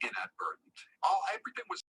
inadvertent. Everything was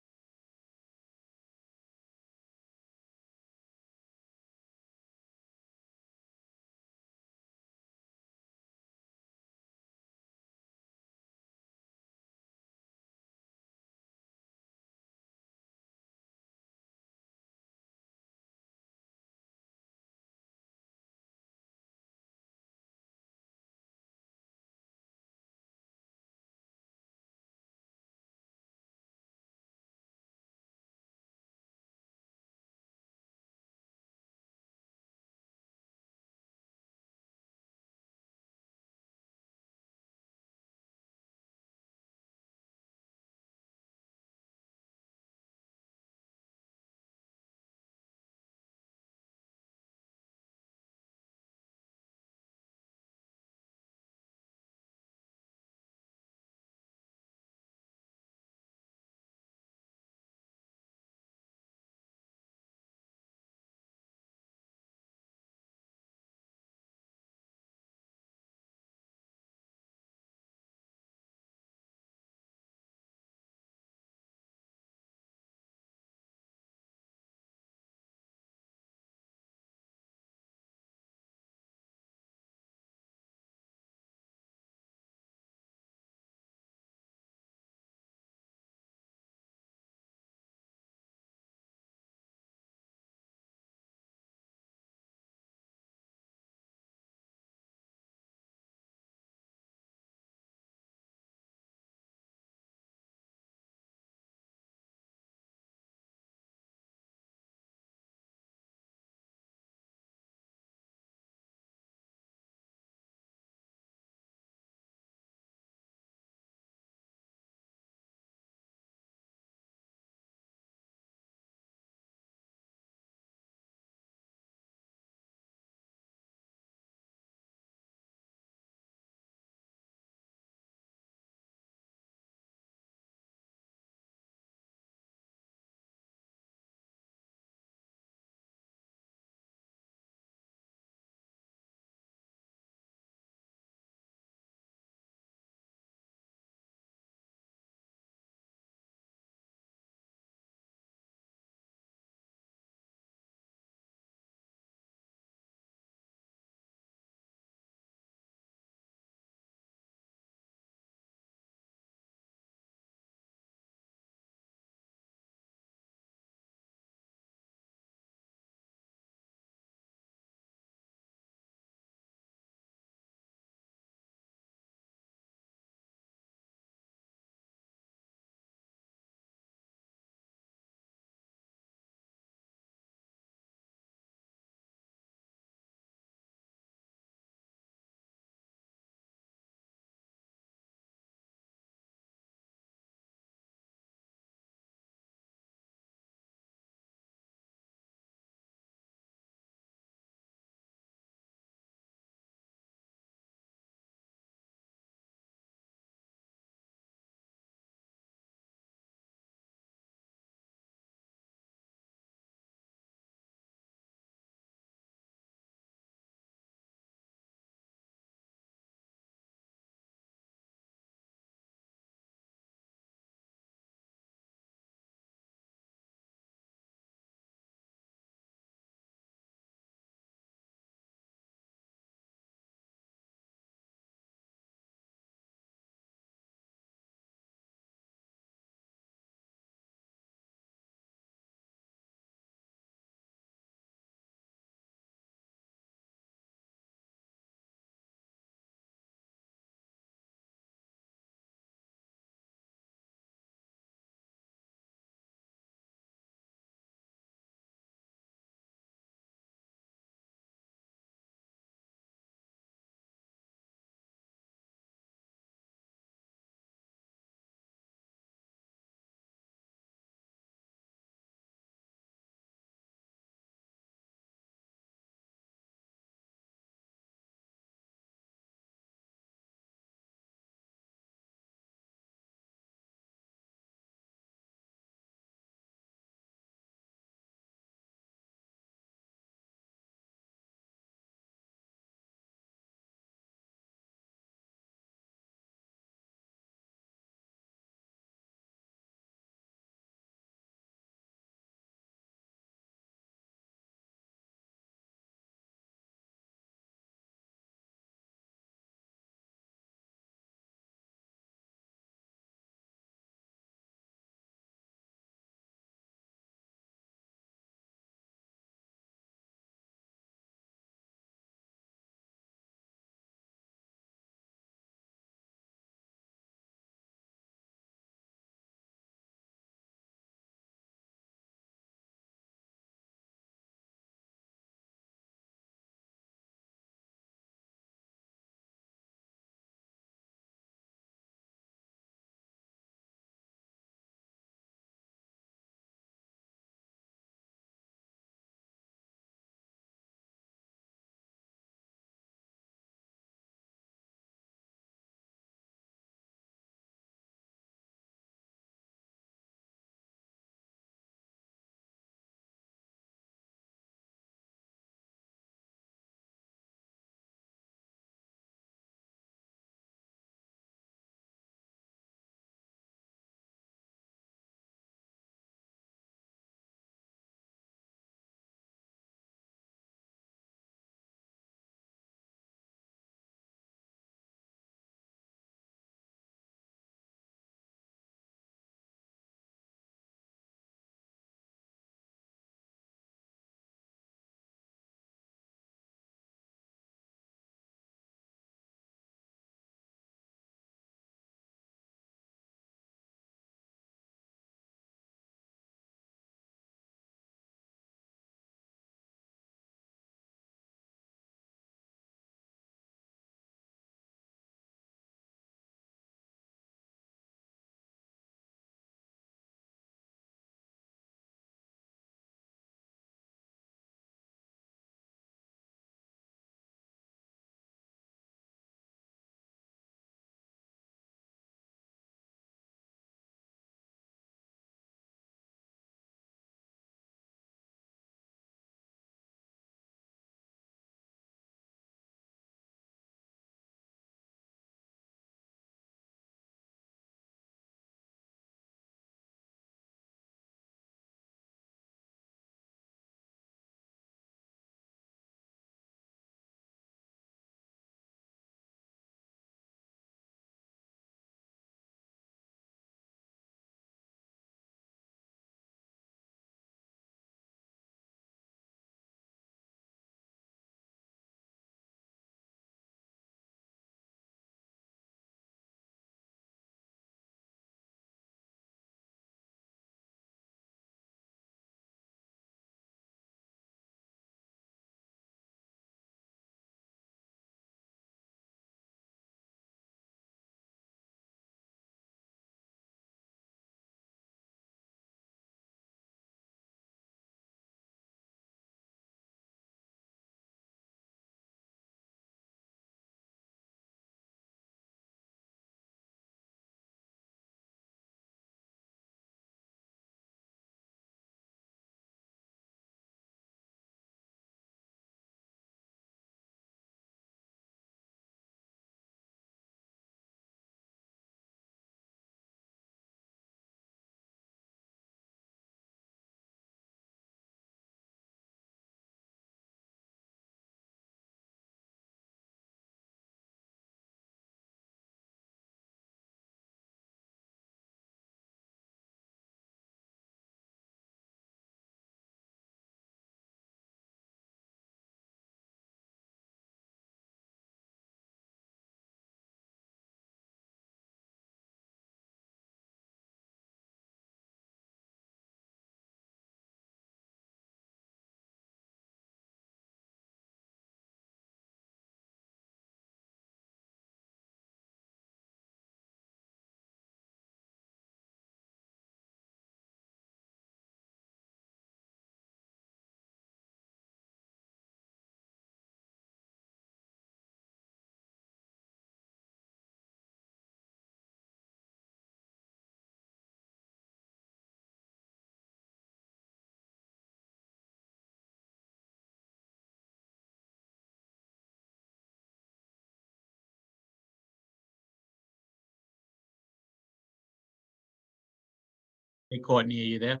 Hey, Courtney, are you there?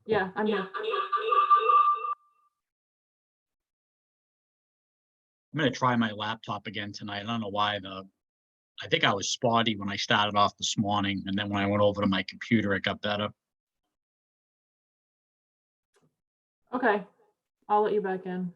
Yeah, I'm here. I'm gonna try my laptop again tonight. I don't know why I think I was spotty when I started off this morning, and then when I went over to my computer, it got better. Okay, I'll let you back in.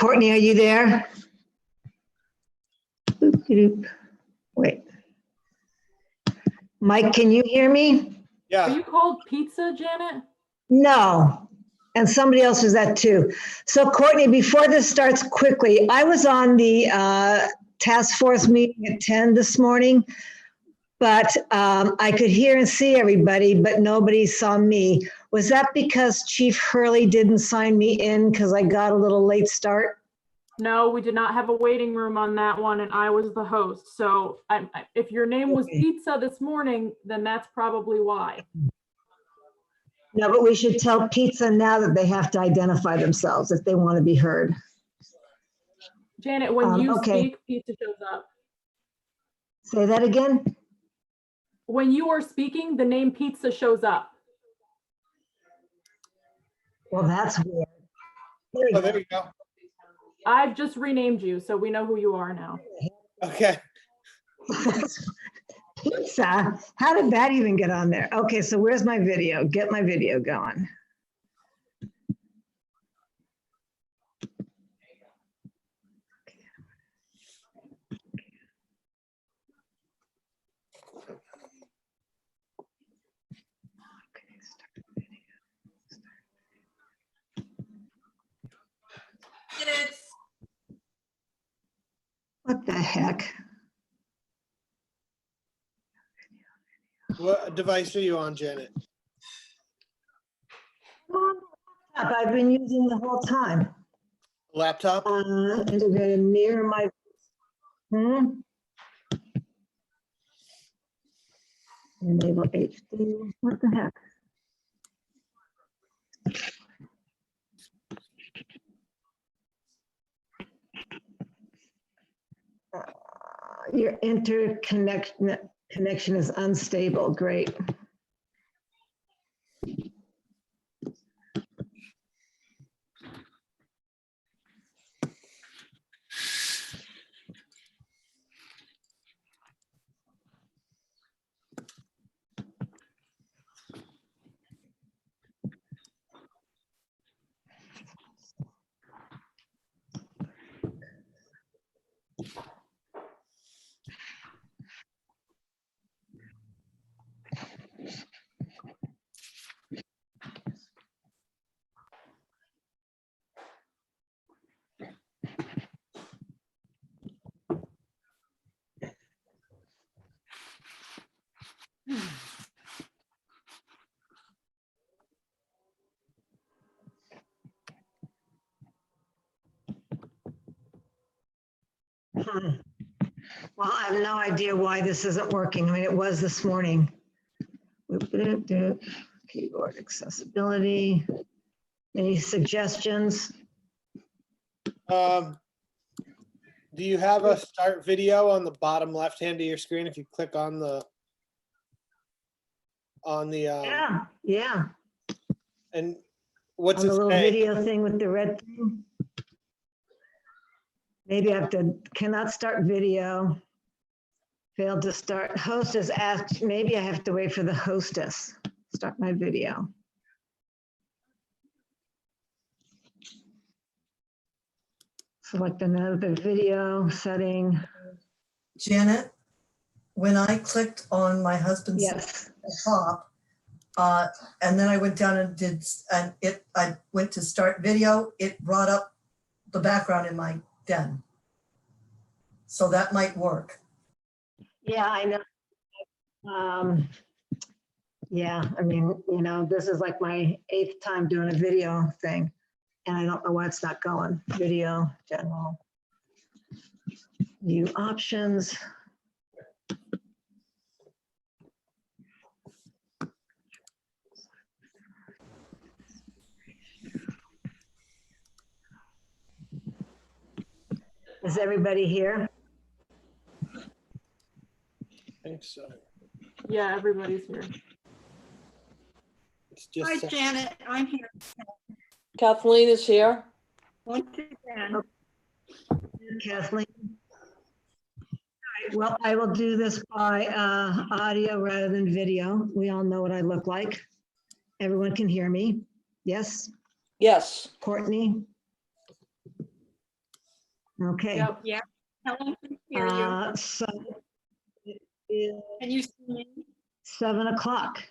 Courtney, are you there? Boop, doop. Wait. Mike, can you hear me? Are Yeah, you called pizza, Janet? No. And somebody else was that too. So Courtney, before this starts quickly, I was on the task force meeting at 10 this morning, but I could hear and see everybody, but nobody saw me. Was that because Chief Hurley didn't sign me in because I got a little late start? No, we did not have a waiting room on that one, and I was the host. So if your name was Okay. pizza this morning, then that's probably why. No, but we should tell pizza now that they have to identify themselves if they want to be heard. Janet, when you Okay. speak, pizza shows up. Say that again? When you are speaking, the name pizza shows up. Well, that's weird. There we oh, go. there you go. I've just renamed you, so we know who you are now. Okay. Pizza, how did that even get on there? Okay, so where's my video? Get my video going. What the heck? What device are you on, Janet? I've been using the whole time. Laptop? Integrated near my. Enable HD. What the heck? Your connection is unstable. Great. Well, I have no idea why this isn't working. I mean, it was this morning. Keyboard accessibility. Any suggestions? Do you have a start video on the bottom left hand of your screen? If you click on the Yeah. and what's On it the little say? video thing with the red thing. Maybe I have to, cannot start video. Failed to start. Host has asked, maybe I have to wait for the hostess. Start my video. Select another video setting. Janet, when I clicked on my husband's Yes. top, and then I went down and I went to start video, it brought up the background in my den. So that might work. Yeah, I know. Yeah, I mean, this is like my 8th time doing a video thing, and I don't know why it's not going. Video, general. View options. Is everybody here? I think so. Yeah, everybody's here. It's just Hi, Janet, I'm here. Kathleen is here. Once again, Kathleen? All right, well, I will do this by audio rather than video. We all know what I look like. Everyone can hear me. Yes, Yes. Courtney? Okay. Yep. Yeah, Helen can hear you. So it is Can you see me? 7 o'clock.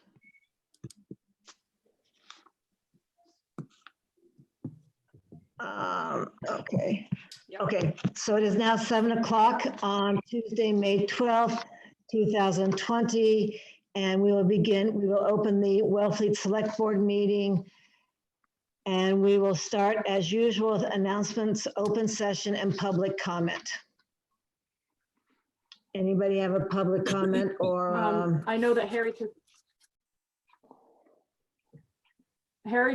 Okay. Yep. Okay, so it is now 7 o'clock on Tuesday, May 12th, 2020. And we will open the Wellfleet Select Board meeting. And we will start as usual with announcements, open session, and public comment. Anybody have a public comment or? I know that Harry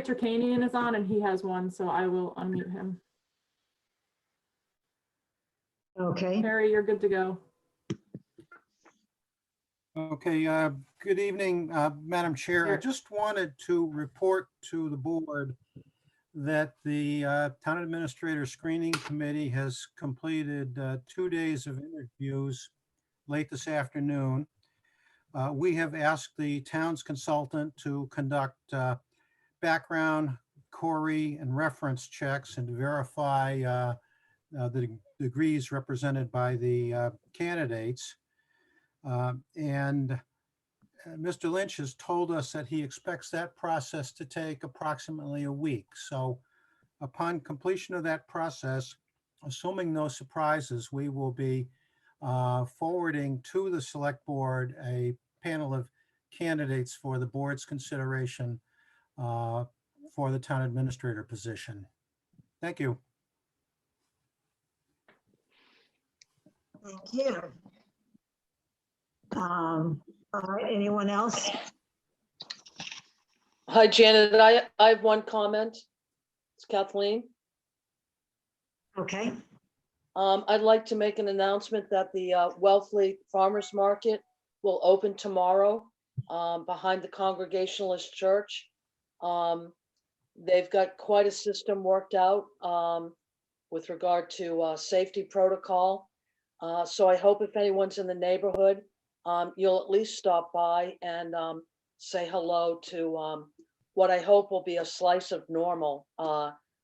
Turkanian is on and he has one, so I will unmute him. Okay, Harry, you're good to go. Okay, good evening, Madam Chair. I Sure. just wanted to report to the board that the Town Administrator Screening Committee has completed 2 days of interviews late this afternoon. We have asked the town's consultant to conduct background, query, and reference checks and to verify the degrees represented by the candidates. And Mr. Lynch has told us that he expects that process to take approximately a week. So upon completion of that process, assuming no surprises, we will be forwarding to the Select Board a panel of candidates for the board's consideration for the town administrator position. Thank you. thank you. All right, anyone else? Hi, Janet. I have one comment. It's Kathleen. Okay, I'd like to make an announcement that the Wellfleet Farmers Market will open tomorrow behind the Congregationalist Church. They've got quite a system worked out with regard to safety protocol. So I hope if anyone's in the neighborhood, you'll at least stop by and say hello to what I hope will be a slice of normal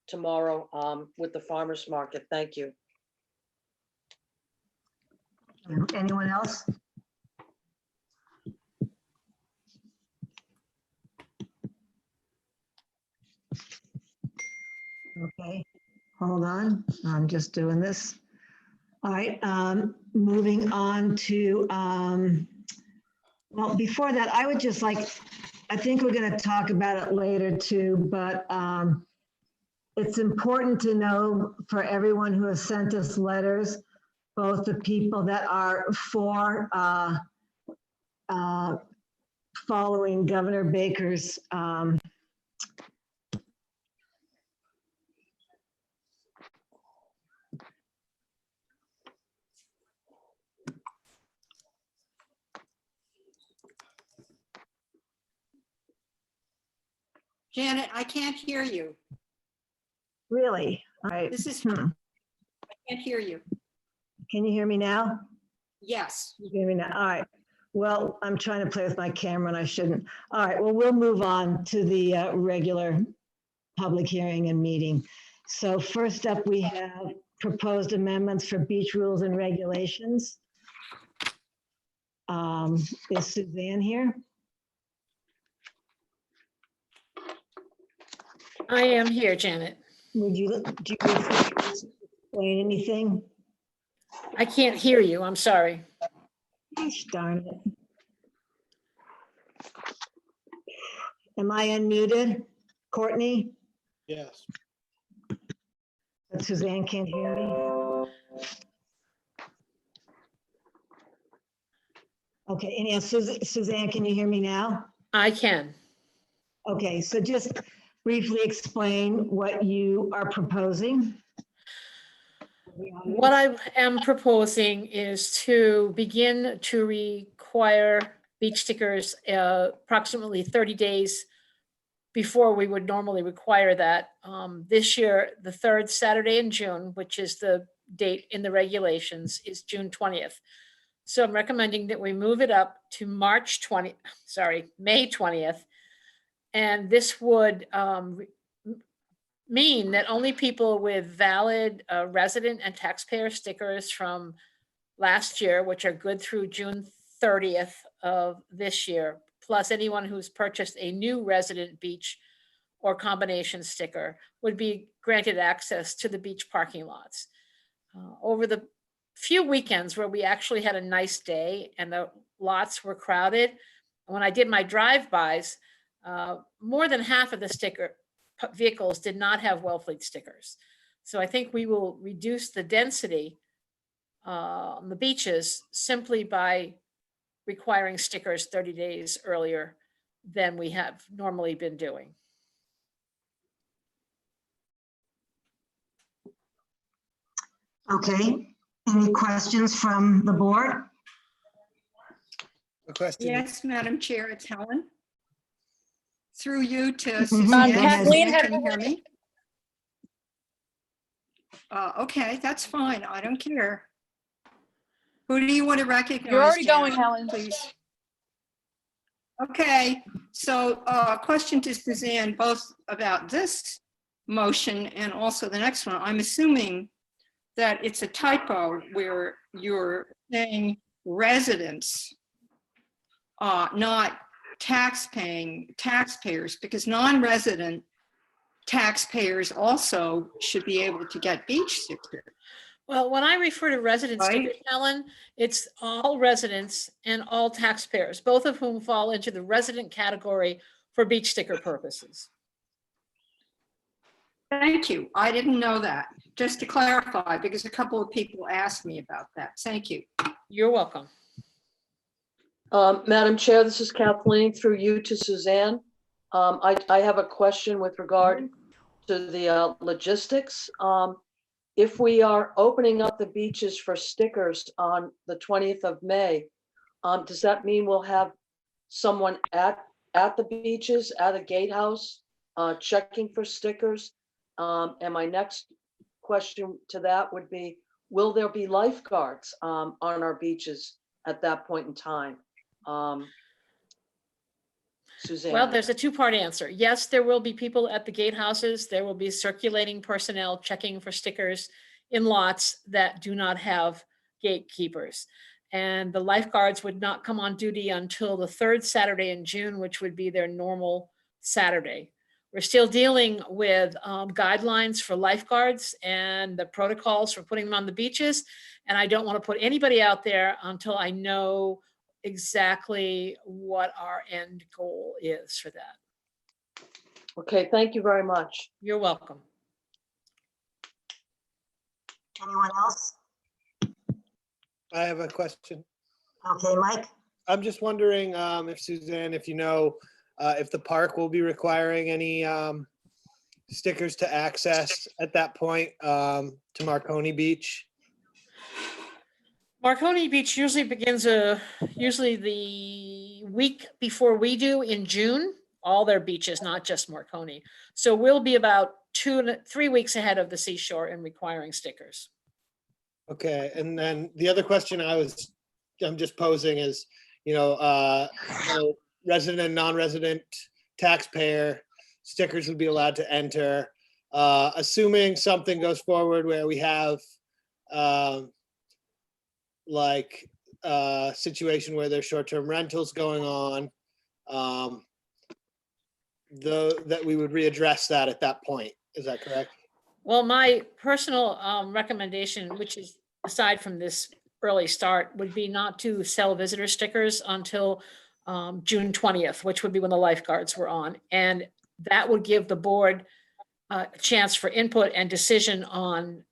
tomorrow with the farmers market. Thank you. anyone else? Okay, hold on, I'm just doing this. All right, moving on to, well, before that, I would just like, I think we're gonna talk about it later too, but it's important to know for everyone who has sent us letters, both the people that are for following Governor Baker's Janet, I can't hear you. really, all right. This is, Hmm. I can't hear you. Can you hear me now? Yes. You can hear me now, all right. Well, I'm trying to play with my camera and I shouldn't. All right, well, we'll move on to the regular public hearing and meeting. So first up, we have proposed amendments for beach rules and regulations. Is Suzanne here? I am here, Janet. Do you explain anything? I can't hear you. I'm sorry. Gosh darn it. Am I unmuted? Courtney? Yes. But Suzanne can't hear me? Okay, anyhow, Suzanne, can you hear me now? I can. Okay, so just briefly explain what you are proposing. What I am proposing is to begin to require beach stickers approximately 30 days before we would normally require that. This year, the third Saturday in June, which is the date in the regulations, is June 20th. So I'm recommending that we move it up to May 20th. And this would mean that only people with valid resident and taxpayer stickers from last year, which are good through June 30th of this year, plus anyone who's purchased a new resident beach or combination sticker, would be granted access to the beach parking lots. Over the few weekends where we actually had a nice day and the lots were crowded, when I did my drive-bys, more than half of the vehicles did not have Wellfleet stickers. So I think we will reduce the density on the beaches simply by requiring stickers 30 days earlier than we have normally been doing. Okay, any questions from the board? A question. Yes, Madam Chair, it's Helen. Through you to Mhm. Suzanne. Kathleen Suzanne, had can you hear me? Okay, that's fine. I don't care. Who do you want to recognize? You're already Janet, going, Helen. Please. Okay, so question to Suzanne, both about this motion and also the next one. I'm assuming that it's a typo where you're saying residents, not taxpayers, because non-resident taxpayers also should be able to get beach stickers. Well, when I refer to resident Right. stickers, Ellen, it's all residents and all taxpayers, both of whom fall into the resident category for beach sticker purposes. Thank you. I didn't know that. Just to clarify, because a couple of people asked me about that. Thank you. You're welcome. Madam Chair, this is Kathleen, through you to Suzanne. I have a question with regard to the logistics. If we are opening up the beaches for stickers on the 20th of May, does that mean we'll have someone at the beaches, at a gatehouse, checking for stickers? And my next question to that would be, will there be lifeguards on our beaches at that point in time? Suzanne. Well, there's a two-part answer. Yes, there will be people at the gatehouses. There will be circulating personnel checking for stickers in lots that do not have gatekeepers. And the lifeguards would not come on duty until the third Saturday in June, which would be their normal Saturday. We're still dealing with guidelines for lifeguards and the protocols for putting them on the beaches. And I don't want to put anybody out there until I know exactly what our end goal is for that. Okay, thank you very much. You're welcome. Anyone else? I have a question. Okay, Mike? I'm just wondering if Suzanne, if you know, if the park will be requiring any stickers to access at that point to Marconi Beach. Marconi Beach usually begins usually the week before we do in June, all their beaches, not just Marconi. So we'll be about 2 to 3 weeks ahead of the seashore in requiring stickers. Okay, and then the other question I'm just posing is, so resident and non-resident taxpayer stickers would be allowed to enter, assuming something goes forward where we have like a situation where there's short-term rentals going on, that we would readdress that at that point. Is that correct? Well, my personal recommendation, which is aside from this early start, would be not to sell visitor stickers until June 20th, which would be when the lifeguards were on. And that would give the board a chance for input and decision on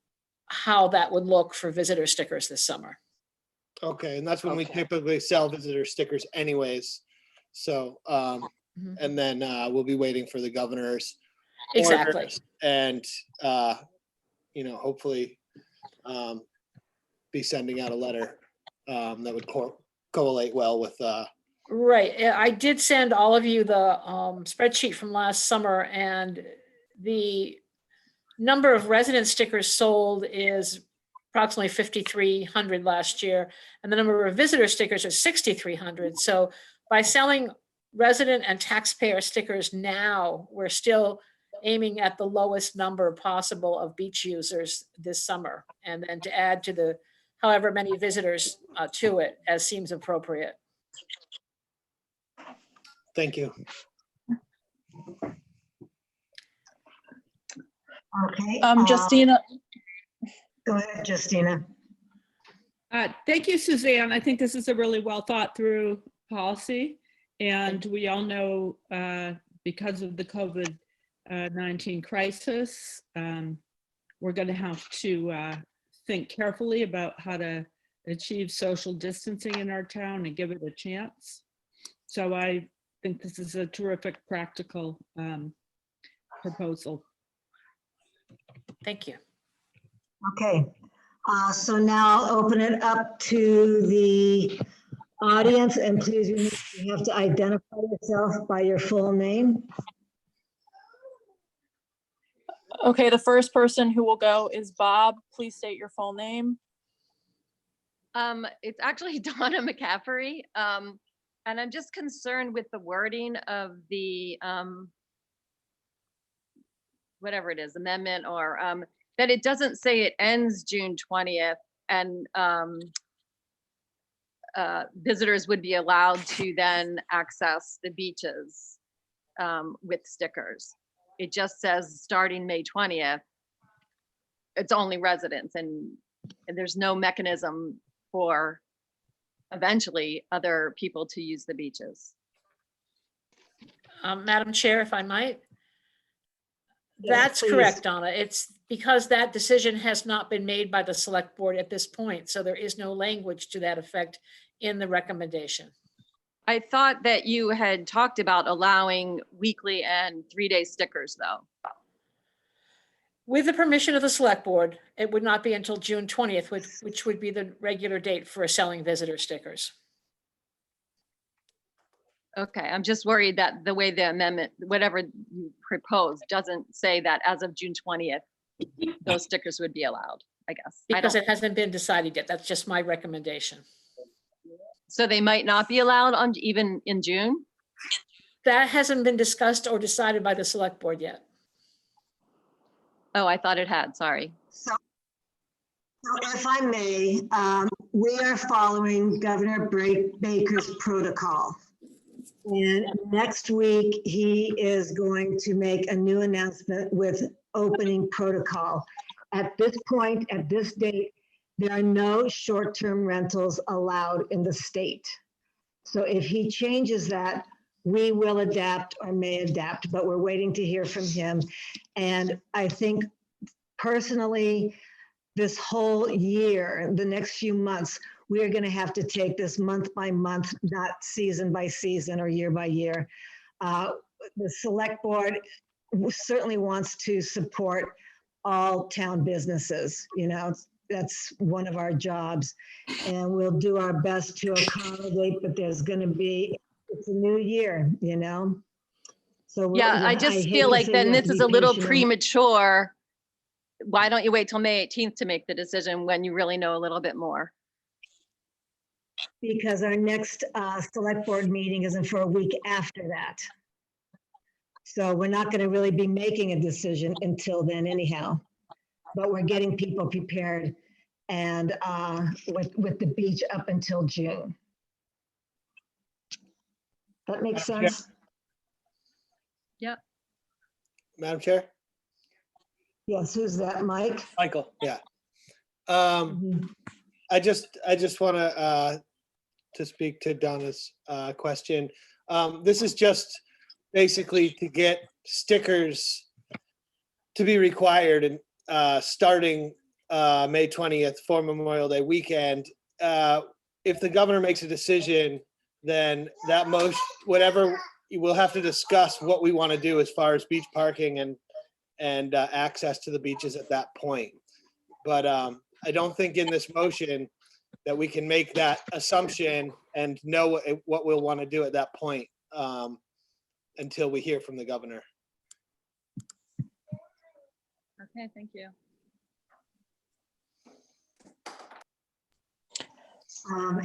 how that would look for visitor stickers this summer. Okay, and that's when we Okay. typically sell visitor stickers anyways. So, Mhm. and then we'll be waiting for the governor's Exactly. orders and, hopefully be sending out a letter that would correlate well with, Right. I did send all of you the spreadsheet from last summer, and the number of resident stickers sold is approximately 5,300 last year, and the number of visitor stickers is 6,300. So by selling resident and taxpayer stickers now, we're still aiming at the lowest number possible of beach users this summer, and then to add to the however many visitors to it as seems appropriate. Thank you. Okay. Justina, Go ahead, Justina. thank you, Suzanne. I think this is a really well thought through policy. And we all know because of the COVID-19 crisis, we're going to have to think carefully about how to achieve social distancing in our town and give it a chance. So I think this is a terrific practical proposal. Thank you. Okay, so now I'll open it up to the audience, and please remember you have to identify yourself by your full name. Okay, the first person who will go is Bob. Please state your full name. It's actually Donna McCaffrey. And I'm just concerned with the wording of the whatever it is, amendment, or that it doesn't say it ends June 20th and visitors would be allowed to then access the beaches with stickers. It just says starting May 20th, it's only residents, and there's no mechanism for eventually other people to use the beaches. Madam Chair, if I might. Yes, That's please. correct, Donna. It's because that decision has not been made by the select board at this point. So there is no language to that effect in the recommendation. I thought that you had talked about allowing weekly and 3-day stickers though. With the permission of the select board, it would not be until June 20th, which would be the regular date for selling visitor stickers. Okay, I'm just worried that the way the amendment, whatever you proposed, doesn't say that as of June 20th, those stickers would be allowed, I guess. Because it hasn't been decided yet. That's just my recommendation. So they might not be allowed on even in June? That hasn't been discussed or decided by the select board yet. Oh, I thought it had, sorry. So if I may, we are following Governor Baker's protocol. And next week, he is going to make a new announcement with opening protocol. At this point, at this date, there are no short-term rentals allowed in the state. So if he changes that, we will adapt or may adapt, but we're waiting to hear from him. And I think personally, this whole year, the next few months, we are going to have to take this month by month, not season by season or year by year. The select board certainly wants to support all town businesses. You know, that's one of our jobs, and we'll do our best to accommodate, but there's going to be, it's a new year, you know? So Yeah, I just hate feel to like say then we have this to is be a little patient and- premature. Why don't you wait till May 18th to make the decision when you really know a little bit more? Because our next select board meeting isn't for a week after that. So we're not going to really be making a decision until then anyhow. But we're getting people prepared and with the beach up until June. That makes sense? Yep. Madam Chair? Yes, who's that, Mike? Michael, yeah. Mhm. I just want to speak to Donna's question. This is just basically to get stickers to be required and starting May 20th for Memorial Day weekend. If the governor makes a decision, then that whatever, we'll have to discuss what we want to do as far as beach parking and access to the beaches at that point. But I don't think in this motion that we can make that assumption and know what we'll want to do at that point until we hear from the governor. Okay, thank you.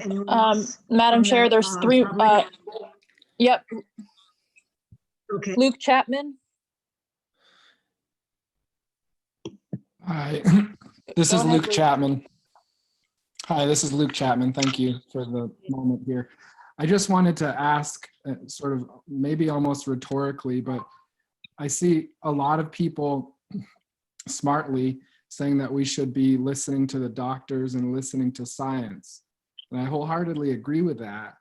Anyone else? Madam On Chair, the, there's three, public? yep, Okay, Luke Chapman. Hi, this Go is ahead, Luke Luke. Chapman. Hi, this is Luke Chapman. Thank you for the moment here. I just wanted to ask, sort of maybe almost rhetorically, but I see a lot of people smartly saying that we should be listening to the doctors and listening to science. And I wholeheartedly agree with that.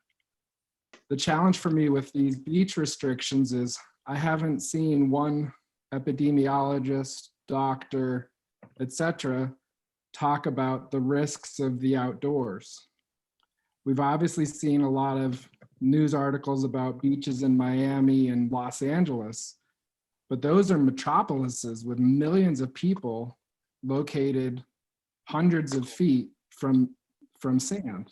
The challenge for me with these beach restrictions is I haven't seen one epidemiologist, doctor, etc., talk about the risks of the outdoors. We've obviously seen a lot of news articles about beaches in Miami and Los Angeles, but those are metropolises with millions of people located hundreds of feet from sand.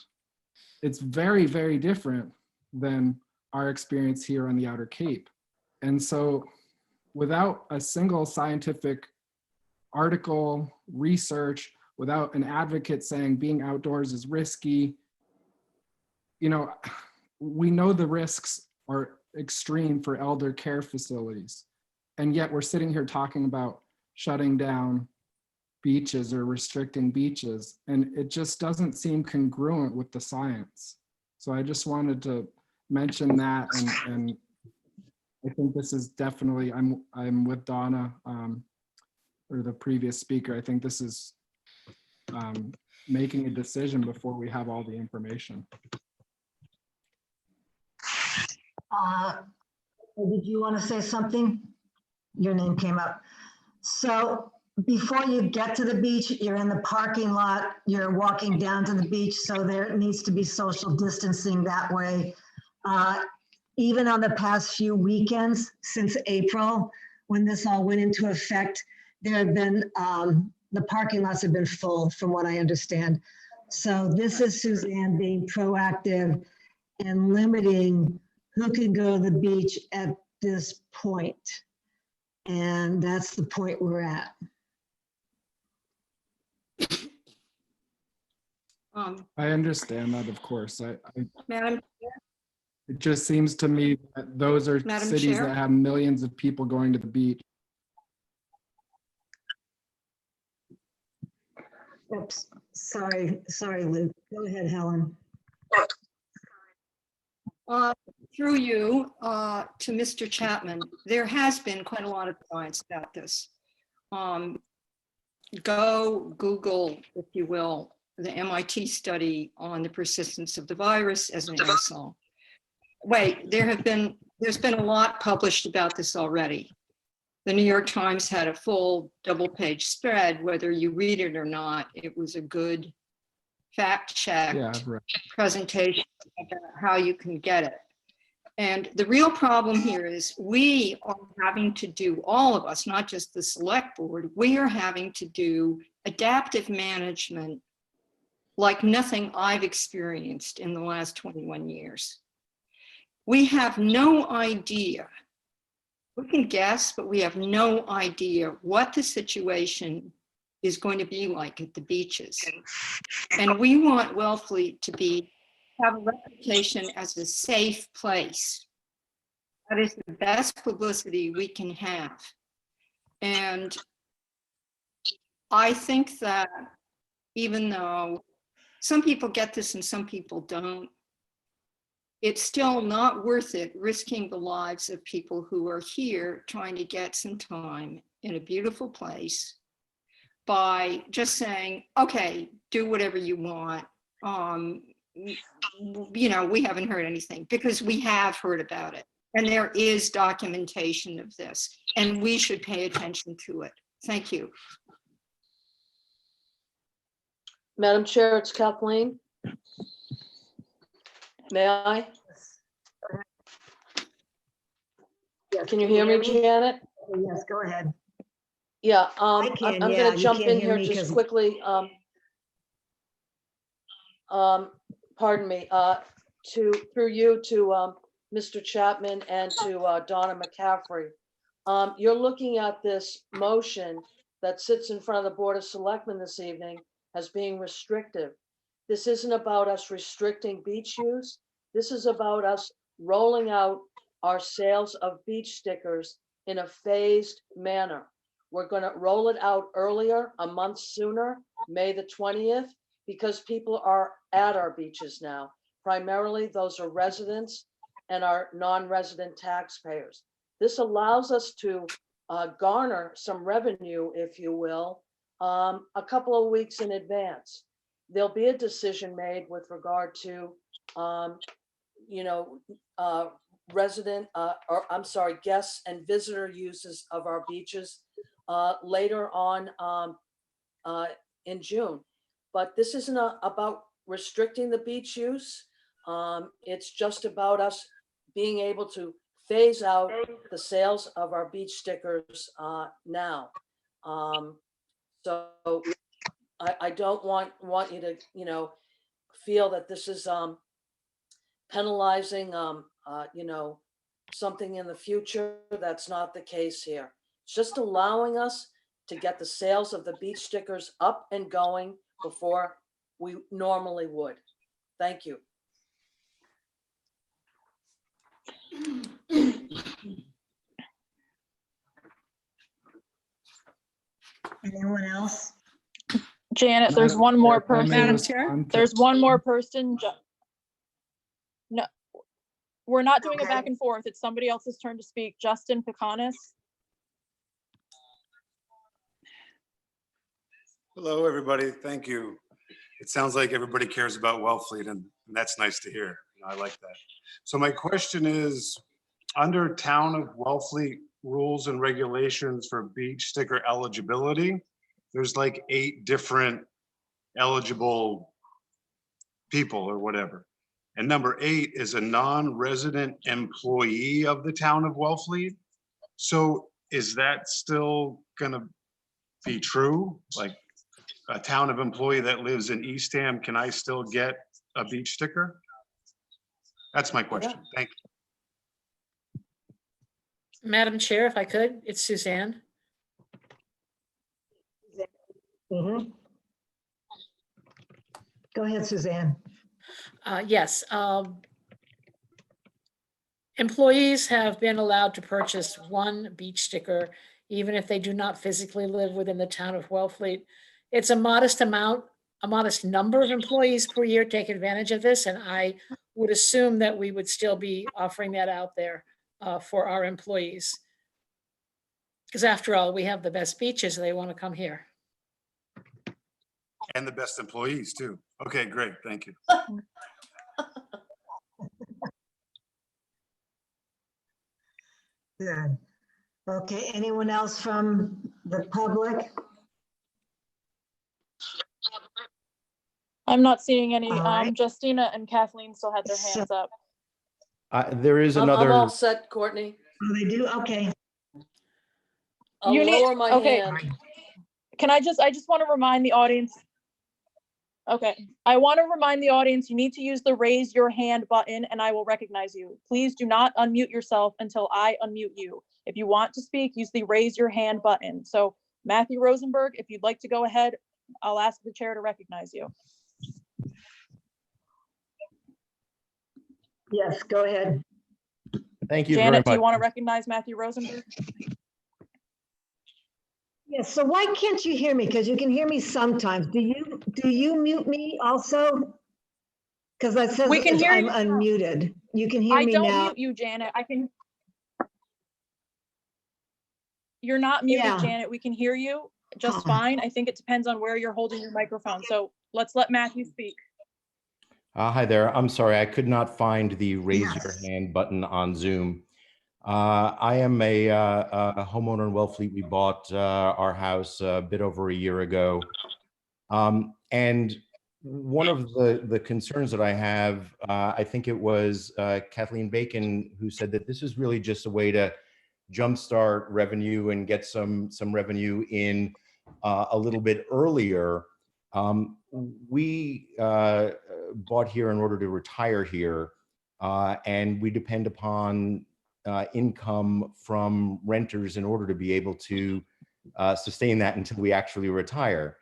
It's very, very different than our experience here on the Outer Cape. And so without a single scientific article, research, without an advocate saying being outdoors is risky, you know, we know the risks are extreme for elder care facilities. And yet we're sitting here talking about shutting down beaches or restricting beaches. And it just doesn't seem congruent with the science. So I just wanted to mention that. And I think this is definitely, I'm with Donna, or the previous speaker. I think this is making a decision before we have all the information. Did you want to say something? Your name came up. So before you get to the beach, you're in the parking lot, you're walking down to the beach, so there needs to be social distancing that way. Even on the past few weekends since April, when this all went into effect, there have been, the parking lots have been full from what I understand. So this is Suzanne being proactive and limiting who can go to the beach at this point. And that's the point we're at. I understand that, of course. Madam, It just seems to me that those are Madam cities Chair? that have millions of people going to the beach. Oops, sorry, Luke. Go ahead, Helen. Through you to Mr. Chapman, there has been quite a lot of science about this. Go Google, if you will, the MIT study on the persistence of the virus as an aerosol. Wait, there's been a lot published about this already. The New York Times had a full double-page spread, whether you read it or not. It was a good fact-checked presentation about how you can get it. And the real problem here is we are having to do, all of us, not just the select board, we are having to do adaptive management like nothing I've experienced in the last 21 years. We have no idea. We can guess, but we have no idea what the situation is going to be like at the beaches. And we want Wellfleet to have a reputation as a safe place. That is the best publicity we can have. And I think that even though some people get this and some people don't, it's still not worth it risking the lives of people who are here trying to get some time in a beautiful place by just saying, okay, do whatever you want. You know, we haven't heard anything, because we have heard about it. And there is documentation of this, and we should pay attention to it. Thank you. Madam Chair, it's Kathleen. May I? Yes, Can you hear me, Janet? Yes, go ahead. Yeah, I can, I'm yeah, gonna you jump can't in hear here me just 'cause- quickly. Pardon me, through you to Mr. Chapman and to Donna McCaffrey. You're looking at this motion that sits in front of the Board of Selectmen this evening as being restrictive. This isn't about us restricting beach use. This is about us rolling out our sales of beach stickers in a phased manner. we're gonna roll it out earlier, a month sooner, May the 20th, because people are at our beaches now. Primarily, those are residents and our non-resident taxpayers. This allows us to garner some revenue, if you will, a couple of weeks in advance. There'll be a decision made with regard to, resident, guests and visitor uses of our beaches later on in June. But this isn't about restricting the beach use. It's just about us being able to phase out the sales of our beach stickers now. So I don't want you to, feel that this is penalizing, something in the future. That's not the case here. It's just allowing us to get the sales of the beach stickers up and going before we normally would. Thank you. Anyone else? Janet, there's one more person. Madam Chair? There's one more person. No, we're not doing it back and forth. It's somebody else's turn to speak. Justin Picanis. Hello, everybody. Thank you. It sounds like everybody cares about Wellfleet, and that's nice to hear. I like that. So my question is, under Town of Wellfleet rules and regulations for beach sticker eligibility, there's like 8 different eligible people or whatever. And number 8 is a non-resident employee of the Town of Wellfleet. So is that still gonna be true? Like a town of employee that lives in Eastham, can I still get a beach sticker? That's my question. Thank you. Madam Chair, if I could, it's Suzanne. Mhm. Go ahead, Suzanne. Yes. Employees have been allowed to purchase one beach sticker, even if they do not physically live within the town of Wellfleet. It's a modest amount, a modest number of employees per year take advantage of this, and I would assume that we would still be offering that out there for our employees. Because after all, we have the best beaches, they want to come here. And the best employees too. Okay, great. Thank you. Good. Okay, anyone else from the public? I'm not seeing any. All right. Justina and Kathleen still had their hands up. There is I'm another. all set, Courtney. Oh, they do? Okay. I'll You need- lower my okay. hand. Can I just want to remind the audience. Okay, I want to remind the audience, you need to use the raise your hand button and I will recognize you. Please do not unmute yourself until I unmute you. If you want to speak, use the raise your hand button. So Matthew Rosenberg, if you'd like to go ahead, I'll ask the chair to recognize you. Yes, go ahead. Thank you Janet, very do you much. want to recognize Matthew Rosenberg? Yes, so why can't you hear me? Because you can hear me sometimes. Do you mute me also? Because it says We can hear I'm you. unmuted. You can hear I me don't now. mute you, Janet. You're not muted, Yeah. Janet. We can hear you just fine. I think it depends on where you're holding your microphone. So let's let Matthew speak. Hi there. I'm sorry, I could not find the raise your Yes. hand button on Zoom. I am a homeowner in Wellfleet. We bought our house a bit over a year ago. And one of the concerns that I have, I think it was Kathleen Bacon who said that this is really just a way to jumpstart revenue and get some revenue in a little bit earlier. We bought here in order to retire here, and we depend upon income from renters in order to be able to sustain that until we actually retire.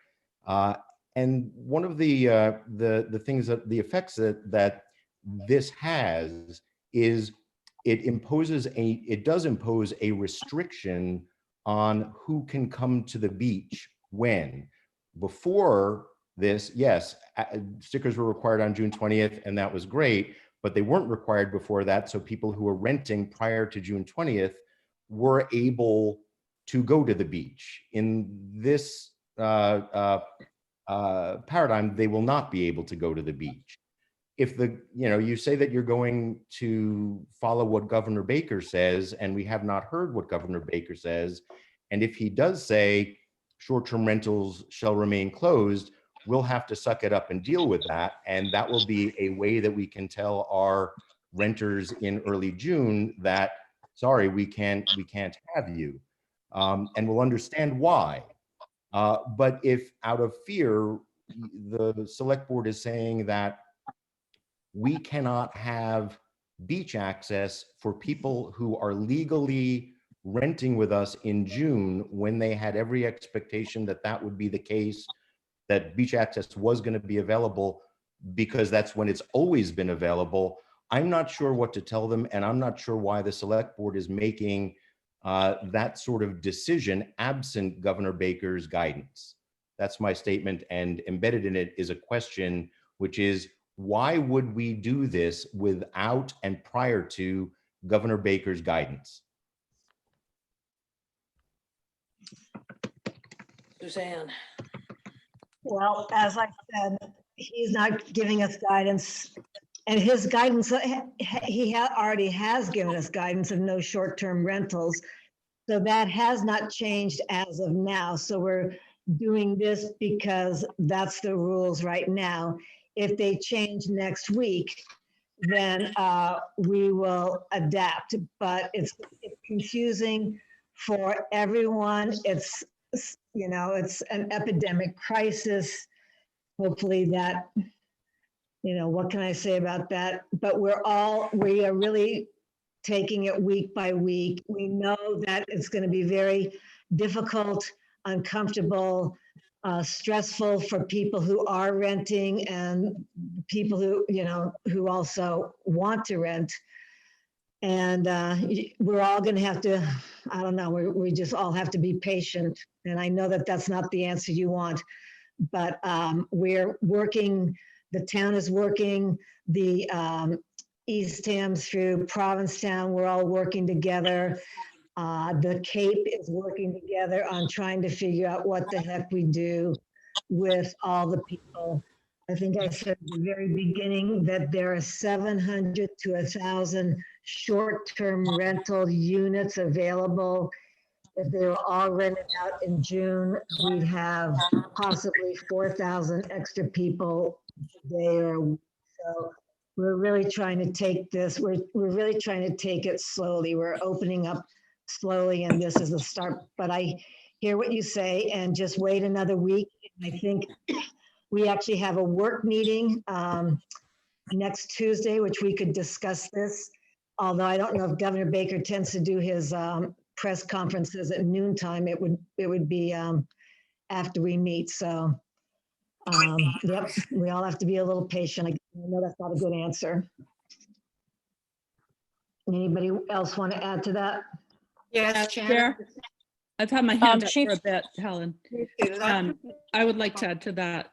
And one of the things that the effects that this has is it does impose a restriction on who can come to the beach when. Before this, yes, stickers were required on June 20th, and that was great, but they weren't required before that. So people who were renting prior to June 20th were able to go to the beach. In this paradigm, they will not be able to go to the beach. If you say that you're going to follow what Governor Baker says, and we have not heard what Governor Baker says, and if he does say short-term rentals shall remain closed, we'll have to suck it up and deal with that. And that will be a way that we can tell our renters in early June that, sorry, we can't have you. And we'll understand why. But if out of fear, the select board is saying that we cannot have beach access for people who are legally renting with us in June, when they had every expectation that that would be the case, that beach access was going to be available because that's when it's always been available. I'm not sure what to tell them, and I'm not sure why the select board is making that sort of decision absent Governor Baker's guidance. That's my statement, and embedded in it is a question, which is, why would we do this without and prior to Governor Baker's guidance? Suzanne. Well, as I said, he's not giving us guidance, and his guidance, he already has given us guidance of no short-term rentals. So that has not changed as of now. So we're doing this because that's the rules right now. If they change next week, then we will adapt, but it's confusing for everyone. It's an epidemic crisis. Hopefully that, what can I say about that? But we are really taking it week by week. We know that it's going to be very difficult, uncomfortable, stressful for people who are renting and people who also want to rent. And we're all going to have to, I don't know, we just all have to be patient. And I know that that's not the answer you want, but we're working, the town is working, the Eastham through Provincetown, we're all working together. The Cape is working together on trying to figure out what the heck we do with all the people. I think I said at the very beginning that there are 700 to 1,000 short-term rental units available. If they were all rented out in June, we'd have possibly 4,000 extra people a day or a week. So we're really trying to take this, we're really trying to take it slowly. We're opening up slowly, and this is a start. But I hear what you say, and just wait another week. I think we actually have a work meeting next Tuesday, which we could discuss this. Although I don't know if Governor Baker tends to do his press conferences at noontime. It would be after we meet. So yep, we all have to be a little patient. I know that's not a good answer. Anybody else want to add to that? Yes, Chair, I've had my hand up Chief- for a bit, Helen. I would like to add to that.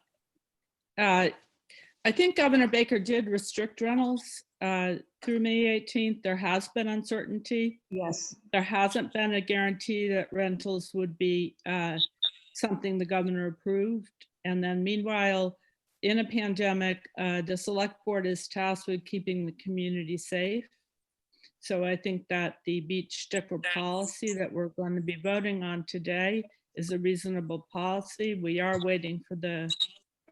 I think Governor Baker did restrict rentals through May 18th. There has been uncertainty. Yes. There hasn't been a guarantee that rentals would be something the governor approved. And then meanwhile, in a pandemic, the select board is tasked with keeping the community safe. So I think that the beach sticker policy that we're going to be voting on today is a reasonable policy. We are waiting for the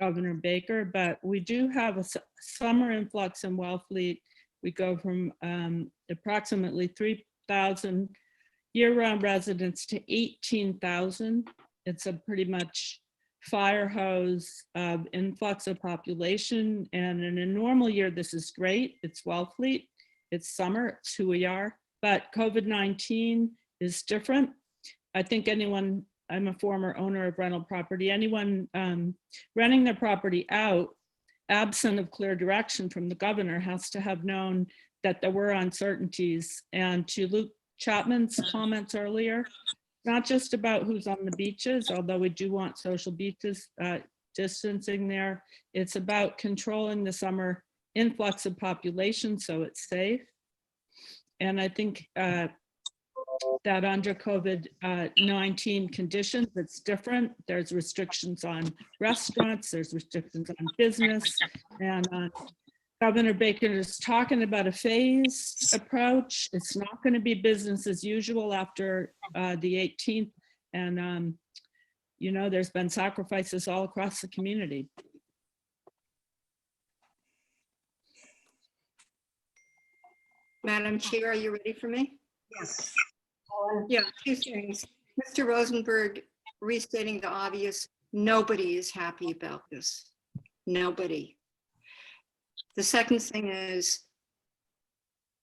Governor Baker, but we do have a summer influx in Wellfleet. We go from approximately 3,000 year-round residents to 18,000. It's a pretty much fire hose of influx of population. And in a normal year, this is great. It's Wellfleet. It's summer, it's who we are, but COVID-19 is different. I think anyone, I'm a former owner of rental property, anyone renting their property out, absent of clear direction from the governor, has to have known that there were uncertainties. And to Luke Chapman's comments earlier, not just about who's on the beaches, although we do want social beaches distancing there. It's about controlling the summer influx of population so it's safe. And I think that under COVID-19 conditions, it's different. There's restrictions on restaurants, there's restrictions on business, and Governor Baker is talking about a phased approach. It's not going to be business as usual after the 18th. And, you know, there's been sacrifices all across the community. Madam Chair, are you ready for me? Yes. Yeah, two things. Mr. Rosenberg restating the obvious, nobody is happy about this. Nobody. The second thing is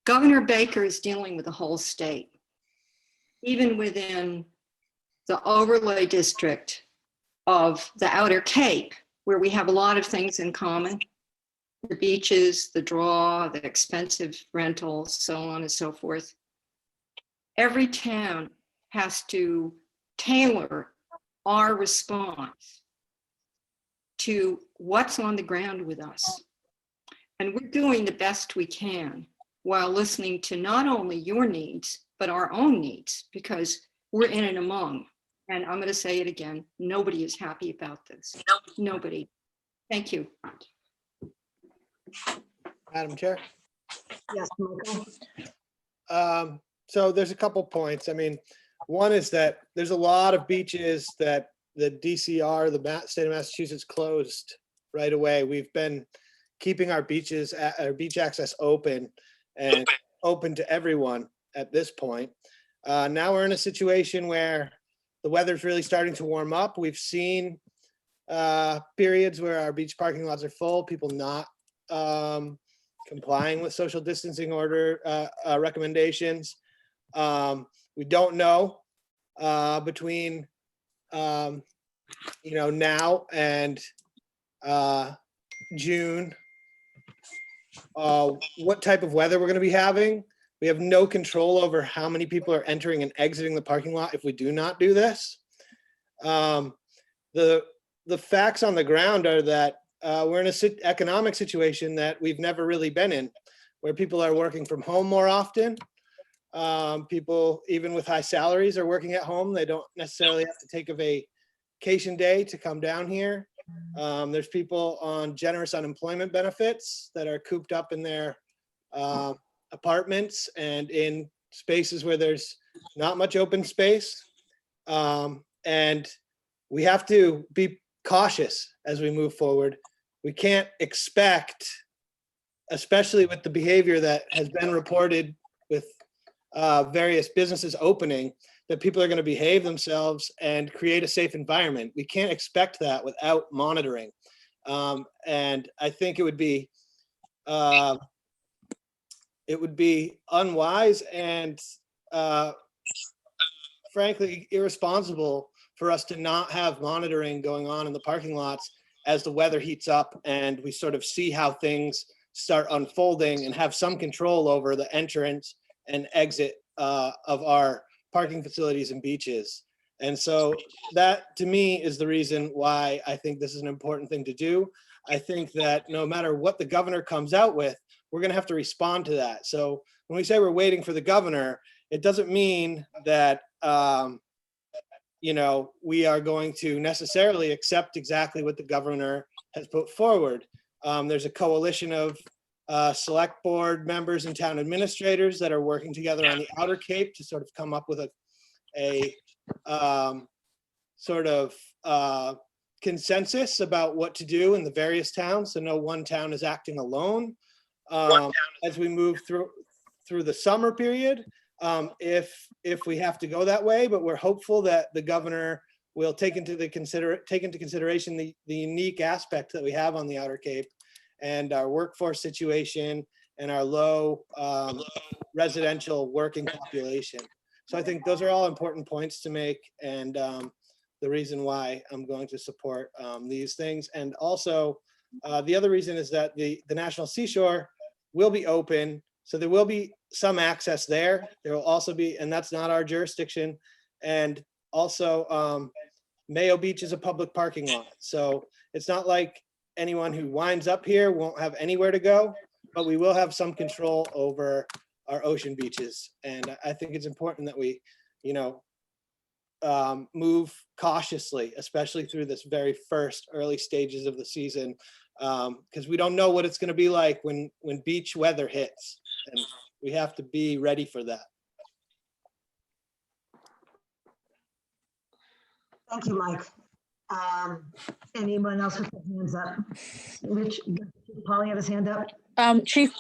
Governor Baker is dealing with the whole state. Even within the overlay district of the Outer Cape, where we have a lot of things in common, the beaches, the draw, the expensive rentals, so on and so forth. Every town has to tailor our response to what's on the ground with us. And we're doing the best we can while listening to not only your needs, but our own needs, because we're in and among. And I'm going to say it again, nobody is happy about this. Nobody. Thank you. Madam Chair. Yes, Michael. So there's a couple points. I mean, one is that there's a lot of beaches that the DCR, the state of Massachusetts, closed right away. We've been keeping our beaches, our beach access open and open to everyone at this point. Now we're in a situation where the weather's really starting to warm up. We've seen periods where our beach parking lots are full, people not complying with social distancing order recommendations. We don't know between now and June what type of weather we're going to be having. We have no control over how many people are entering and exiting the parking lot if we do not do this. The facts on the ground are that we're in an economic situation that we've never really been in, where people are working from home more often. People, even with high salaries, are working at home. They don't necessarily have to take a vacation day to come down here. There's people on generous unemployment benefits that are cooped up in their apartments and in spaces where there's not much open space. And we have to be cautious as we move forward. We can't expect, especially with the behavior that has been reported with various businesses opening, that people are going to behave themselves and create a safe environment. We can't expect that without monitoring. And I think it would be unwise and frankly irresponsible for us to not have monitoring going on in the parking lots as the weather heats up and we sort of see how things start unfolding and have some control over the entrance and exit of our parking facilities and beaches. And so that to me is the reason why I think this is an important thing to do. I think that no matter what the governor comes out with, we're going to have to respond to that. So when we say we're waiting for the governor, it doesn't mean that we are going to necessarily accept exactly what the governor has put forward. There's a coalition of select board members and town administrators that are working together on the Outer Cape to sort of come up with a sort of consensus about what to do in the various towns. So no one town is acting alone as we move through the summer period. If we have to go that way, but we're hopeful that the governor will take into consideration the unique aspect that we have on the Outer Cape and our workforce situation and our low residential working population. So I think those are all important points to make, and the reason why I'm going to support these things. And also the other reason is that the National Seashore will be open, so there will be some access there. There will also be, and that's not our jurisdiction. And also, Mayo Beach is a public parking lot. So it's not like anyone who winds up here won't have anywhere to go, but we will have some control over our ocean beaches. And I think it's important that we, you know, move cautiously, especially through this very first early stages of the season, because we don't know what it's going to be like when beach weather hits, and we have to be ready for that. Thank you, Mike. Anyone else with their hands up? Rich, Polly have his hand up? Chief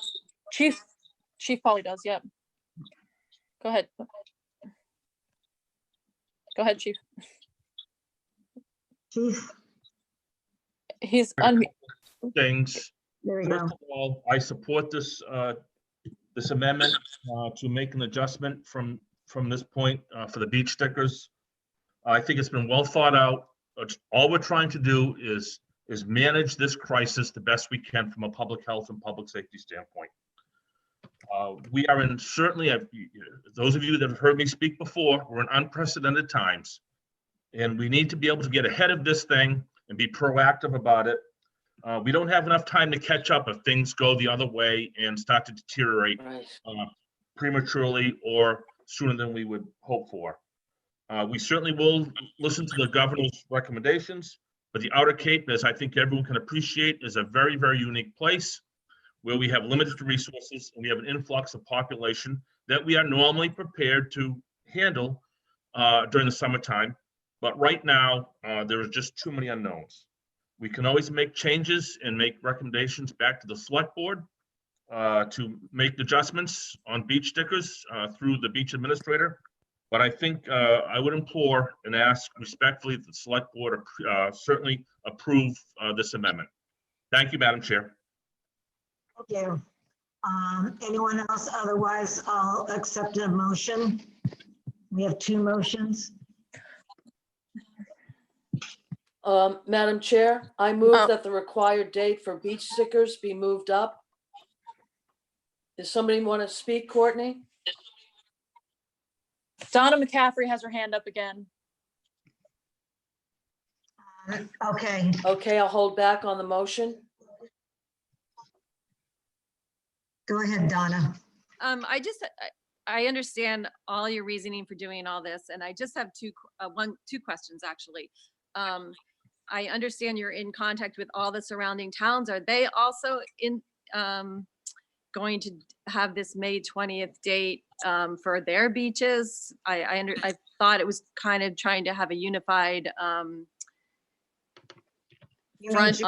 Polly does, yep. Go ahead. Go ahead, Chief. Chief? He's on. Things. There we First go. of all, I support this this amendment to make an adjustment from this point for the beach stickers. I think it's been well thought out. All we're trying to do is manage this crisis the best we can from a public health and public safety standpoint. We are in certainly, those of you that have heard me speak before, we're in unprecedented times. And we need to be able to get ahead of this thing and be proactive about it. We don't have enough time to catch up if things go the other way and start to deteriorate prematurely or sooner than we would hope for. We certainly will listen to the governor's recommendations, but the Outer Cape, as I think everyone can appreciate, is a very, very unique place where we have limited resources and we have an influx of population that we are normally prepared to handle during the summertime. But right now, there is just too many unknowns. We can always make changes and make recommendations back to the select board to make adjustments on beach stickers through the beach administrator. But I think I would implore and ask respectfully that the select board certainly approve this amendment. Thank you, Madam Chair. Thank you. Anyone else? Otherwise, I'll accept a motion. We have two motions. Madam Chair, I move that the required date for beach stickers be moved up. Does somebody want to speak, Courtney? Donna McCaffrey has her hand up again. Okay. Okay, I'll hold back on the motion. Go ahead, Donna. I understand all your reasoning for doing all this, and I just have two questions actually. I understand you're in contact with all the surrounding towns. Are they also going to have this May 20th date for their beaches? I thought it was kind of trying to have a unified front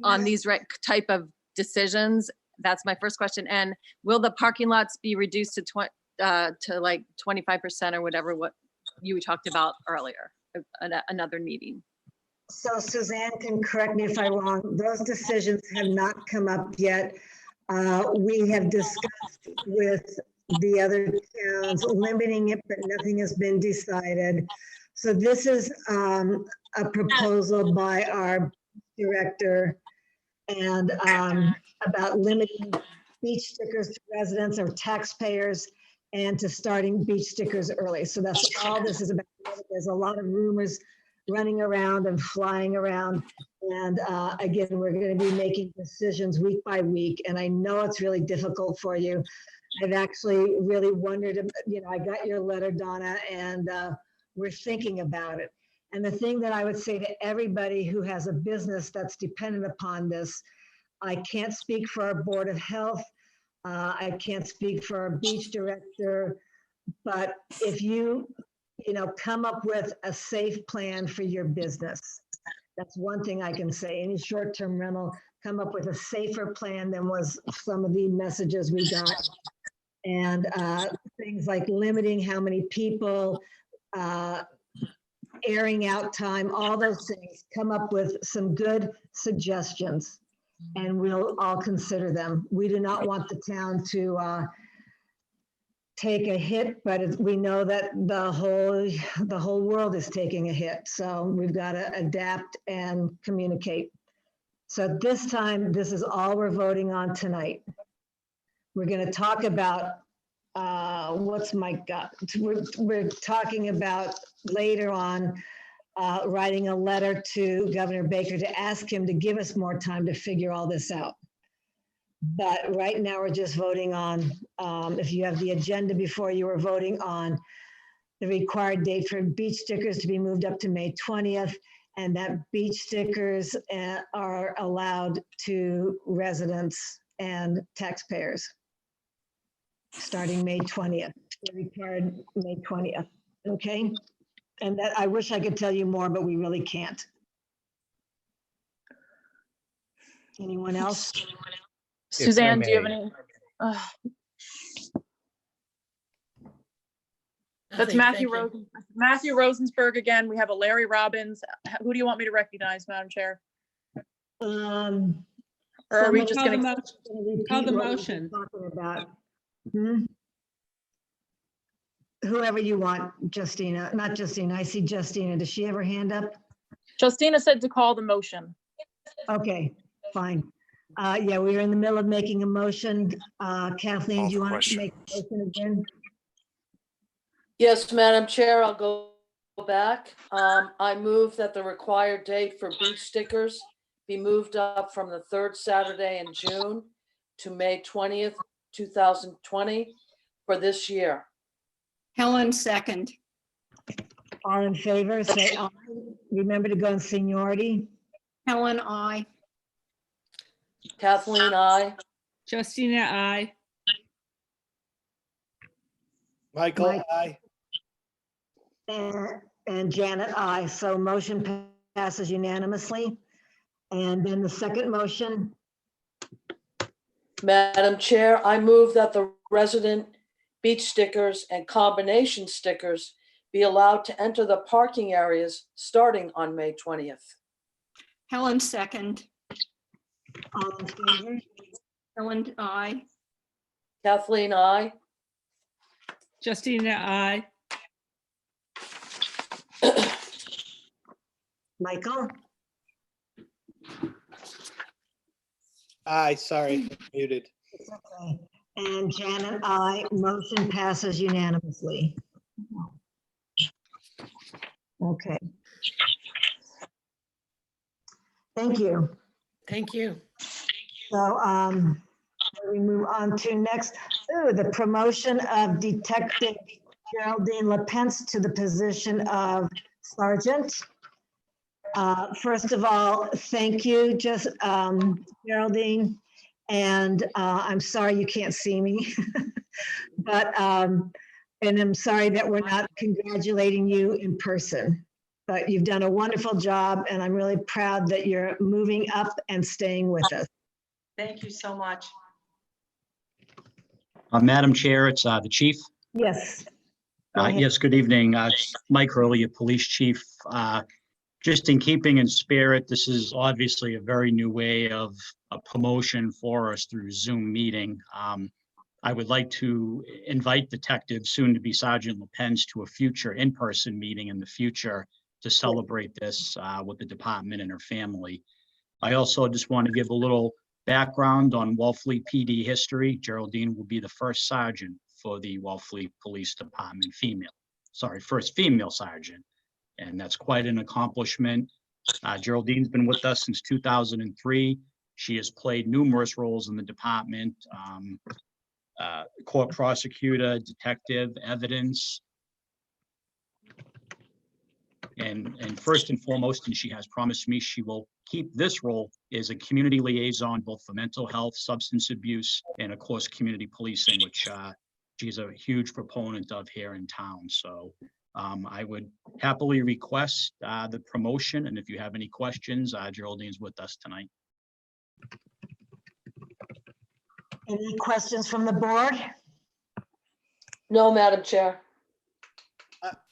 on these type of decisions. That's my first question. And will the parking lots be reduced to like 25% or whatever what you talked about earlier, another meeting? So Suzanne can correct me if I'm wrong. Those decisions have not come up yet. We have discussed with the other towns limiting it, but nothing has been decided. So this is a proposal by our director and about limiting beach stickers to residents or taxpayers and to starting beach stickers early. So that's all this is about. There's a lot of rumors running around and flying around. And again, we're going to be making decisions week by week. And I know it's really difficult for you. I've actually really wondered, I got your letter, Donna, and we're thinking about it. And the thing that I would say to everybody who has a business that's dependent upon this, I can't speak for our Board of Health. I can't speak for our beach director, but if you come up with a safe plan for your business. That's one thing I can say. Any short-term rental, come up with a safer plan than was some of the messages we got. And things like limiting how many people, airing out time, all those things, come up with some good suggestions and we'll all consider them. We do not want the town to take a hit, but we know that the whole world is taking a hit. So we've got to adapt and communicate. So this time, this is all we're voting on tonight. We're going to talk about what's Mike got. We're talking about later on writing a letter to Governor Baker to ask him to give us more time to figure all this out. But right now, we're just voting on, if you have the agenda before you, were voting on the required date for beach stickers to be moved up to May 20th, and that beach stickers are allowed to residents and taxpayers starting May 20th, required May 20th, okay? And that, I wish I could tell you more, but we really can't. Anyone else? Suzanne, do you have may. any? That's Nothing, Matthew thank you. Matthew Rosensberg again. We have a Larry Robbins. Who do you want me to recognize, Madam Chair? Or are we just going to? Call the motion. Whoever you want, Justina, not Justina. I see Justina. Does she have her hand up? Justina said to call the motion. Okay, fine. Yeah, we were in the middle of making a motion. Kathleen, do you want to make a motion again? Yes, Madam Chair, I'll go back. I move that the required date for beach stickers be moved up from the third Saturday in June to May 20th, 2020 for this year. Helen, second. All in favor, say aye. Remember to go in seniority. Helen, I. Kathleen, I. Justina, I. Michael, aye. And Janet, aye. So motion passes unanimously. And then the second motion, Madam Chair, I move that the resident beach stickers and combination stickers be allowed to enter the parking areas starting on May 20th. Helen, second. all in favor? Helen, I. Kathleen, I. Justina, I. Michael? Aye, sorry, muted. It's okay. And Janet, aye. Motion passes unanimously. Okay. Thank you. Thank you. So we move on to next, the promotion of Detective Geraldine LaPence to the position of Sergeant. First of all, thank you, Geraldine. And I'm sorry you can't see me, but, and I'm sorry that we're not congratulating you in person. But you've done a wonderful job, and I'm really proud that you're moving up and staying with us. Thank you so much. Madam Chair, it's the chief. Yes. Go ahead. Yes, good evening. Mike Hurley, police chief. Just in keeping in spirit, this is obviously a very new way of a promotion for us through Zoom meeting. I would like to invite Detective, soon to be Sergeant LaPence, to a future in-person meeting in the future to celebrate this with the department and her family. I also just want to give a little background on Wellfleet PD history. Geraldine will be the first sergeant for the Wellfleet Police Department, first female sergeant. And that's quite an accomplishment. Geraldine's been with us since 2003. She has played numerous roles in the department, court prosecutor, detective, evidence. And first and foremost, and she has promised me she will keep this role as a community liaison, both for mental health, substance abuse, and of course, community policing, which she's a huge proponent of here in town. So I would happily request the promotion. And if you have any questions, Geraldine's with us tonight. Any questions from the board? No, Madam Chair.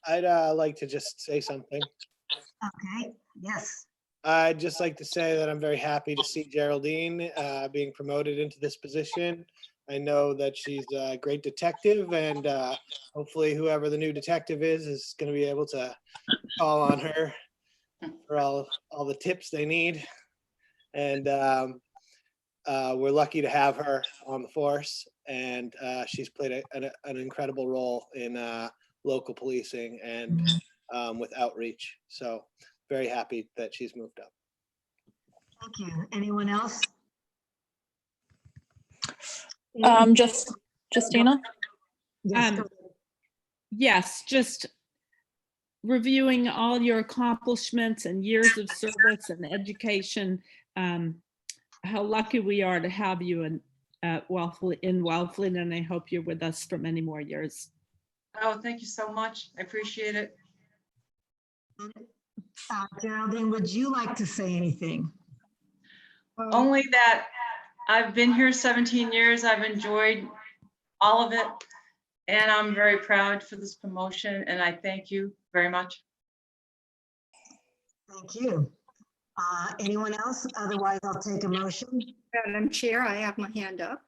I'd like to just say something. Okay, yes. I'd just like to say that I'm very happy to see Geraldine being promoted into this position. I know that she's a great detective, and hopefully whoever the new detective is going to be able to call on her for all the tips they need. And we're lucky to have her on the force, and she's played an incredible role in local policing, and with outreach. So very happy that she's moved up. Thank you. Anyone else? Justina? Yes, go ahead. Yes, just reviewing all your accomplishments and years of service and education. How lucky we are to have you in Wellfleet, and I hope you're with us for many more years. Oh, thank you so much. I appreciate it. Geraldine, would you like to say anything? Only that I've been here 17 years. I've enjoyed all of it. And I'm very proud for this promotion, and I thank you very much. Thank you. Anyone else? Otherwise, I'll take a motion. Madam Chair, I have my hand up.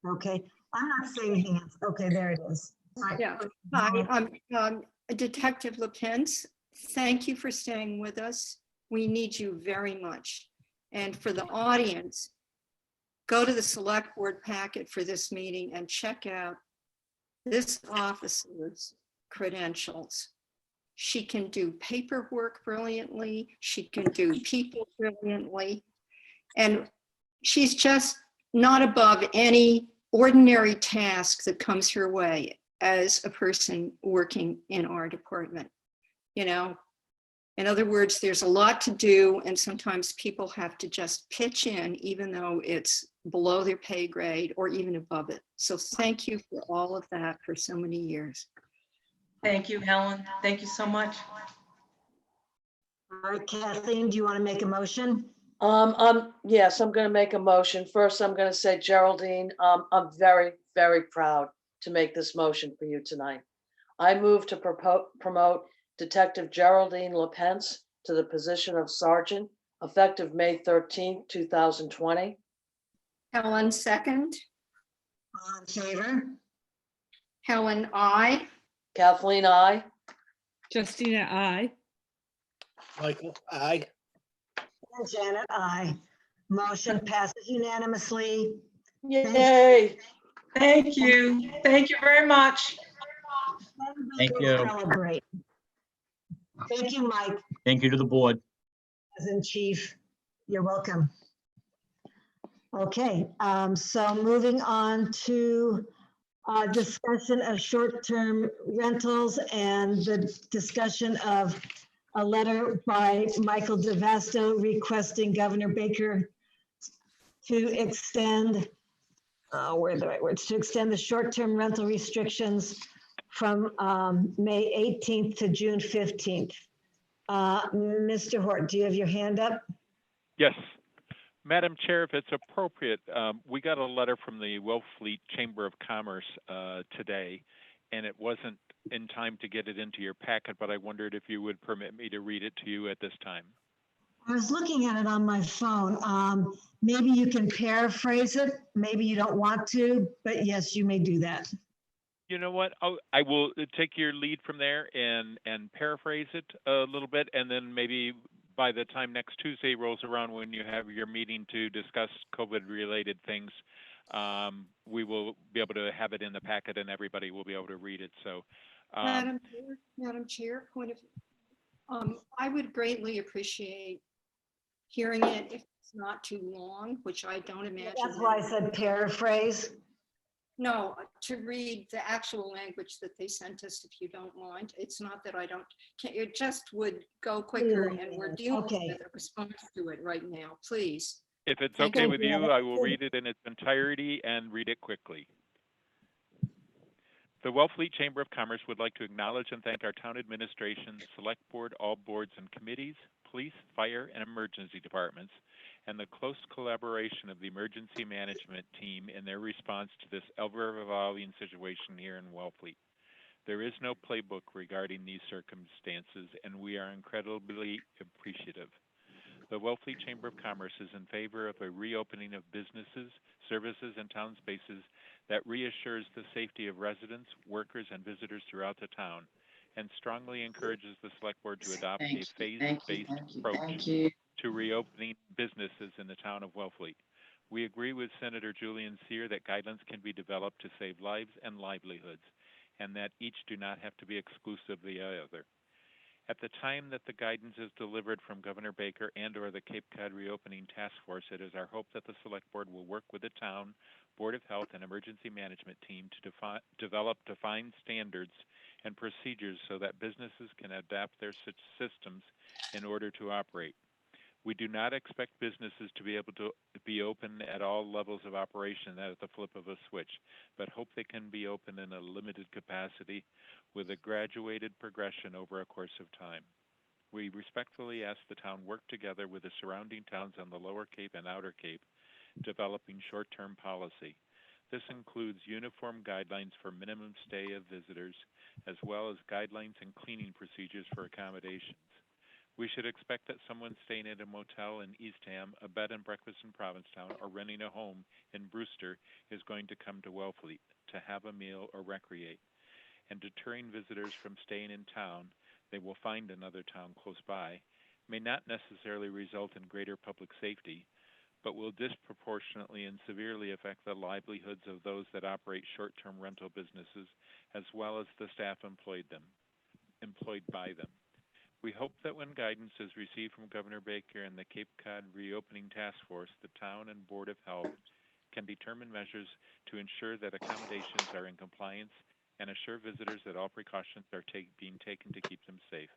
Okay, I'm not seeing hands. Okay, there it is. All right. Yeah. Hi, I'm Detective LaPence. Thank you for staying with us. We need you very much. And for the audience, go to the select board packet for this meeting and check out this officer's credentials. She can do paperwork brilliantly. She can do people brilliantly. And she's just not above any ordinary task that comes her way as a person working in our department. You know, in other words, there's a lot to do, and sometimes people have to just pitch in, even though it's below their pay grade or even above it. So thank you for all of that for so many years. Thank you, Helen. Thank you so much. All right, Kathleen, do you want to make a motion? Yes, I'm going to make a motion. First, I'm going to say, Geraldine, I'm very, very proud to make this motion for you tonight. I move to promote Detective Geraldine LaPence to the position of Sergeant effective May 13th, 2020. Helen, second. All in favor? Helen, I. Kathleen, I. Justina, I. Michael, aye. And Janet, aye. Motion passes unanimously. Yay. Thank you. Thank you very much. Thank you. Celebrate. Thank you, Mike, Thank you to the board. as in chief. You're welcome. Okay, so moving on to discussion of short-term rentals and the discussion of a letter by Michael DeVasto requesting Governor Baker to extend, where are the right words, to extend the short-term rental restrictions from May 18th to June 15th. Mr. Hort, do you have your hand up? Yes. Madam Chair, if it's appropriate, we got a letter from the Wellfleet Chamber of Commerce today, and it wasn't in time to get it into your packet, but I wondered if you would permit me to read it to you at this time. I was looking at it on my phone. Maybe you can paraphrase it. Maybe you don't want to, but yes, you may do that. You know what? I will take your lead from there and paraphrase it a little bit, and then maybe by the time next Tuesday rolls around when you have your meeting to discuss COVID-related things, we will be able to have it in the packet and everybody will be able to read it. So, Madam Chair, point of, I would greatly appreciate hearing it if it's not too long, which I don't imagine. That's why I said paraphrase. No, to read the actual language that they sent us, if you don't mind. It's not that I don't, it just would go quicker and we're dealing with a response to it right now, please. if it's okay with you, I will read it in its entirety and read it quickly. The Wellfleet Chamber of Commerce would like to acknowledge and thank our town administration, select board, all boards and committees, police, fire, and emergency departments, and the close collaboration of the emergency management team in their response to this ever-evolving situation here in Wellfleet. There is no playbook regarding these circumstances, and we are incredibly appreciative. The Wellfleet Chamber of Commerce is in favor of a reopening of businesses, services, and town spaces that reassures the safety of residents, workers, and visitors throughout the town, and strongly encourages the Select Board to adopt a phase-based approach to reopening businesses in the town of Wellfleet. We agree with Senator Julian Sear that guidelines can be developed to save lives and livelihoods, and that each do not have to be exclusive of the other. At the time that the guidance is delivered from Governor Baker and/or the Cape Cod Reopening Task Force, it is our hope that the Select Board will work with the town, Board of Health, and Emergency Management team to develop defined standards and procedures so that businesses can adapt their systems in order to operate. We do not expect businesses to be able to be open at all levels of operation at the flip of a switch, but hope they can be open in a limited capacity with a graduated progression over a course of time. We respectfully ask the town work together with the surrounding towns on the Lower Cape and Outer Cape, developing short-term policy. This includes uniform guidelines for minimum stay of visitors, as well as guidelines and cleaning procedures for accommodations. We should expect that someone staying at a motel in Eastham, a bed and breakfast in Provincetown, or renting a home in Brewster is going to come to Wellfleet to have a meal or recreate. And deterring visitors from staying in town, they will find another town close by, may not necessarily result in greater public safety, but will disproportionately and severely affect the livelihoods of those that operate short-term rental businesses, as well as the staff employed by them. We hope that when guidance is received from Governor Baker and the Cape Cod Reopening Task Force, the town and Board of Health can determine measures to ensure that accommodations are in compliance and assure visitors that all precautions are being taken to keep them safe.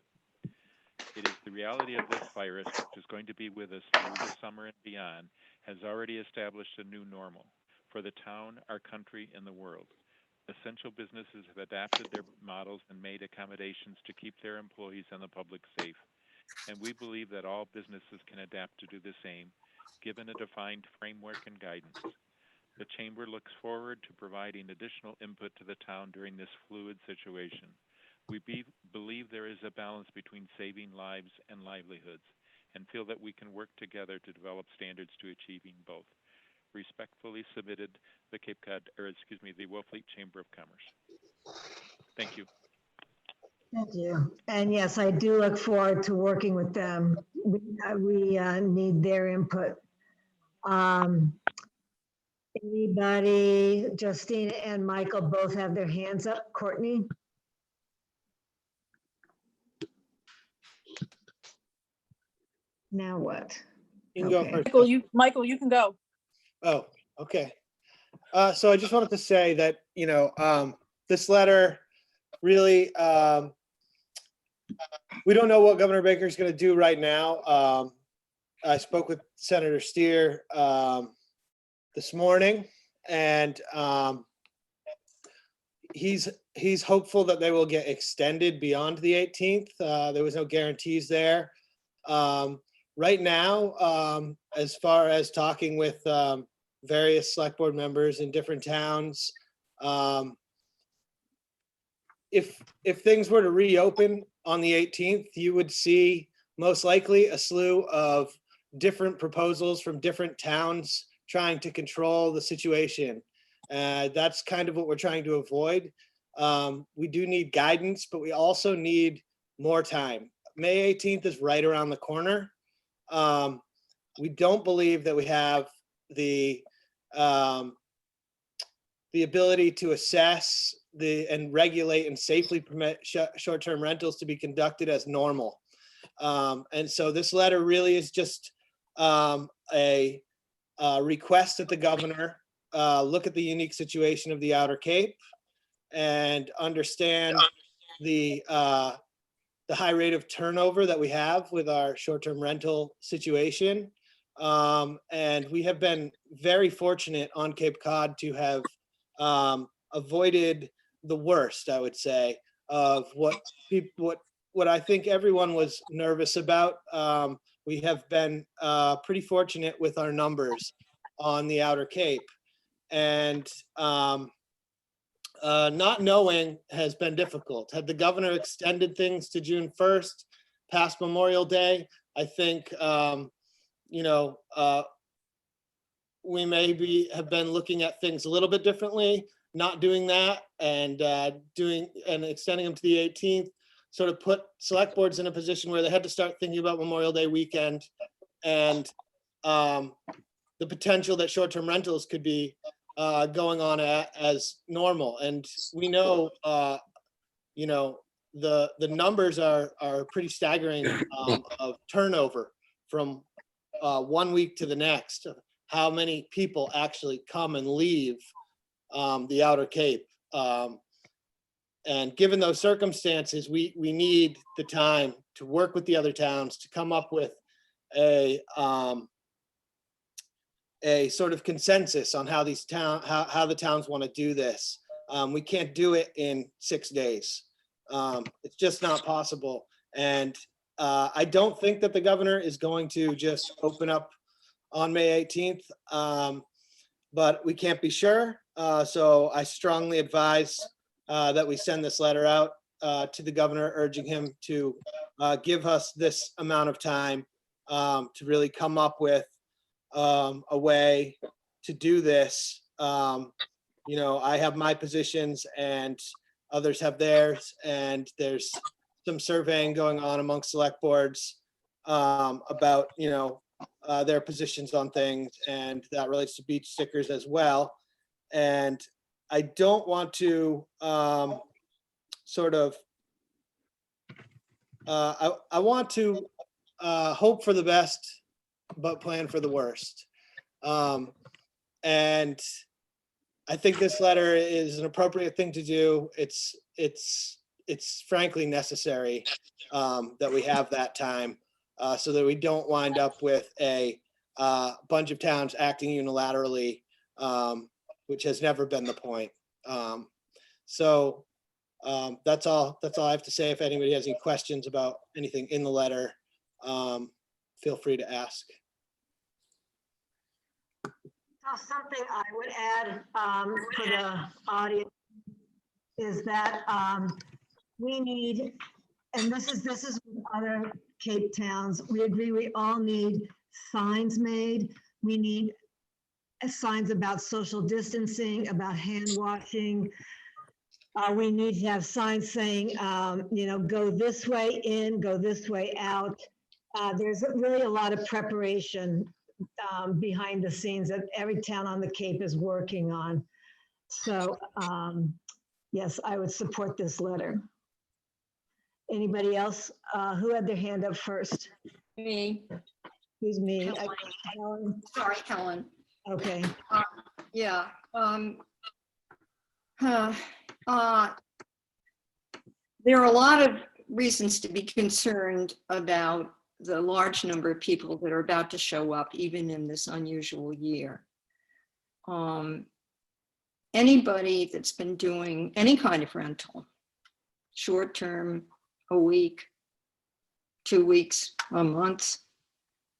It is the reality of this virus, which is going to be with us through the summer and beyond, has already established a new normal for the town, our country, and the world. Essential businesses have adapted their models and made accommodations to keep their employees and the public safe. And we believe that all businesses can adapt to do the same, given a defined framework and guidance. The Chamber looks forward to providing additional input to the town during this fluid situation. We believe there is a balance between saving lives and livelihoods, and feel that we can work together to develop standards to achieving both. Respectfully submitted, the the Wellfleet Chamber of Commerce. Thank you. Thank you. And yes, I do look forward to working with them. We need their input. Anybody, Justina and Michael both have their hands up. Courtney? Now what? You can go Okay. first. Michael, you can go. Oh, okay. So I just wanted to say that, this letter really, we don't know what Governor Baker is going to do right now. I spoke with Senator Steer this morning, and he's hopeful that they will get extended beyond the 18th. There was no guarantees there. Right now, as far as talking with various select board members in different towns, if things were to reopen on the 18th, you would see most likely a slew of different proposals from different towns trying to control the situation. That's kind of what we're trying to avoid. We do need guidance, but we also need more time. May 18th is right around the corner. We don't believe that we have the ability to assess and regulate and safely permit short-term rentals to be conducted as normal. And so this letter really is just a request that the governor look at the unique situation of the Outer Cape and understand the high rate of turnover that we have with our short-term rental situation. And we have been very fortunate on Cape Cod to have avoided the worst, I would say, of what I think everyone was nervous about. We have been pretty fortunate with our numbers on the Outer Cape. And not knowing has been difficult. Had the governor extended things to June 1st, past Memorial Day, I think, we maybe have been looking at things a little bit differently. Not doing that and extending them to the 18th sort of put select boards in a position where they had to start thinking about Memorial Day weekend and the potential that short-term rentals could be going on as normal. And we know, the numbers are pretty staggering of turnover from 1 week to the next. How many people actually come and leave the Outer Cape? And given those circumstances, we need the time to work with the other towns to come up with a sort of consensus on how these how the towns want to do this. We can't do it in 6 days. It's just not possible. And I don't think that the governor is going to just open up on May 18th, but we can't be sure. So I strongly advise that we send this letter out to the governor, urging him to give us this amount of time to really come up with a way to do this. You know, I have my positions and others have theirs, and there's some surveying going on amongst select boards about, you know, their positions on things, and that relates to beach stickers as well. And I don't want to sort of, I want to hope for the best, but plan for the worst. And I think this letter is an appropriate thing to do. It's frankly necessary that we have that time so that we don't wind up with a bunch of towns acting unilaterally, which has never been the point. So that's all I have to say. If anybody has any questions about anything in the letter, feel free to ask. So something I would add for the audience is that we need, and this is with other Cape towns, we agree we all need signs made. We need signs about social distancing, about hand washing. We need to have signs saying, you know, go this way in, go this way out. There's really a lot of preparation behind the scenes that every town on the Cape is working on. So yes, I would support this letter. Anybody else? Who had their hand up first? Me. Who's me? Helen. Helen? Sorry, Helen. Okay. Yeah. There are a lot of reasons to be concerned about the large number of people that are about to show up, even in this unusual year. Anybody that's been doing any kind of rental, short term, a week, 2 weeks, a month,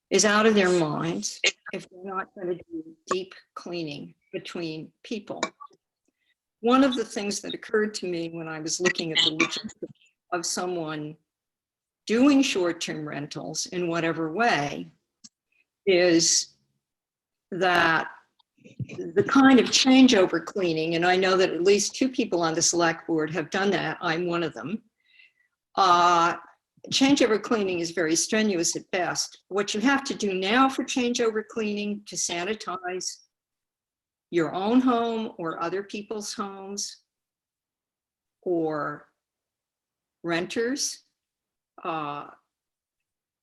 is out of their minds if they're not going to do deep cleaning between people. One of the things that occurred to me when I was looking at the logistics of someone doing short-term rentals in whatever way is that the kind of changeover cleaning, and I know that at least 2 people on the select board have done that, I'm one of them. Changeover cleaning is very strenuous at best. What you have to do now for changeover cleaning to sanitize your own home or other people's homes or renters,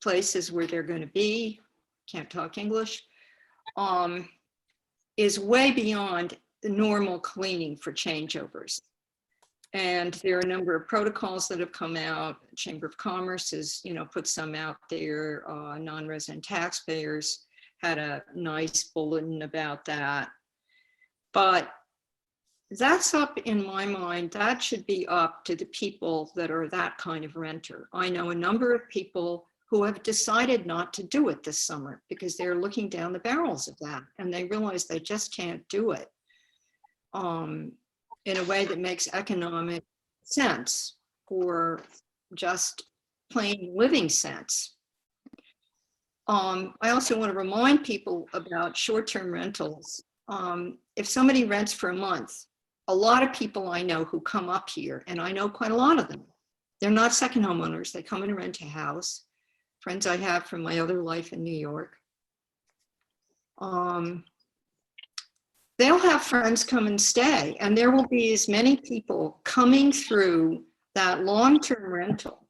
places where they're going to be, can't talk English, is way beyond the normal cleaning for changeovers. And there are a number of protocols that have come out. Chamber of Commerce has, put some out there. Non-resident taxpayers had a nice bulletin about that. But that's up, in my mind, that should be up to the people that are that kind of renter. I know a number of people who have decided not to do it this summer because they're looking down the barrels of that and they realize they just can't do it in a way that makes economic sense or just plain living sense. I also want to remind people about short-term rentals. If somebody rents for a month, a lot of people I know who come up here, and I know quite a lot of them, they're not second homeowners. They come and rent a house. Friends I have from my other life in New York. They'll have friends come and stay, and there will be as many people coming through that long-term rental,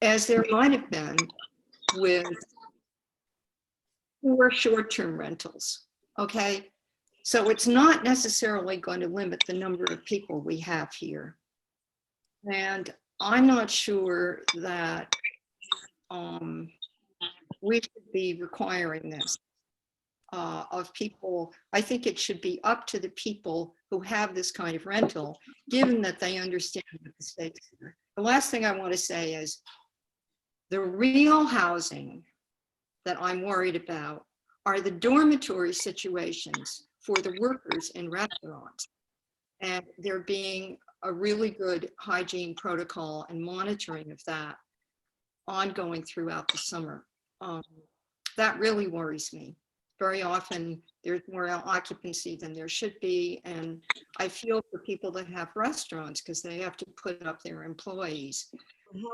as there might have been with 4 short-term rentals, okay? So it's not necessarily going to limit the number of people we have here. And I'm not sure that we should be requiring this of people. I think it should be up to the people who have this kind of rental, given that they understand what the stakes are. The last thing I want to say is the real housing that I'm worried about are the dormitory situations for the workers in restaurants. And there being a really good hygiene protocol and monitoring of that ongoing throughout the summer. That really worries me. Very often there's more occupancy than there should be. And I feel for people that have restaurants because they have to put up their employees.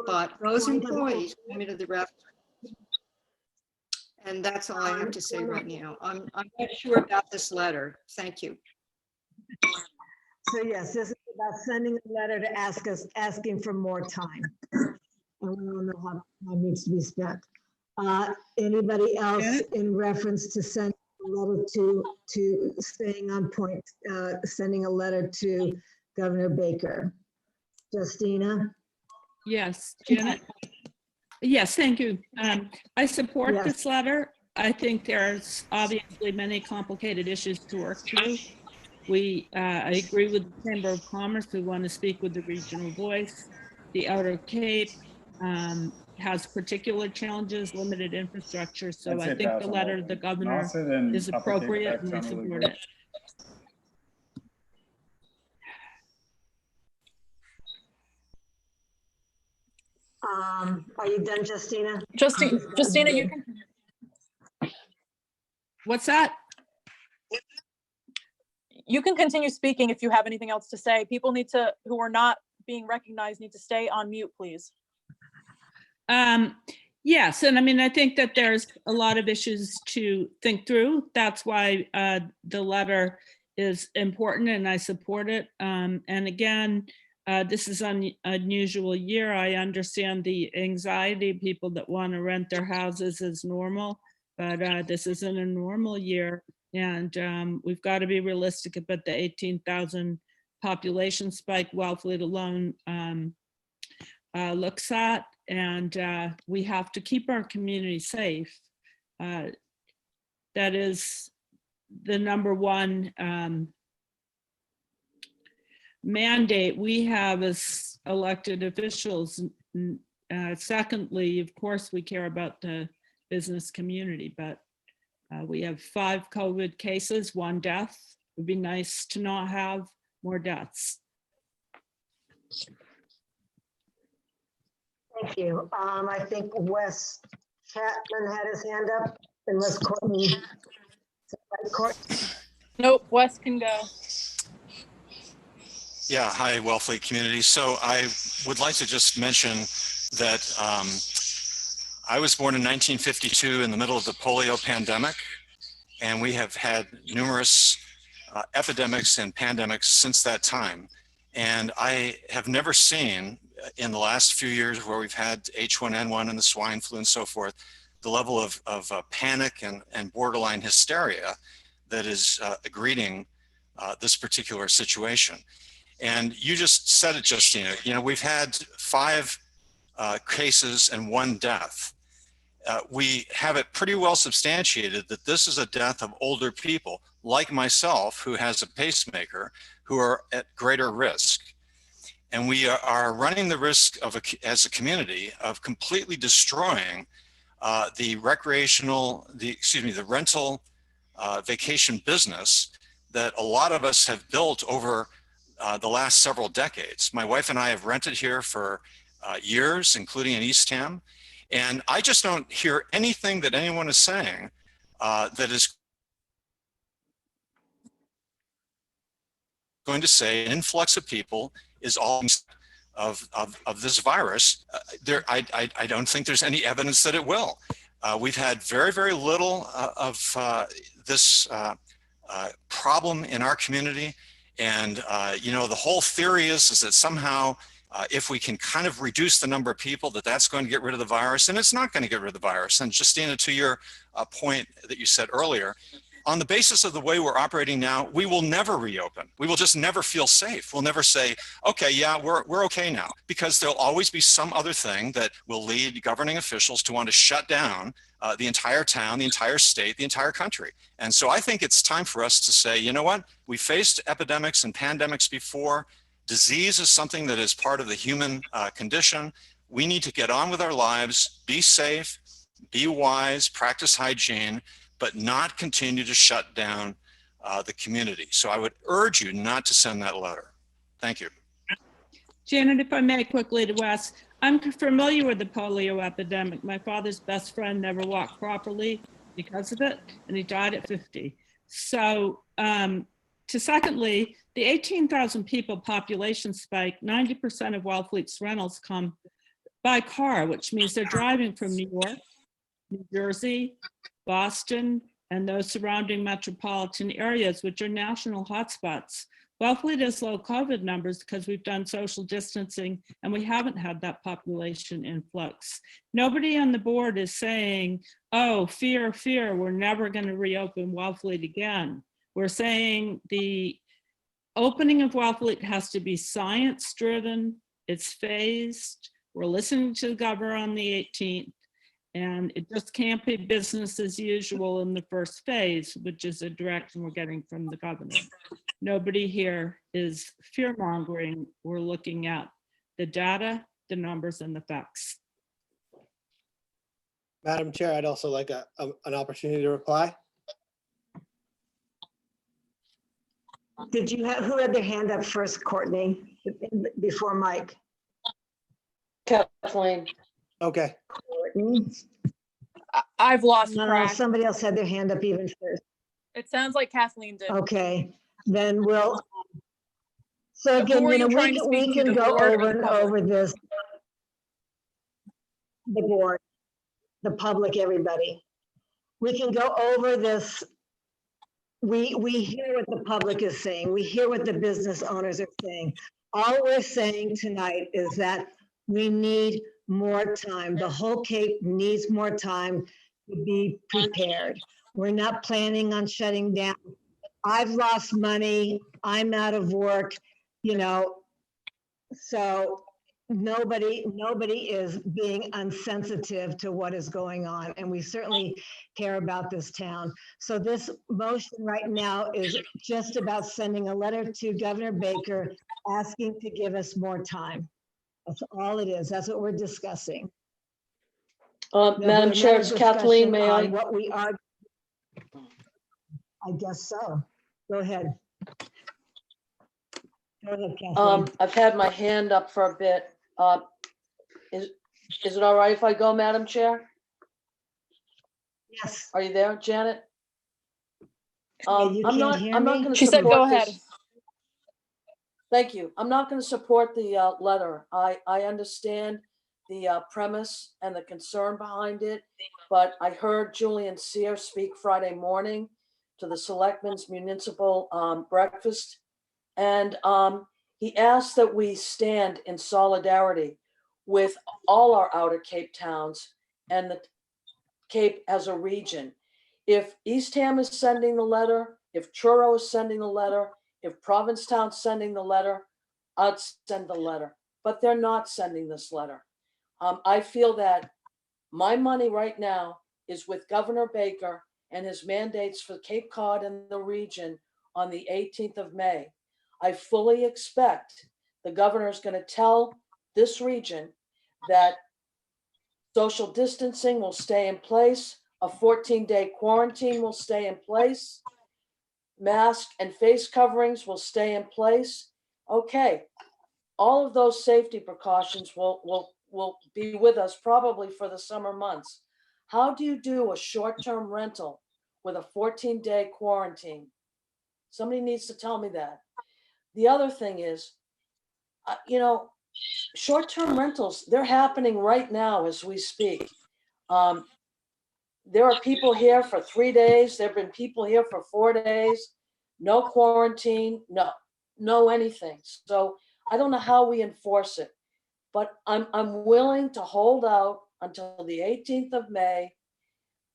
But those employees come into the restaurant. And that's all I have to say right now. I'm not sure about this letter. Thank you. So yes, this is about sending a letter to asking for more time. And we don't know how time needs to be spent. Anybody else in reference to sending a letter to staying on point, sending a letter to Governor Baker? Justina? Yes, Janet. Yes, thank you. I support Yes. this letter. I think there's obviously many complicated issues to work through. I agree with the Chamber of Commerce. We want to speak with the regional voice. The Outer Cape has particular challenges, limited infrastructure. So I think the letter to the governor is appropriate and I support it. Are you done, Justina? Justina, you can. What's that? You can continue speaking if you have anything else to say. People who are not being recognized need to stay on mute, please. Yes, and I mean, I think that there's a lot of issues to think through. That's why the letter is important and I support it. And again, this is an unusual year. I understand the anxiety of people that want to rent their houses is normal, but this isn't a normal year. And we've got to be realistic about the 18,000 population spike Wellfleet alone looks at. And we have to keep our community safe. That is the number one mandate we have as elected officials. Secondly, of course, we care about the business community, but we have 5 COVID cases, 1 death. It would be nice to not have more deaths. Thank you. I think Wes Chapman had his hand up, unless Courtney. Nope, Wes can go. Yeah, hi, Wellfleet community. So I would like to just mention that I was born in 1952 in the middle of the polio pandemic, and we have had numerous epidemics and pandemics since that time. And I have never seen in the last few years where we've had H1N1 and the swine flu and so forth, the level of panic and borderline hysteria that is greeting this particular situation. And you just said it, Justina, you know, we've had 5 cases and 1 death. We have it pretty well substantiated that this is a death of older people like myself who has a pacemaker who are at greater risk. And we are running the risk of, as a community, of completely destroying the rental vacation business that a lot of us have built over the last several decades. My wife and I have rented here for years, including in Eastham. And I just don't hear anything that anyone is saying that is going to say an influx of people is all of this virus. I don't think there's any evidence that it will. We've had very, very little of this problem in our community. And, you know, the whole theory is that somehow if we can kind of reduce the number of people, that's going to get rid of the virus, and it's not going to get rid of the virus. And Justina, to your point that you said earlier, on the basis of the way we're operating now, we will never reopen. We will just never feel safe. We'll never say, okay, yeah, we're okay now, because there'll always be some other thing that will lead governing officials to want to shut down the entire town, the entire state, the entire country. And so I think it's time for us to say, you know what? We faced epidemics and pandemics before. Disease is something that is part of the human condition. We need to get on with our lives, be safe, be wise, practice hygiene, but not continue to shut down the community. So I would urge you not to send that letter. Thank you. Janet, if I may quickly to Wes, I'm familiar with the polio epidemic. My father's best friend never walked properly because of it, and he died at 50. So secondly, the 18,000 people population spike, 90% of Wellfleet's rentals come by car, which means they're driving from New York, New Jersey, Boston, and those surrounding metropolitan areas, which are national hotspots. Wellfleet has low COVID numbers because we've done social distancing and we haven't had that population influx. Nobody on the board is saying, oh, fear, we're never going to reopen Wellfleet again. We're saying the opening of Wellfleet has to be science-driven, it's phased. We're listening to the governor on the 18th. And it just can't be business as usual in the first phase, which is a direction we're getting from the governor. Nobody here is fear-mongering. We're looking at the data, the numbers, and the facts. Madam Chair, I'd also like an opportunity to reply. Did you have, who had their hand up first, Courtney, before Mike? Kathleen. Okay. Courtney? I've lost No, track. somebody else had their hand up even first. It sounds like Kathleen did. Okay, then we'll, so Who again, are you know, you trying to we speak to, can the go board or over the and public? over this. The board, the public, everybody. We can go over this. We hear what the public is saying. We hear what the business owners are saying. All we're saying tonight is that we need more time. The whole Cape needs more time to be prepared. We're not planning on shutting down. I've lost money. I'm out of work, you know. So nobody is being unsensitive to what is going on, and we certainly care about this town. So this motion right now is just about sending a letter to Governor Baker asking to give us more time. That's all it is. That's what we're discussing. Madam Chair, it's Kathleen, may I? What we are, I guess so. Go ahead. Go ahead, Kathleen. I've had my hand up for a bit. Is it all right if I go, Madam Chair? Yes. Are you there, Janet? You I'm not can't hear going me? to She said, support go ahead. this. Thank you. I'm not going to support the letter. I understand the premise and the concern behind it, but I heard Julian Sear speak Friday morning to the Selectmen's Municipal Breakfast, and he asked that we stand in solidarity with all our Outer Cape towns and the Cape as a region. If Eastham is sending the letter, if Truro is sending the letter, if Provincetown's sending the letter, I'd send the letter, but they're not sending this letter. I feel that my money right now is with Governor Baker and his mandates for Cape Cod and the region on the 18th of May. I fully expect the governor is going to tell this region that social distancing will stay in place, a 14-day quarantine will stay in place, mask and face coverings will stay in place. Okay, all of those safety precautions will be with us probably for the summer months. How do you do a short-term rental with a 14-day quarantine? Somebody needs to tell me that. The other thing is, you know, short-term rentals, they're happening right now as we speak. There are people here for 3 days. There have been people here for 4 days. No quarantine, no anything. So I don't know how we enforce it. But I'm willing to hold out until the 18th of May,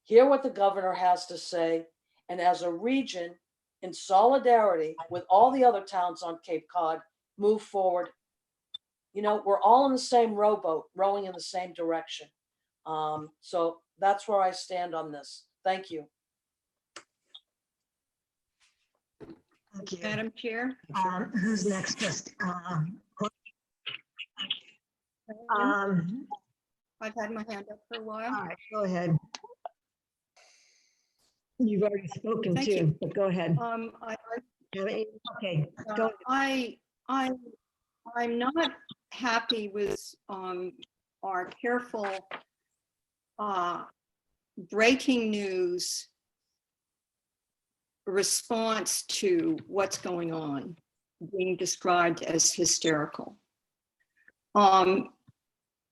hear what the governor has to say, and as a region, in solidarity with all the other towns on Cape Cod, move forward. You know, we're all in the same rowboat, rowing in the same direction. So that's where I stand on this. Thank you. Thank you. Madam Chair. Who's next? Just I've had my hand up for a while. all right, go ahead. You've already spoken Thank too, you. but go ahead. Okay, go ahead. I'm not happy with our careful breaking news response to what's going on, being described as hysterical.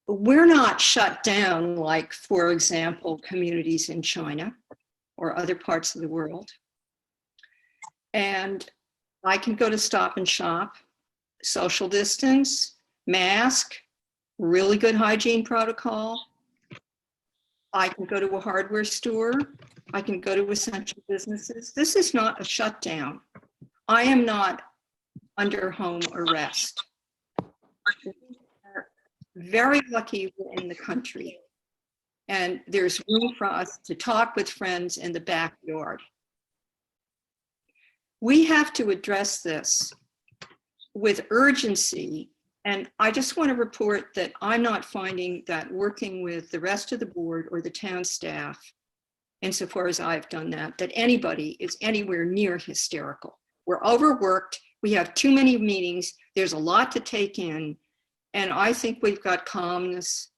We're not shut down like, for example, communities in China or other parts of the world. And I can go to Stop and Shop, social distance, mask, really good hygiene protocol. I can go to a hardware store. I can go to essential businesses. This is not a shutdown. I am not under home arrest. We are very lucky we're in the country. And there's room for us to talk with friends in the backyard. We have to address this with urgency. And I just want to report that I'm not finding that working with the rest of the board or the town staff, insofar as I've done that, that anybody is anywhere near hysterical. We're overworked. We have too many meetings. There's a lot to take in. And I think we've got calmness,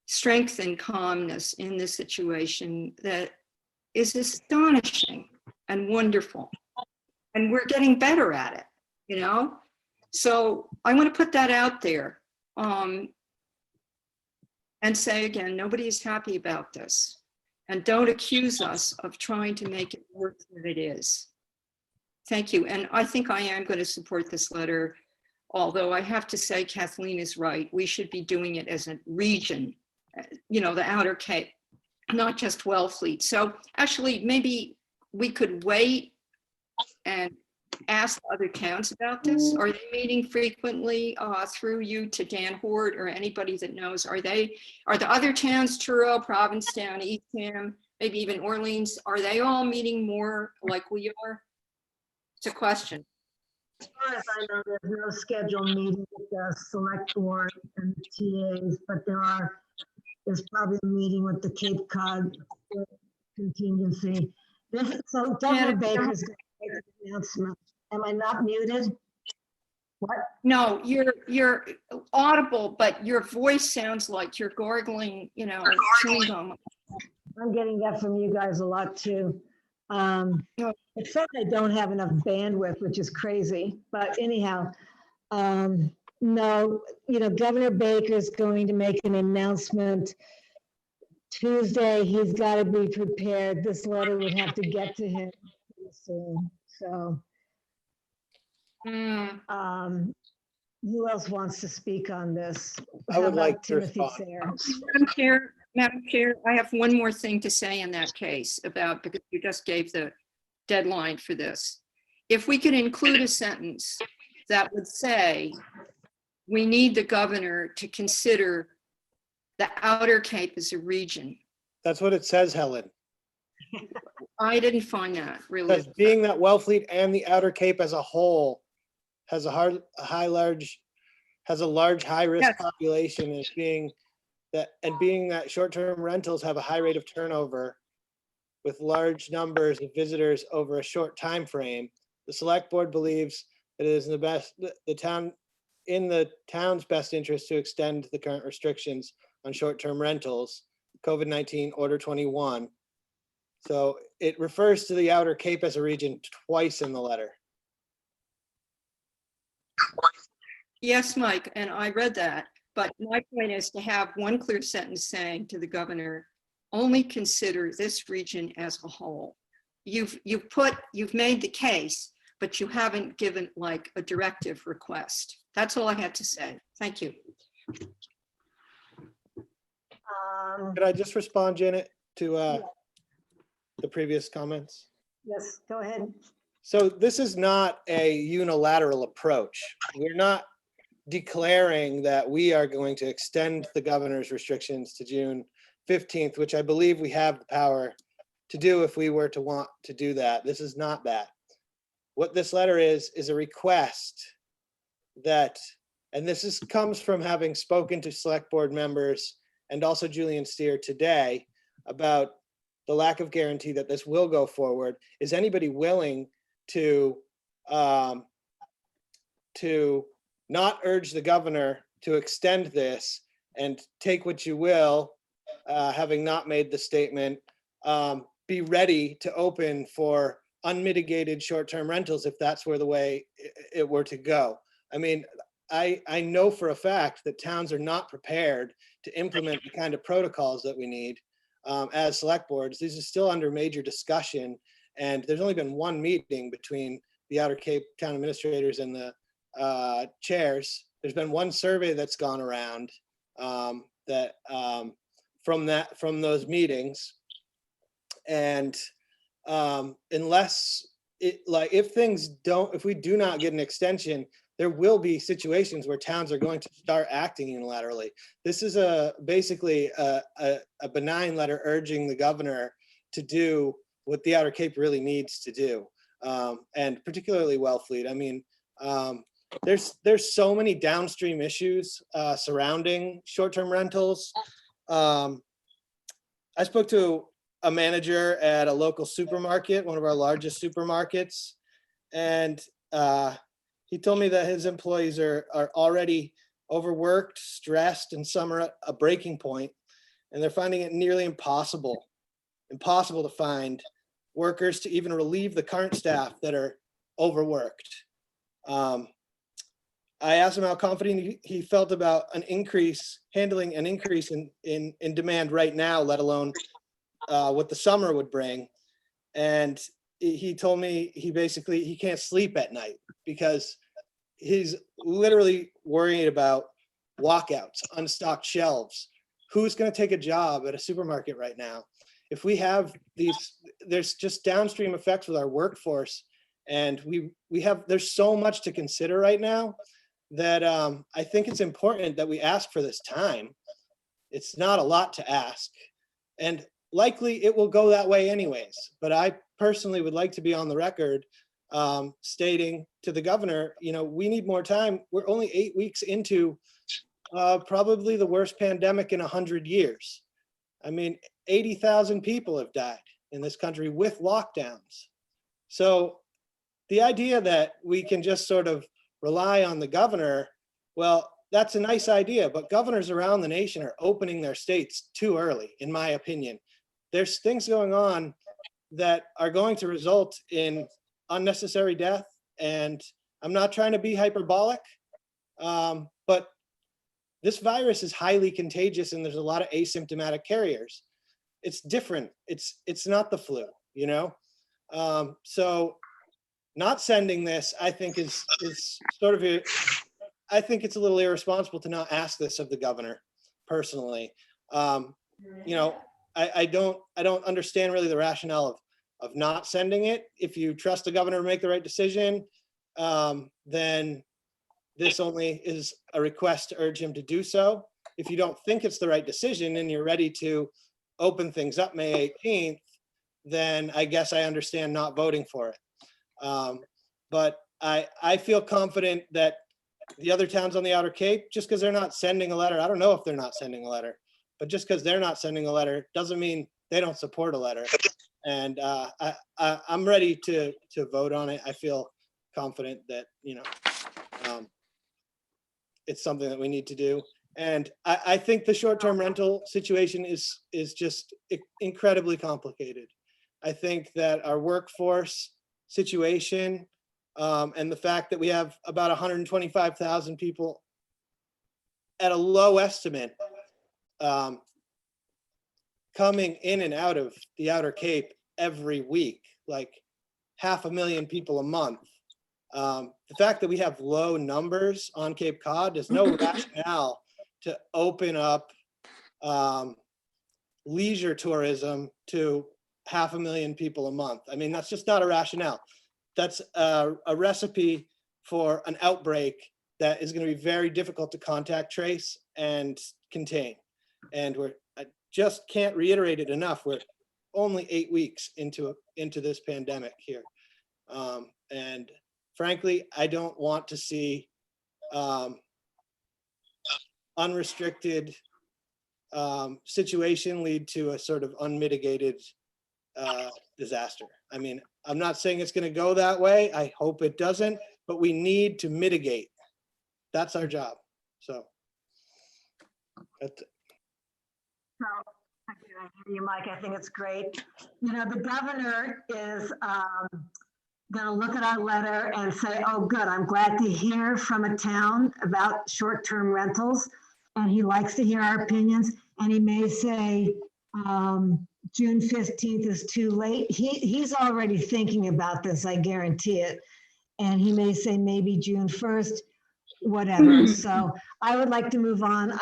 strength and calmness in this situation that is astonishing and wonderful. And we're getting better at it, you know? So I want to put that out there and say again, nobody is happy about this. And don't accuse us of trying to make it worse than it is. Thank you. And I think I am going to support this letter, although I have to say Kathleen is right. We should be doing it as a region, you know, the Outer Cape, not just Wellfleet. So actually, maybe we could wait and ask other towns about this. Are they meeting frequently through you to Dan Hort or anybody that knows? Are the other towns, Truro, Provincetown, Eastham, maybe even Orleans, are they all meeting more like we are? It's a question. As far as I know, there's no scheduled meeting with the select board and the TAs, but there's probably a meeting with the Cape Cod contingency. So Governor Baker's going to make an announcement. Am I not muted? What? No, you're audible, but your voice sounds like you're gargling, you know, chewing gum. I'm getting that from you guys a lot too. Except I don't have enough bandwidth, which is crazy. But anyhow, no, you know, Governor Baker's going to make an announcement Tuesday. He's got to be prepared. This letter would have to get to him soon. So, who else wants to speak on this? I would like to Timothy respond. Sayre. Madam Chair, I have one more thing to say in that case about, because you just gave the deadline for this. If we could include a sentence that would say, we need the governor to consider the Outer Cape as a region. That's what it says, Helen. I didn't find that really. Because being that Wellfleet and the Outer Cape as a whole has a large high-risk population, as being that short-term rentals have a high rate of turnover with large numbers of visitors over a short time frame, the select board believes it is in the town's best interest to extend the current restrictions on short-term rentals, COVID-19 Order 21. So it refers to the Outer Cape as a region twice in the letter. Yes, Mike, and I read that. But my point is to have one clear sentence saying to the governor, only consider this region as a whole. You've made the case, but you haven't given like a directive request. That's all I had to say. Thank you. Could I just respond, Janet, to the previous comments? Yes, go ahead. So this is not a unilateral approach. We're not declaring that we are going to extend the governor's restrictions to June 15th, which I believe we have the power to do if we were to want to do that. This is not that. What this letter is a request that, and this comes from having spoken to select board members and also Julian Steer today about the lack of guarantee that this will go forward. Is anybody willing to not urge the governor to extend this and take what you will, having not made the statement, be ready to open for unmitigated short-term rentals if that's where the way it were to go. I mean, I know for a fact that towns are not prepared to implement the kind of protocols that we need as select boards. These are still under major discussion, and there's only been one meeting between the Outer Cape town administrators and the chairs. There's been one survey that's gone around that from those meetings, and unless if we do not get an extension, there will be situations where towns are going to start acting unilaterally. This is basically a benign letter urging the governor to do what the Outer Cape really needs to do, and particularly Wellfleet. I mean, there's so many downstream issues surrounding short-term rentals. I spoke to a manager at a local supermarket, one of our largest supermarkets, and he told me that his employees are already overworked, stressed, and some are at a breaking point, and they're finding it nearly impossible to find workers to even relieve the current staff that are overworked. I asked him how confident he felt about handling an increase in demand right now, let alone what the summer would bring. And he told me he can't sleep at night because he's literally worried about walkouts, unstocked shelves. Who's going to take a job at a supermarket right now? If we have there's just downstream effects with our workforce, and there's so much to consider right now that I think it's important that we ask for this time. It's not a lot to ask, and likely it will go that way anyways. But I personally would like to be on the record stating to the governor, we need more time. We're only 8 weeks into probably the worst pandemic in 100 years. I mean, 80,000 people have died in this country with lockdowns. So the idea that we can just sort of rely on the governor, well, that's a nice idea, but governors around the nation are opening their states too early, in my opinion. There's things going on that are going to result in unnecessary death, and I'm not trying to be hyperbolic, but this virus is highly contagious and there's a lot of asymptomatic carriers. It's different. It's not the flu, so not sending this, I think is sort of I think it's a little irresponsible to not ask this of the governor personally. I don't understand really the rationale of not sending it. If you trust the governor to make the right decision, then this only is a request to urge him to do so. If you don't think it's the right decision and you're ready to open things up May 18th, then I guess I understand not voting for it. But I feel confident that the other towns on the Outer Cape, just because they're not sending a letter, I don't know if they're not sending a letter, but just because they're not sending a letter doesn't mean they don't support a letter. And I'm ready to vote on it. I feel confident that, it's something that we need to do. And I think the short-term rental situation is just incredibly complicated. I think that our workforce situation and the fact that we have about 125,000 people at a low estimate coming in and out of the Outer Cape every week, like 500,000 people a month. The fact that we have low numbers on Cape Cod, there's no rationale to open up leisure tourism to 500,000 people a month. I mean, that's just not a rationale. That's a recipe for an outbreak that is going to be very difficult to contact trace and contain. And I just can't reiterate it enough. We're only 8 weeks into this pandemic here. And frankly, I don't want to see unrestricted situation lead to a sort of unmitigated disaster. I mean, I'm not saying it's going to go that way. I hope it doesn't, but we need to mitigate. That's our job. So that's it. So, I hear you, Mike. I think it's great. You know, the governor is going to look at our letter and say, oh, good, I'm glad to hear from a town about short-term rentals. And he likes to hear our opinions. And he may say, June 15th is too late. He's already thinking about this, I guarantee it. And he may say maybe June 1st, whatever. So I would like to move on.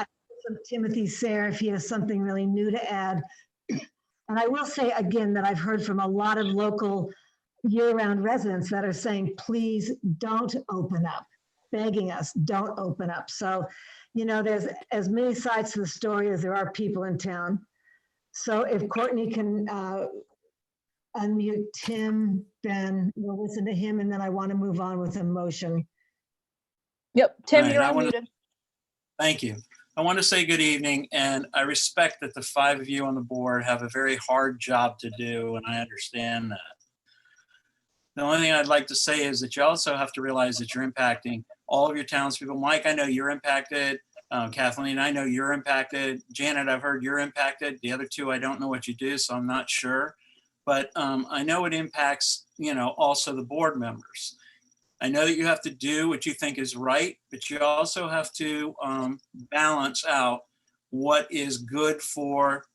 From Timothy Sayre, if he has something really new to add. And I will say again that I've heard from a lot of local year-round residents that are saying, please don't open up, begging us, don't open up. So, you know, there's as many sides to the story as there are people in town. So if Courtney can unmute Tim, then we'll listen to him, and then I want to move on with a motion. Yep, Tim, Right, you're I wanna- unmuted. Thank you. I want to say good evening, and I respect that the 5 of you on the board have a very hard job to do, and I understand that. The only thing I'd like to say is that you also have to realize that you're impacting all of your townspeople. Mike, I know you're impacted. Kathleen, I know you're impacted. Janet, I've heard you're impacted. The other two, I don't know what you do, so I'm not sure. But I know it impacts, you know, also the board members. I know that you have to do what you think is right, but you also have to balance out what is good for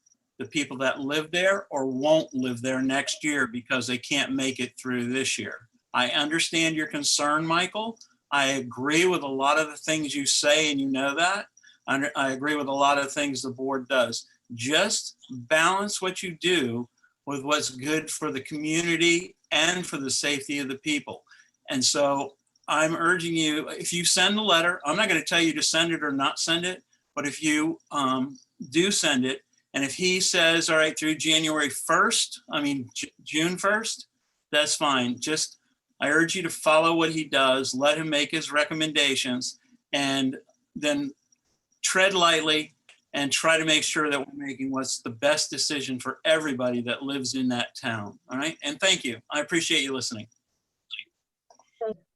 the people that live there or won't live there next year because they can't make it through this year. I understand your concern, Michael. I agree with a lot of the things you say, and you know that. I agree with a lot of things the board does. Just balance what you do with what's good for the community and for the safety of the people. And so I'm urging you, if you send a letter, I'm not going to tell you to send it or not send it, but if you do send it, and if he says, all right, through January 1st, I mean, June 1st, that's fine. Just, I urge you to follow what he does, let him make his recommendations, and then tread lightly and try to make sure that we're making what's the best decision for everybody that lives in that town. All right. And thank you. I appreciate you listening.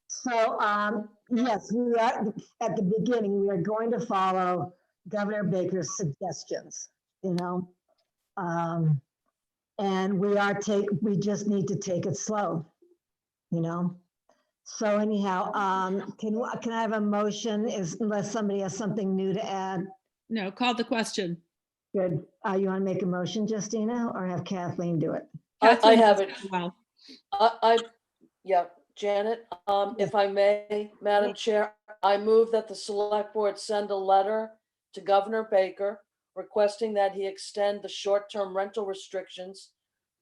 So, yes, we are at the beginning, we are going to follow Governor Baker's suggestions, you know? And we just need to take it slow, you know? So anyhow, can I have a motion unless somebody has something new to add? No, call the question. Good. You want to make a motion, Justina, or have Kathleen do it? I have it. Well, Yeah, Janet, if I may, Madam Chair, I move that the Select Board send a letter to Governor Baker requesting that he extend the short-term rental restrictions,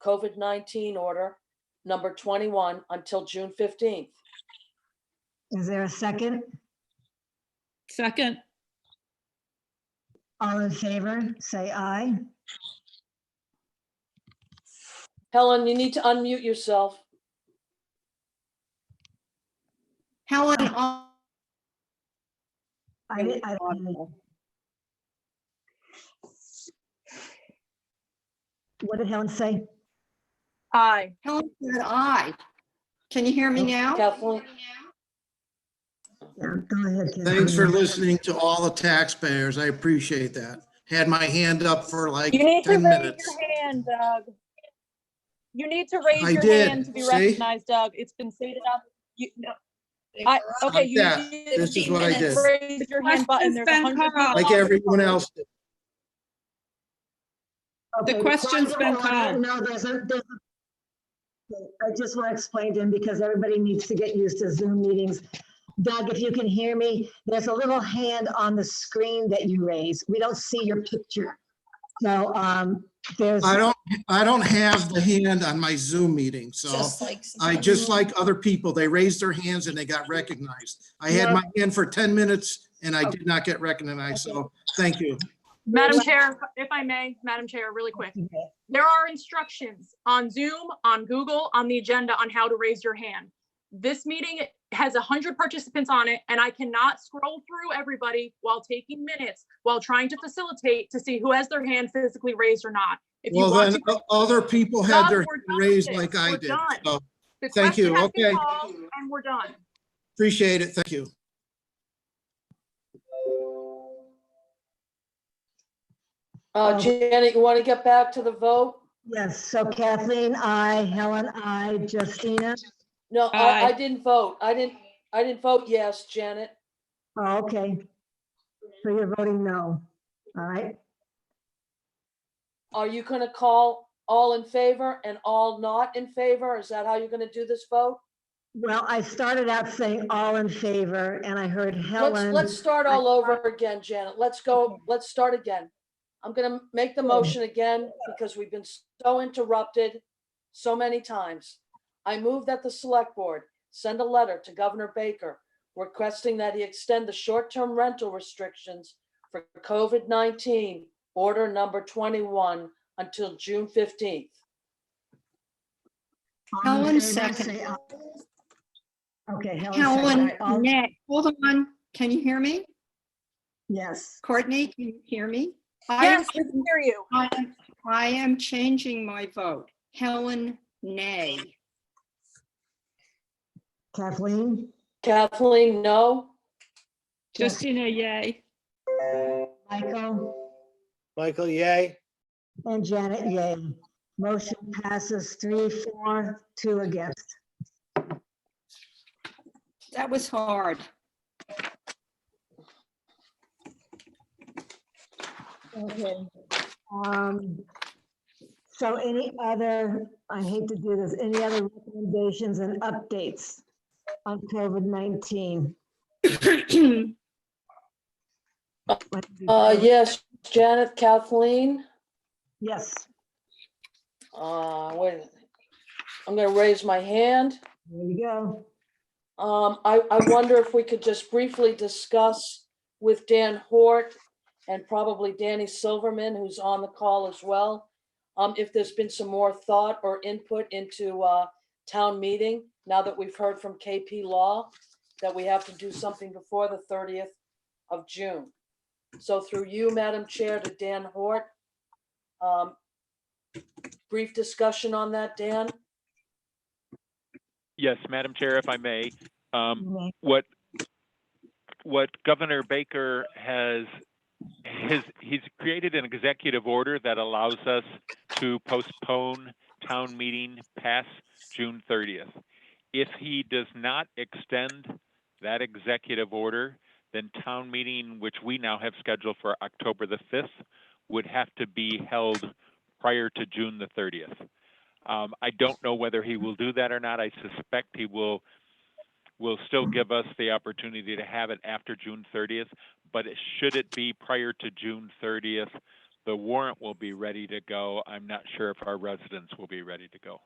COVID-19 order number 21 until June 15th. Is there a second? Second. All in favor, say aye. Helen, you need to unmute yourself. Helen, I don't know. What did Helen say? Aye. Helen said aye. Can you hear me now? Kathleen? Yeah, go ahead, Thanks for Kathleen. listening to all the taxpayers. I appreciate that. Had my hand up for like You need to 10 raise minutes. your hand, Doug. You need to raise I your did. hand to be See? recognized, Doug. It's been stated on. Okay, Like that. This is what I did. Raise your hand button. There's 100 people. Like everyone else did. The Okay, question's point been of order. called. No, there's a, I just want to explain to him because everybody needs to get used to Zoom meetings. Doug, if you can hear me, there's a little hand on the screen that you raise. We don't see your picture. So there's. I don't have the hand on my Zoom meeting, so I just like other people, they raised their hands and they got recognized. I had my hand for 10 minutes and I did not get recognized, so thank you. Madam Chair, if I may, Madam Chair, really quick. There are instructions on Zoom, on Google, on the agenda on how to raise your hand. This meeting has 100 participants on it, and I cannot scroll through everybody while taking minutes, while trying to facilitate to see who has their hand physically raised or not. If you Well, want then to, other people had Doug, their we're hand done with raised this. like I We're did. done. So The thank you. question has been Okay. called, and we're done. Appreciate it. Thank you. Janet, you want to get back to the vote? Yes, so Kathleen, I, Helen, I, Justina. No, I didn't vote. I didn't vote yes, Janet. Oh, okay. So you're voting no. All right. Are you going to call all in favor and all not in favor? Is that how you're going to do this vote? Well, I started out saying all in favor and I heard Helen. Let's start all over again, Janet. Let's go. Let's start again. I'm going to make the motion again because we've been so interrupted so many times. I move that the select board send a letter to Governor Baker requesting that he extend the short-term rental restrictions for COVID-19 order number 21 until June 15th. Helen second. Okay, Helen, Helen. Nick, hold on. Can you hear me? Yes. Courtney, can you hear me? Yes, I can hear you. I am changing my vote. Helen, nay. Kathleen? Kathleen, no. Justina, yay. Michael? Michael, yay. And Janet, yay. Motion passes 3-4, 2 against. That was hard. Okay. So any other, I hate to do this, any other recommendations and updates on COVID-19? Yes, Janet, Kathleen. Yes. Wait, I'm going to raise my hand. There you go. I wonder if we could just briefly discuss with Dan Hort and probably Danny Silverman, who's on the call as well, if there's been some more thought or input into town meeting, now that we've heard from KP Law, that we have to do something before the 30th of June. So through you, Madam Chair, to Dan Hort, brief discussion on that, Dan? Yes, Madam Chair, if I may, what Governor Baker he's created an executive order that allows us to postpone town meeting past June 30th. If he does not extend that executive order, then town meeting, which we now have scheduled for October the 5th, would have to be held prior to June the 30th. I don't know whether he will do that or not. I suspect he will still give us the opportunity to have it after June 30th, but should it be prior to June 30th, the warrant will be ready to go. I'm not sure if our residents will be ready to go.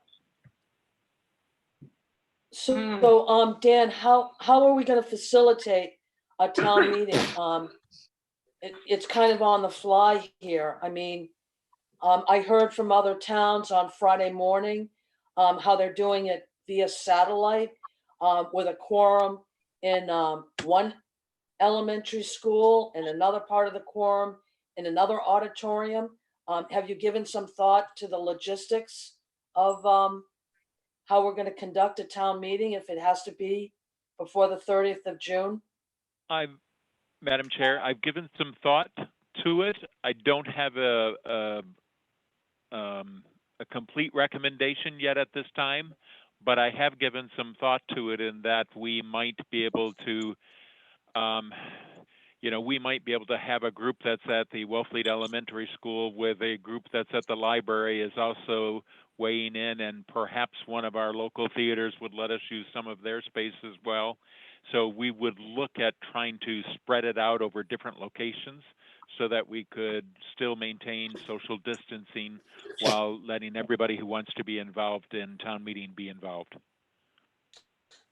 So, Dan, how are we going to facilitate a town meeting? It's kind of on the fly here. I mean, I heard from other towns on Friday morning how they're doing it via satellite with a quorum in one elementary school and another part of the quorum in another auditorium. Have you given some thought to the logistics of how we're going to conduct a town meeting if it has to be before the 30th of June? Madam Chair, I've given some thought to it. I don't have a complete recommendation yet at this time, but I have given some thought to it in that we might be able to, we might be able to have a group that's at the Wellfleet Elementary School with a group that's at the library is also weighing in, and perhaps one of our local theaters would let us use some of their space as well. So we would look at trying to spread it out over different locations so that we could still maintain social distancing while letting everybody who wants to be involved in town meeting be involved.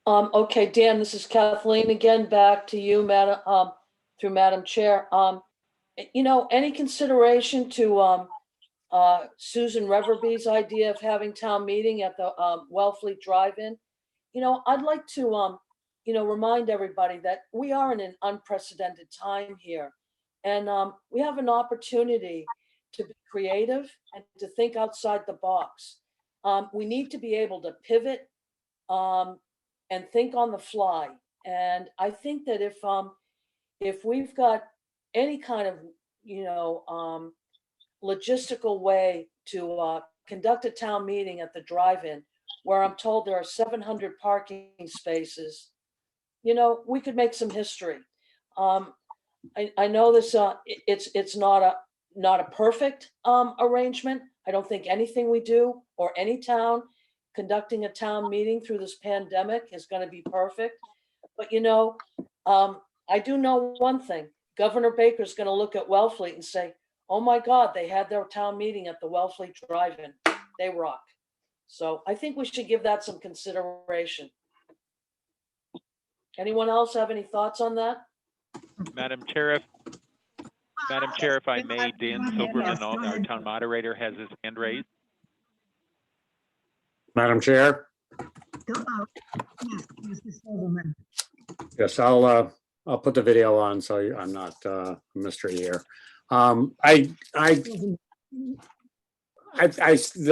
Okay, Dan, this is Kathleen again, back to you, Madam, through Madam Chair. Any consideration to Susan Reverby's idea of having town meeting at the Wellfleet Drive-In? I'd like to, remind everybody that we are in an unprecedented time here. And we have an opportunity to be creative and to think outside the box. We need to be able to pivot and think on the fly. And I think that if we've got any kind of, logistical way to conduct a town meeting at the drive-in, where I'm told there are 700 parking spaces, we could make some history. I know this, it's not a perfect arrangement. I don't think anything we do or any town conducting a town meeting through this pandemic is going to be perfect. But I do know one thing. Governor Baker's going to look at Wellfleet and say, oh my God, they had their town meeting at the Wellfleet Drive-In. They rock. So I think we should give that some consideration. Anyone else have any thoughts on that? Madam Chair, if I may, Dan Silverman, our town moderator, has his hand raised. Madam Chair? Yes, I'll put the video on so I'm not a mystery here. The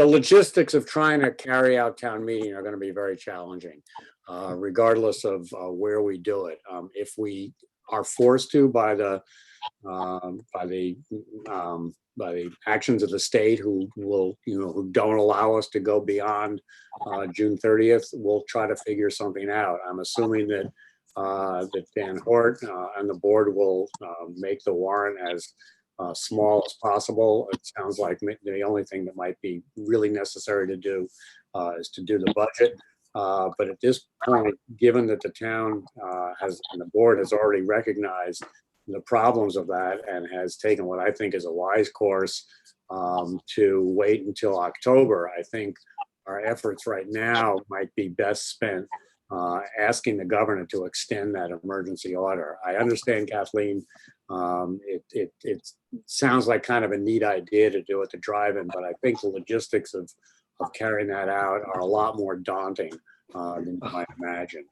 logistics of trying to carry out town meeting are going to be very challenging, regardless of where we do it. If we are forced to by the actions of the state, who don't allow us to go beyond June 30th, we'll try to figure something out. I'm assuming that Dan Hort and the board will make the warrant as small as possible. It sounds like the only thing that might be really necessary to do is to do the budget. But at this point, given that the town and the board has already recognized the problems of that and has taken what I think is a wise course to wait until October, I think our efforts right now might be best spent asking the governor to extend that emergency order. I understand, Kathleen, it sounds like kind of a neat idea to do at the drive-in, but I think the logistics of carrying that out are a lot more daunting than you might imagine.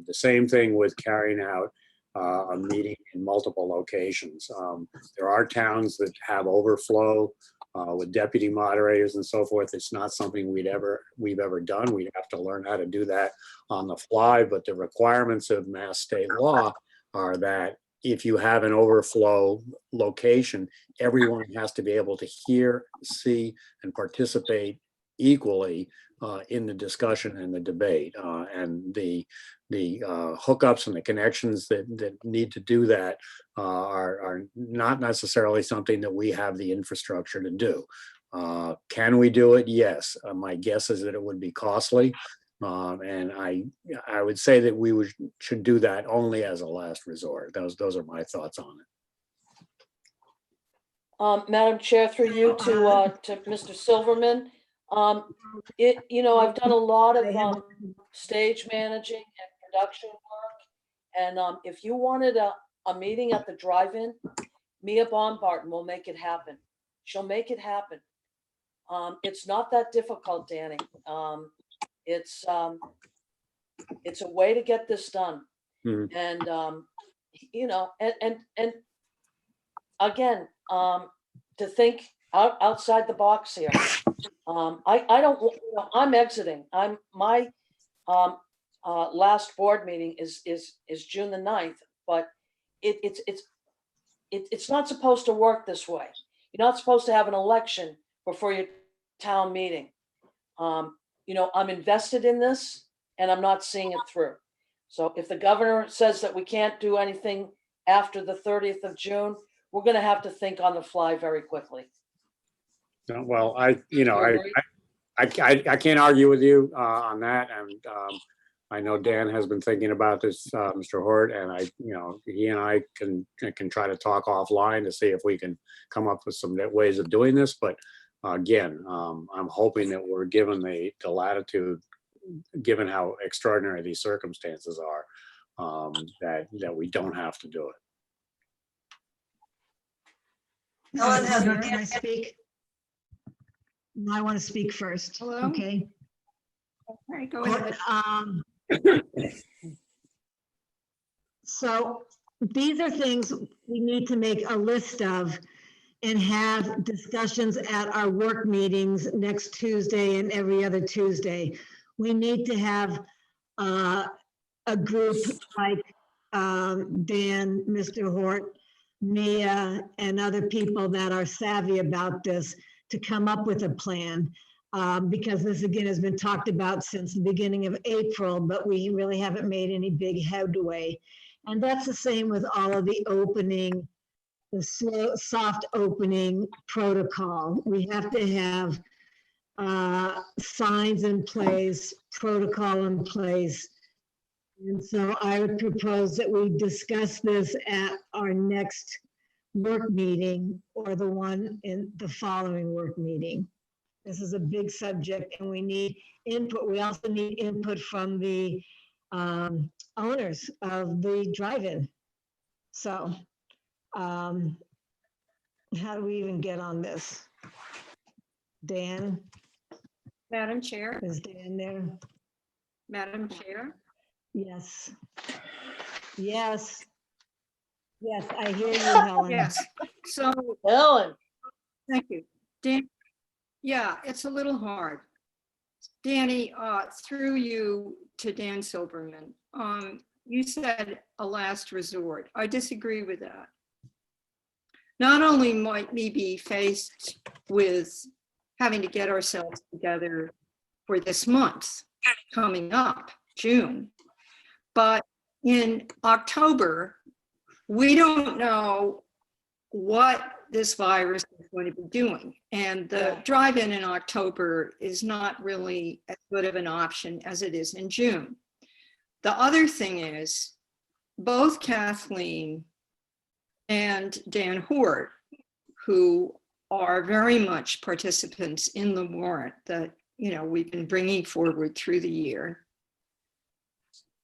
The same thing with carrying out a meeting in multiple locations. There are towns that have overflow with deputy moderators and so forth. It's not something we've ever done. We'd have to learn how to do that on the fly, but the requirements of Mass state law are that if you have an overflow location, everyone has to be able to hear, see, and participate equally in the discussion and the debate. And the hookups and the connections that need to do that are not necessarily something that we have the infrastructure to do. Can we do it? Yes. My guess is that it would be costly. And I would say that we should do that only as a last resort. Those are my thoughts on it. Madam Chair, through you to Mr. Silverman. I've done a lot of stage managing and production work. And if you wanted a meeting at the drive-in, Mia Baumgarten will make it happen. She'll make it happen. It's not that difficult, Danny. It's a way to get this done. And, and again, to think outside the box here. I'm exiting. My last board meeting is June the 9th, but it's not supposed to work this way. You're not supposed to have an election before your town meeting. I'm invested in this and I'm not seeing it through. So if the governor says that we can't do anything after the 30th of June, we're going to have to think on the fly very quickly. Well, I can't argue with you on that. And I know Dan has been thinking about this, Mr. Hort, and he and I can try to talk offline to see if we can come up with some ways of doing this. But again, I'm hoping that we're given the latitude, given how extraordinary these circumstances are, that we don't have to do it. Helen has her Can I speak? I want to speak first. Hello? Okay. All right, go ahead. So these are things we need to make a list of and have discussions at our work meetings next Tuesday and every other Tuesday. We need to have a group like Dan, Mr. Hort, Mia, and other people that are savvy about this to come up with a plan. Because this again has been talked about since the beginning of April, but we really haven't made any big headway. And that's the same with all of the opening, the slow, soft opening protocol. We have to have signs in place, protocol in place. And so I would propose that we discuss this at our next work meeting or the one in the following work meeting. This is a big subject and we need input. We also need input from the owners of the drive-in. So how do we even get on this? Dan? Madam Chair? Is Dan there? Madam Chair? Yes. Yes. Yes, I hear you, Helen. Yes. So, Helen. thank you. Dan, yeah, it's a little hard. Danny, through you to Dan Silverman, you said a last resort. I disagree with that. Not only might we be faced with having to get ourselves together for this month coming up, June, but in October, we don't know what this virus is going to be doing. And the drive-in in October is not really as good of an option as it is in June. The other thing is, both Kathleen and Dan Hort, who are very much participants in the warrant that we've been bringing forward through the year,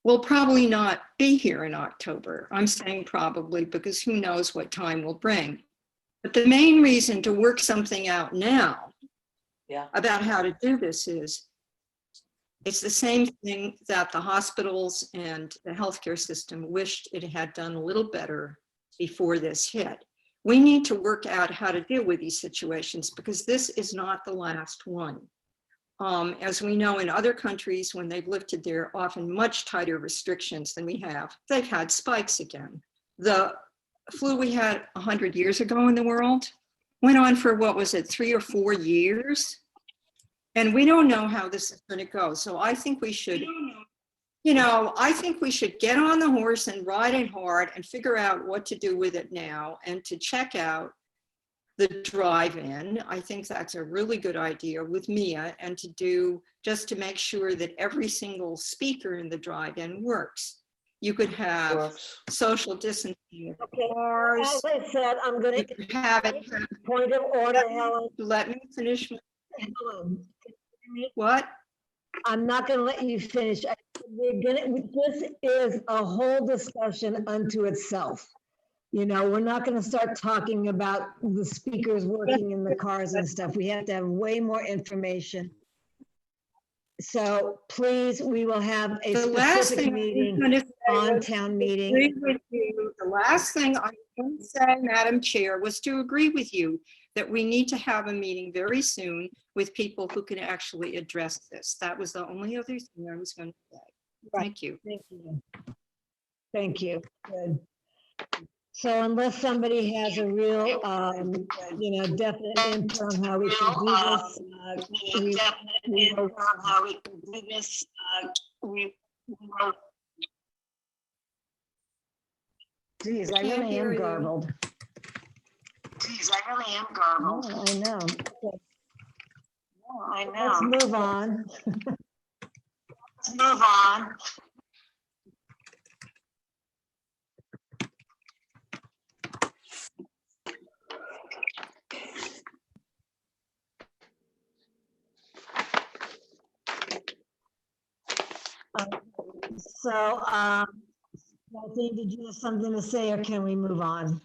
will probably not be here in October. I'm saying probably because who knows what time will bring. But the main reason to work something out now about how to do this is, it's the same thing that the hospitals and the healthcare system wished it had done a little better before this hit. We need to work out how to deal with these situations because this is not the last one. As we know in other countries, when they've lifted their often much tighter restrictions than we have, they've had spikes again. The flu we had 100 years ago in the world went on for, what was it, 3 or 4 years? And we don't know how this is going to go. So I think we should, I think we should get on the horse and ride it hard and figure out what to do with it now and to check out the drive-in. I think that's a really good idea with Mia, and to do, just to make sure that every single speaker in the drive-in works. You could have social distancing. Okay, as I said, I'm going to have it. Point of order, Helen. Let me finish. Helen. What? I'm not going to let you finish. This is a whole discussion unto itself. We're not going to start talking about the speakers working in the cars and stuff. We have to have way more information. So please, we will have a specific meeting on town meeting. The last thing I want to say, Madam Chair, was to agree with you that we need to have a meeting very soon with people who can actually address this. That was the only other thing I was going to say. Thank you. Thank you. Thank you. Good. So unless somebody has a real, definite input on how we can do this, Geez, I really am garbled. Oh, I know. Okay. Let's move on. move on. So, Kathleen, did you have something to say, or can we move on?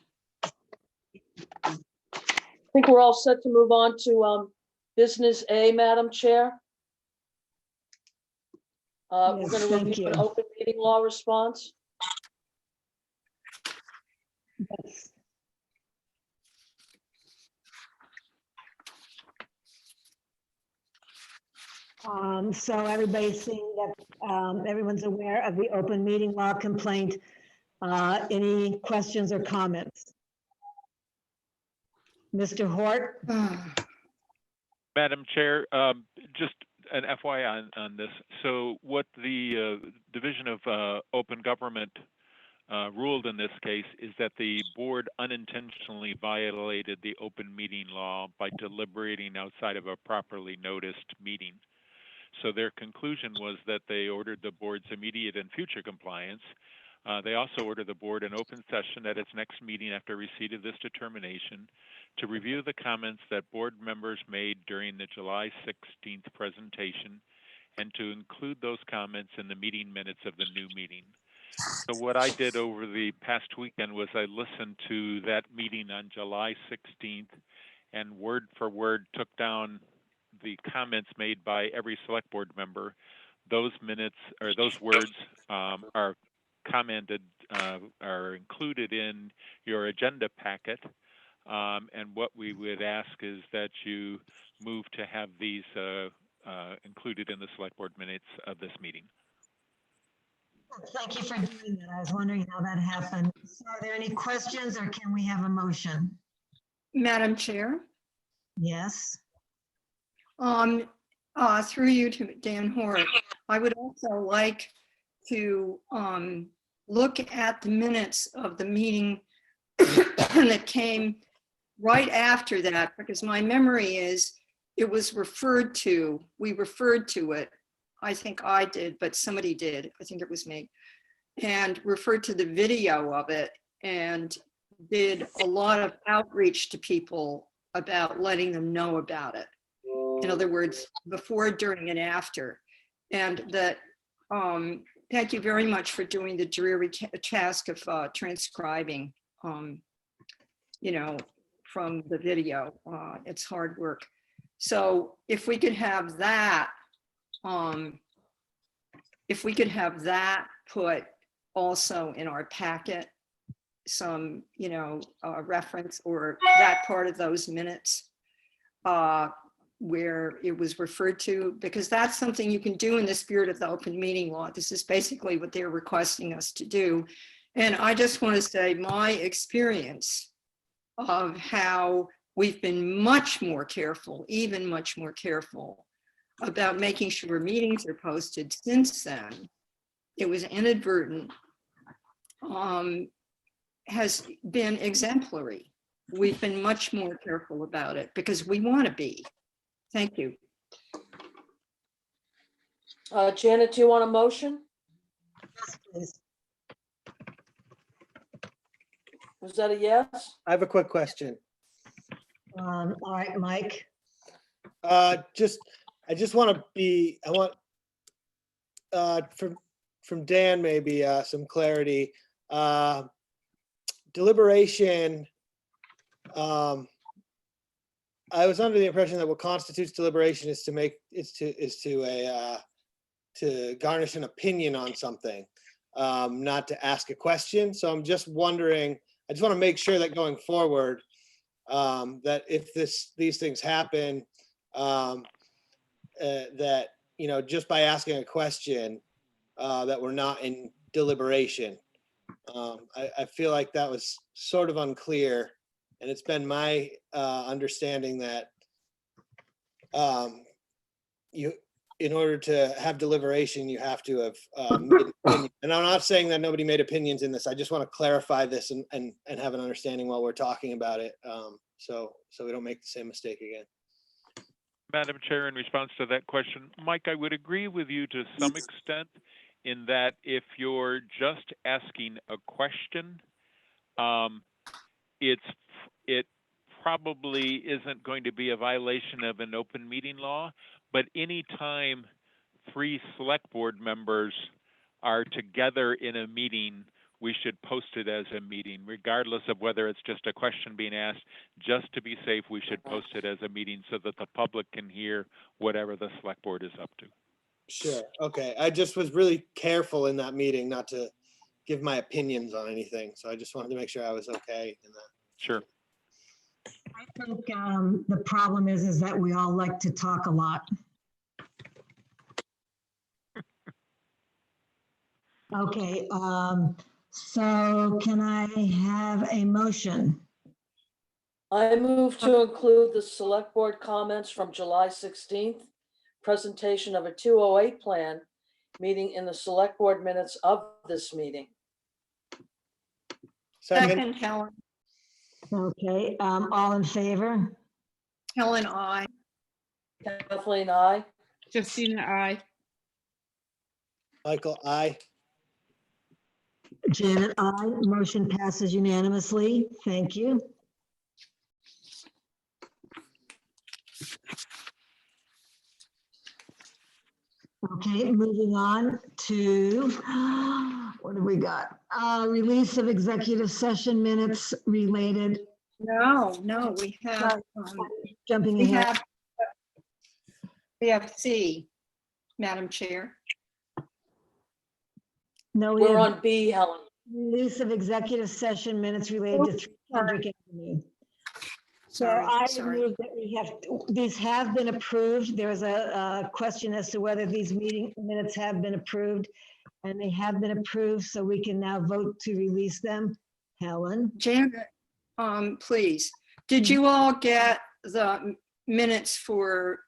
I think we're all set to move on to business A, Madam Chair. We're Yes, going to thank review an you. open meeting law response. Yes. So everybody's seeing that everyone's aware of the open meeting law complaint. Any questions or comments? Mr. Hort? Madam Chair, just an FYI on this. So what the Division of Open Government ruled in this case is that the board unintentionally violated the open meeting law by deliberating outside of a properly noticed meeting. So their conclusion was that they ordered the board's immediate and future compliance. They also ordered the board an open session at its next meeting after receipt of this determination to review the comments that board members made during the July 16th presentation and to include those comments in the meeting minutes of the new meeting. So what I did over the past weekend was I listened to that meeting on July 16th and word for word took down the comments made by every select board member. Those minutes or those words are commented, are included in your agenda packet. And what we would ask is that you move to have these included in the select board minutes of this meeting. Thank you for doing that. I was wondering how that happened. So are there any questions, or can we have a motion? Madam Chair, Yes. through you to Dan Hort, I would also like to look at the minutes of the meeting that came right after that, because my memory is it was referred to, we referred to it. I think I did, but somebody did. I think it was me. And referred to the video of it and did a lot of outreach to people about letting them know about it. In other words, before, during, and after. And that, thank you very much for doing the dreary task of transcribing, you know, from the video. It's hard work. So if we could have that, put also in our packet, some, you know, reference or that part of those minutes where it was referred to, because that's something you can do in the spirit of the open meeting law. This is basically what they're requesting us to do. And I just want to say my experience of how we've been much more careful, even much more careful about making sure meetings are posted since then. It was inadvertent, has been exemplary. We've been much more careful about it because we want to be. Thank you. Janet, do you want a motion? Yes, please. Was that a yes? I have a quick question. All right, Mike. I just want to be, I want from Dan, maybe some clarity. Deliberation, I was under the impression that what constitutes deliberation is to garnish an opinion on something, not to ask a question. So I'm just wondering, I just want to make sure that going forward, that if these things happen, that, you know, just by asking a question, that we're not in deliberation. I feel like that was sort of unclear, and it's been my understanding that in order to have deliberation, you have to have made an opinion. And I'm not saying that nobody made opinions in this. I just want to clarify this and have an understanding while we're talking about it, so we don't make the same mistake again. Madam Chair, in response to that question, Mike, I would agree with you to some extent in that if you're just asking a question, it probably isn't going to be a violation of an open meeting law, but anytime 3 select board members are together in a meeting, we should post it as a meeting, regardless of whether it's just a question being asked. Just to be safe, we should post it as a meeting so that the public can hear whatever the select board is up to. Sure. Okay. I just was really careful in that meeting not to give my opinions on anything. So I just wanted to make sure I was okay in that. Sure. I think the problem is that we all like to talk a lot. Okay, so can I have a motion? I move to include the select board comments from July 16th, presentation of a 208 plan, meeting in the select board minutes of this meeting. Second, Helen. Okay, all in favor? Helen, I. Kathleen, I. Justina, I. Michael, I. Janet, aye. Motion passes unanimously. Thank you. Okay, moving on to, what have we got? Release of executive session minutes related. No, we have, Jumping we ahead. have C, Madam Chair. No, we We're have on B, Helen. release of executive session minutes related to 3 Kendrick Avenue. So I move that we have, these have been approved. There was a question as to whether these meeting minutes have been approved, and they have been approved, so we can now vote to release them. Helen? Janet, please, did you all get the minutes for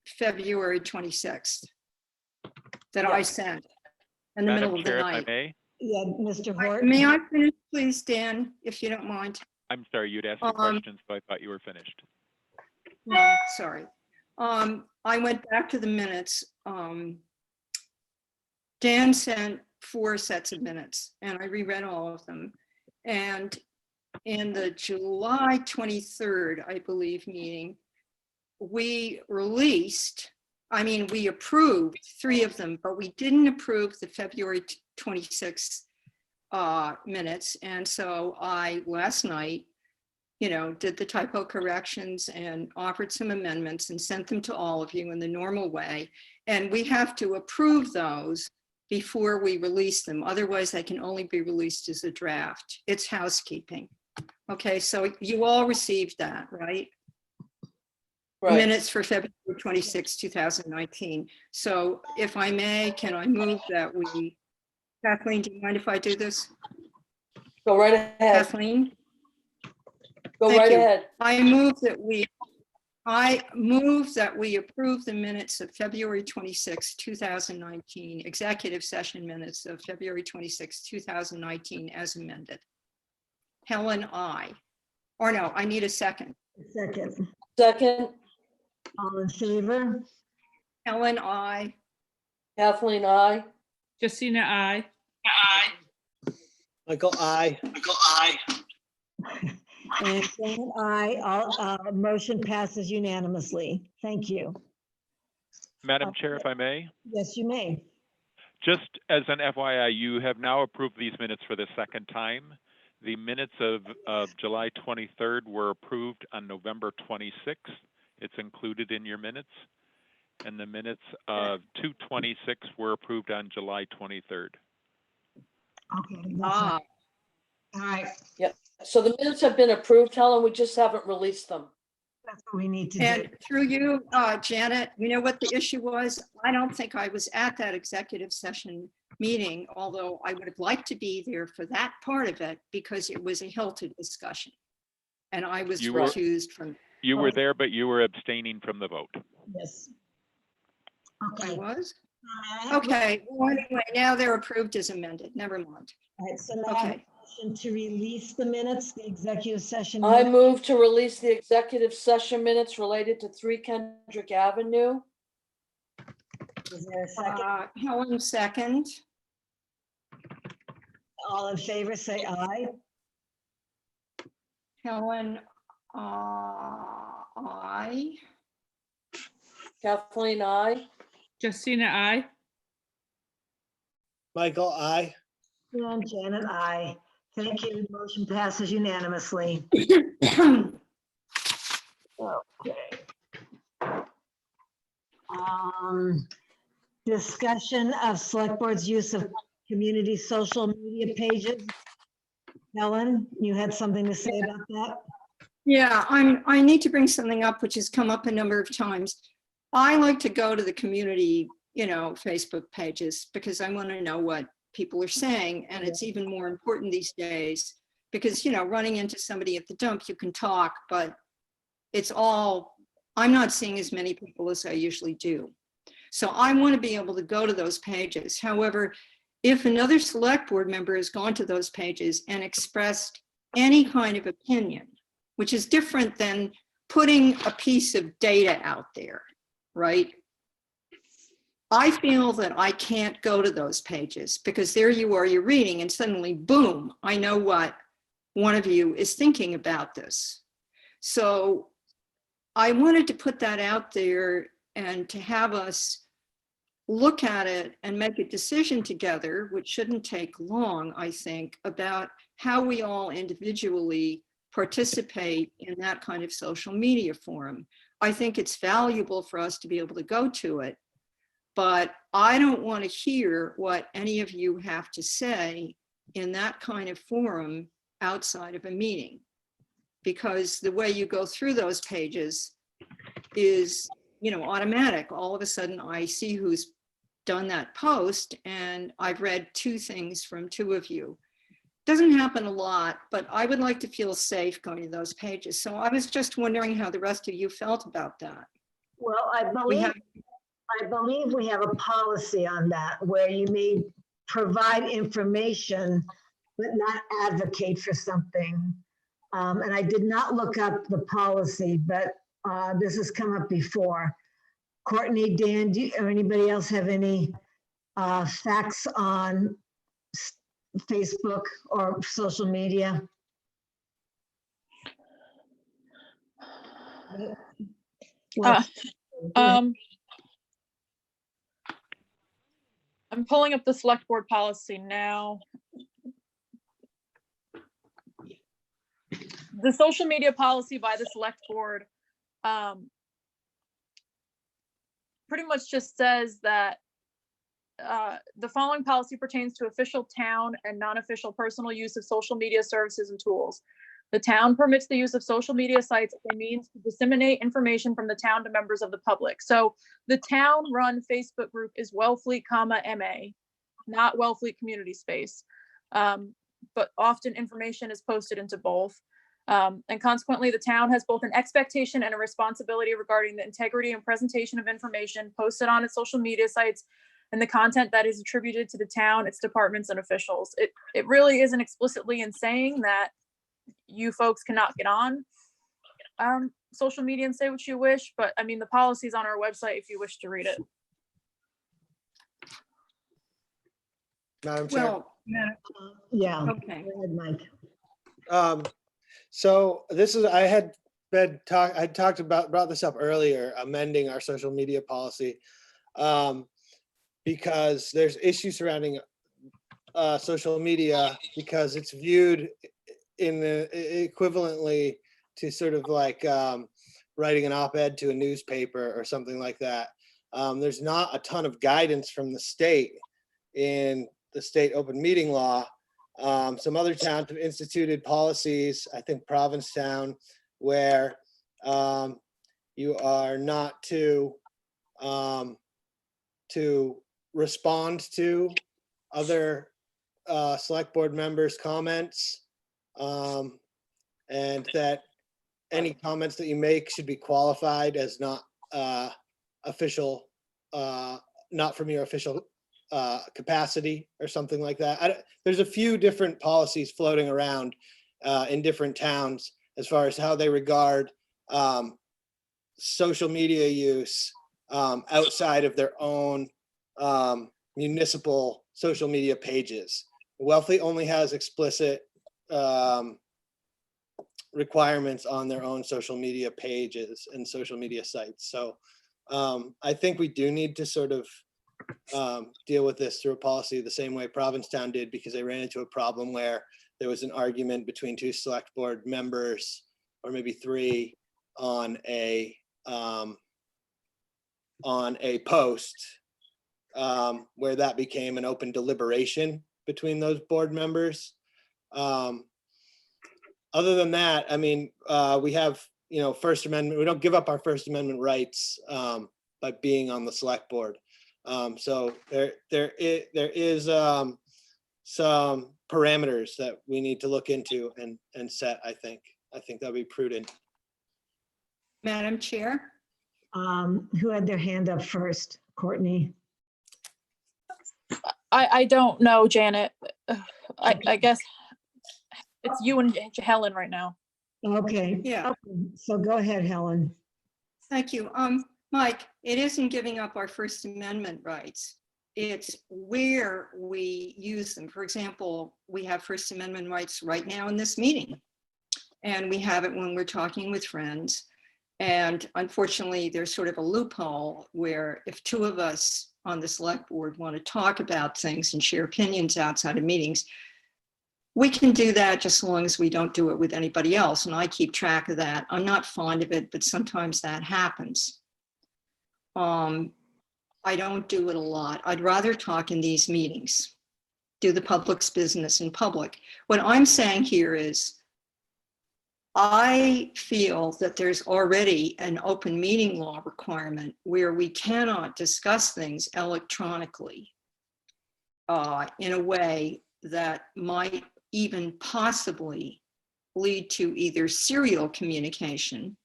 February 26th that I sent in the middle Madam of the Chair, if I night? may, Yeah, Mr. Hort? May I finish, please, Dan, if you don't mind? I'm sorry, you'd asked a question, so I thought you were finished. No, sorry. I went back to the minutes. Dan sent 4 sets of minutes and I reread all of them. And in the July 23rd, I believe, meeting, we approved 3 of them, but we didn't approve the February 26th minutes. And so I, last night, did the typo corrections and offered some amendments and sent them to all of you in the normal way. And we have to approve those before we release them. Otherwise, they can only be released as a draft. It's housekeeping. Okay, so you all received that, right? Right. Minutes for February 26, 2019. So if I may, can I move that we, Kathleen, do you mind if I do this? Go right ahead. Kathleen? Go Thank right you. ahead. I move that we approve the minutes of February 26, 2019, executive session minutes of February 26, 2019 as amended. Helen, I. Or no, I need a second. Second. Second. All in favor? Helen, I. Kathleen, I. Justina, I. Michael, I. And Janet, aye. Motion passes unanimously. Thank you. Madam Chair, if I may, Yes, you may. just as an FYI, you have now approved these minutes for the second time. The minutes of July 23rd were approved on November 26th. It's included in your minutes. And the minutes of 2/26 were approved on July 23rd. Okay. All right. Yep. So the minutes have been approved, Helen. We just haven't released them. That's what we need to do. And through you, Janet, you know what the issue was? I don't think I was at that executive session meeting, although I would have liked to be there for that part of it because it was a Hilton discussion. And I was recused from. You were there, but you were abstaining from the vote. Yes. I was? Okay, well, anyway, now they're approved as amended. Never mind. All right, so now, Okay. motion to release the minutes, the executive session. I minutes. move to release the executive session minutes related to 3 Kendrick Avenue. Is there a second? Helen, second. All in favor, say aye. Helen, aye. Kathleen, aye. Justina, I. Michael, aye. And Janet, aye. Thank you. Motion passes unanimously. Okay. Discussion of select board's use of community social media pages. Helen, you had something to say about that? Yeah, I need to bring something up which has come up a number of times. I like to go to the community, Facebook pages because I want to know what people are saying. And it's even more important these days because, running into somebody at the dump, you can talk, but I'm not seeing as many people as I usually do. So I want to be able to go to those pages. However, if another select board member has gone to those pages and expressed any kind of opinion, which is different than putting a piece of data out there, right? I feel that I can't go to those pages because there you are, you're reading and suddenly, boom, I know what one of you is thinking about this. So I wanted to put that out there and to have us look at it and make a decision together, which shouldn't take long, I think, about how we all individually participate in that kind of social media forum. I think it's valuable for us to be able to go to it, but I don't want to hear what any of you have to say in that kind of forum outside of a meeting, because the way you go through those pages is, automatic. All of a sudden I see who's done that post and I've read 2 things from 2 of you. Doesn't happen a lot, but I would like to feel safe going to those pages. So I was just wondering how the rest of you felt about that. Well, I believe we have a policy on that where you may provide information, but not advocate for something. And I did not look up the policy, but this has come up before. Courtney, Dan, or anybody else have any facts on Facebook or social media? I'm pulling up the select board policy now. The social media policy by the select board pretty much just says that the following policy pertains to official town and non-official personal use of social media services and tools. The town permits the use of social media sites as a means to disseminate information from the town to members of the public. So the town-run Facebook group is Wellfleet, MA, not Wellfleet Community Space. But often information is posted into both. And consequently, the town has both an expectation and a responsibility regarding the integrity and presentation of information posted on its social media sites and the content that is attributed to the town, its departments, and officials. It really isn't explicitly in saying that you folks cannot get on social media and say what you wish, but I mean, the policy is on our website if you wish to read it. Madam Chair. Well, yeah. Okay. Go ahead, Mike. So this is, I brought this up earlier, amending our social media policy. Because there's issues surrounding social media because it's viewed in the equivalently to sort of like writing an op-ed to a newspaper or something like that. There's not a ton of guidance from the state in the state open meeting law. Some other towns have instituted policies, I think Provincetown, where you are not to respond to other select board members' comments, and that any comments that you make should be qualified as not official, not from your official capacity or something like that. There's a few different policies floating around in different towns as far as how they regard social media use outside of their own municipal social media pages. Wellfleet only has explicit requirements on their own social media pages and social media sites. So I think we do need to sort of deal with this through a policy the same way Provincetown did, because they ran into a problem where there was an argument between two select board members, or maybe three, on a post where that became an open deliberation between those board members. Other than that, I mean, we have, First Amendment, we don't give up our First Amendment rights by being on the select board. So there is some parameters that we need to look into and set, I think. I think that'd be prudent. Madam Chair? Who had their hand up first? Courtney? I don't know, Janet. I guess it's you and Helen right now. Okay. Yeah. Okay. So go ahead, Helen. Thank you. Mike, it isn't giving up our First Amendment rights. It's where we use them. For example, we have First Amendment rights right now in this meeting. And we have it when we're talking with friends. And unfortunately, there's sort of a loophole where if two of us on the select board want to talk about things and share opinions outside of meetings, we can do that just as long as we don't do it with anybody else. And I keep track of that. I'm not fond of it, but sometimes that happens. I don't do it a lot. I'd rather talk in these meetings, do the public's business in public. What I'm saying here is, I feel that there's already an open meeting law requirement where we cannot discuss things electronically in a way that might even possibly lead to either serial communication,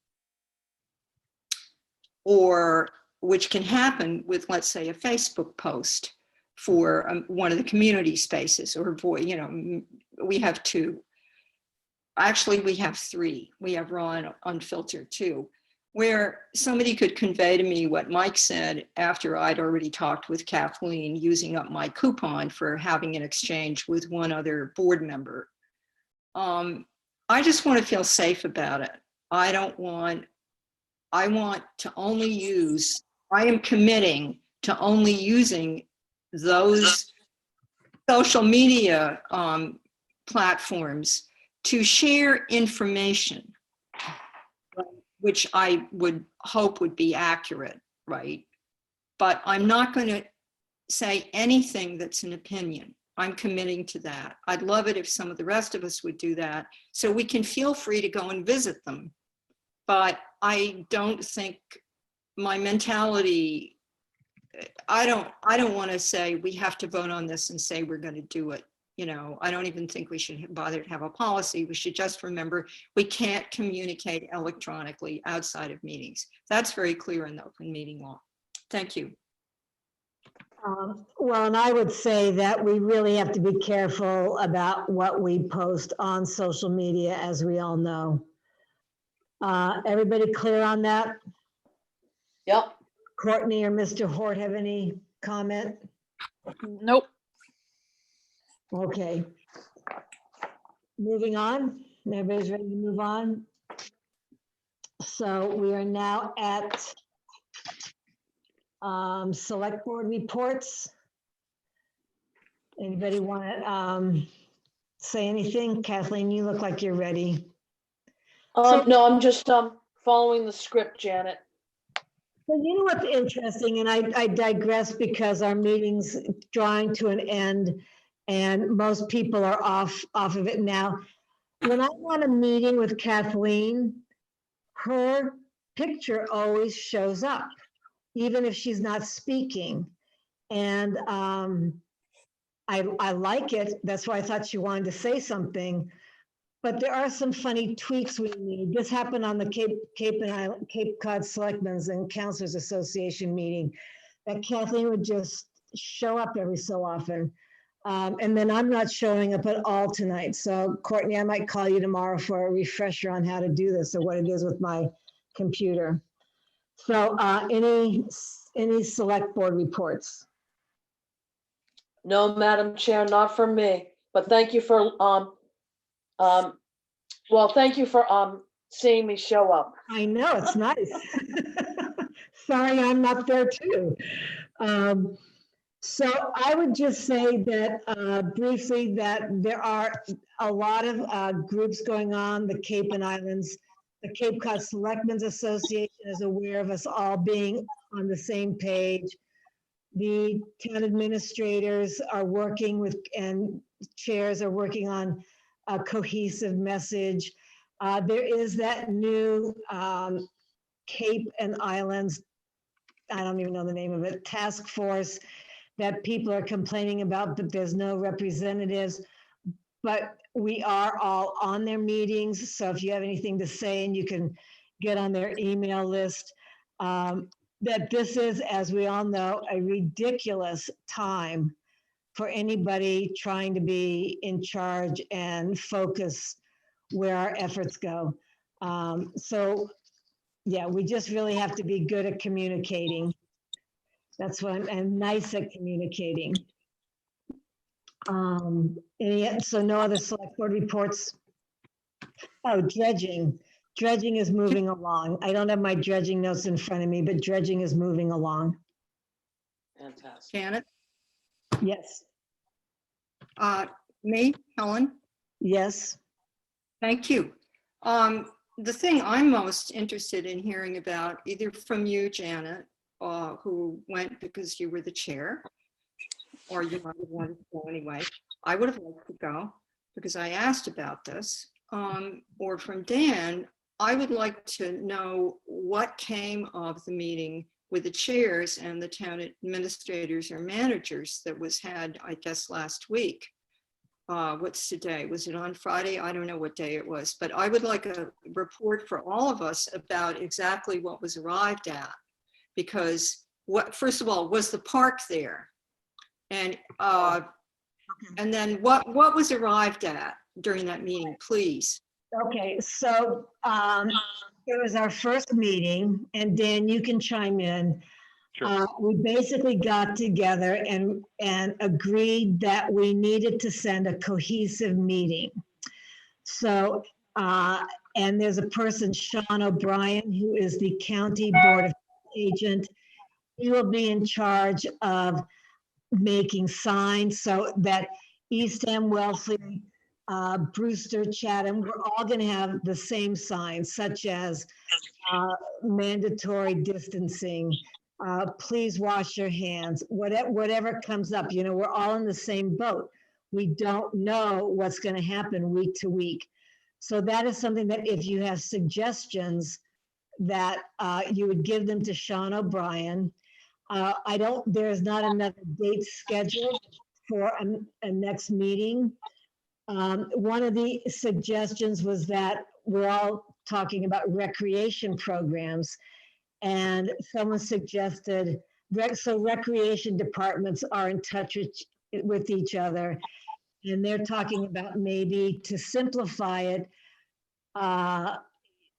or which can happen with, let's say, a Facebook post for one of the community spaces, or we have two. Actually, we have three. We have Raw and Unfiltered too, where somebody could convey to me what Mike said after I'd already talked with Kathleen, using up my coupon for having an exchange with one other board member. I just want to feel safe about it. I want to only use, I am committing to only using those social media platforms to share information, which I would hope would be accurate, right? But I'm not going to say anything that's an opinion. I'm committing to that. I'd love it if some of the rest of us would do that, so we can feel free to go and visit them. But I don't think my mentality, I don't want to say we have to vote on this and say we're going to do it. I don't even think we should bother to have a policy. We should just remember we can't communicate electronically outside of meetings. That's very clear in the open meeting law. Thank you. Well, and I would say that we really have to be careful about what we post on social media, as we all know. Everybody clear on that? Yep. Courtney or Mr. Hort have any comment? Nope. Okay. Moving on. Everybody's ready to move on. So we are now at select board reports. Anybody want to say anything? Kathleen, you look like you're ready. No, I'm just following the script, Janet. Well, you know what's interesting, and I digress because our meeting's drawing to an end and most people are off of it now. When I'm on a meeting with Kathleen, her picture always shows up, even if she's not speaking. And I like it. That's why I thought she wanted to say something. But there are some funny tweaks we need. This happened on the Cape Cod Selectmen's and Councilors Association meeting, that Kathleen would just show up every so often. And then I'm not showing up at all tonight. So Courtney, I might call you tomorrow for a refresher on how to do this or what it is with my computer. So any select board reports? No, Madam Chair, not from me, but thank you for, thank you for seeing me show up. I know, it's nice. Sorry, I'm not there too. So I would just say that briefly that there are a lot of groups going on, the Cape and Islands. The Cape Cod Selectmen's Association is aware of us all being on the same page. The town administrators are working with, and chairs are working on a cohesive message. There is that new Cape and Islands, I don't even know the name of it, task force that people are complaining about, but there's no representatives. But we are all on their meetings. So if you have anything to say, and you can get on their email list, that this is, as we all know, a ridiculous time for anybody trying to be in charge and focus where our efforts go. So yeah, we just really have to be good at communicating. That's what I'm nice at communicating. So no other select board reports. Oh, dredging. Dredging is moving along. I don't have my dredging notes in front of me, but dredging is moving along. Fantastic. Janet, Yes. me, Helen, Yes. thank you. The thing I'm most interested in hearing about, either from you, Janet, who went because you were the chair, or you might have wanted to go anyway. I would have liked to go because I asked about this. Or from Dan, I would like to know what came of the meeting with the chairs and the town administrators or managers that was had, I guess, last week. What's today? Was it on Friday? I don't know what day it was, but I would like a report for all of us about exactly what was arrived at. Because first of all, was the park there? And then what was arrived at during that meeting, please? Okay, so it was our first meeting, and Dan, you can chime in. Sure. We basically got together and agreed that we needed to send a cohesive meeting. So, and there's a person, Sean O'Brien, who is the county board of agent. He will be in charge of making signs so that Eastham, Wellfleet, Brewster, Chatham, we're all going to have the same signs, such as mandatory distancing, please wash your hands, whatever comes up. You know, we're all in the same boat. We don't know what's going to happen week to week. So that is something that if you have suggestions that you would give them to Sean O'Brien. There's not another date scheduled for a next meeting. One of the suggestions was that we're all talking about recreation programs, and someone suggested, so recreation departments are in touch with each other, and they're talking about maybe to simplify it,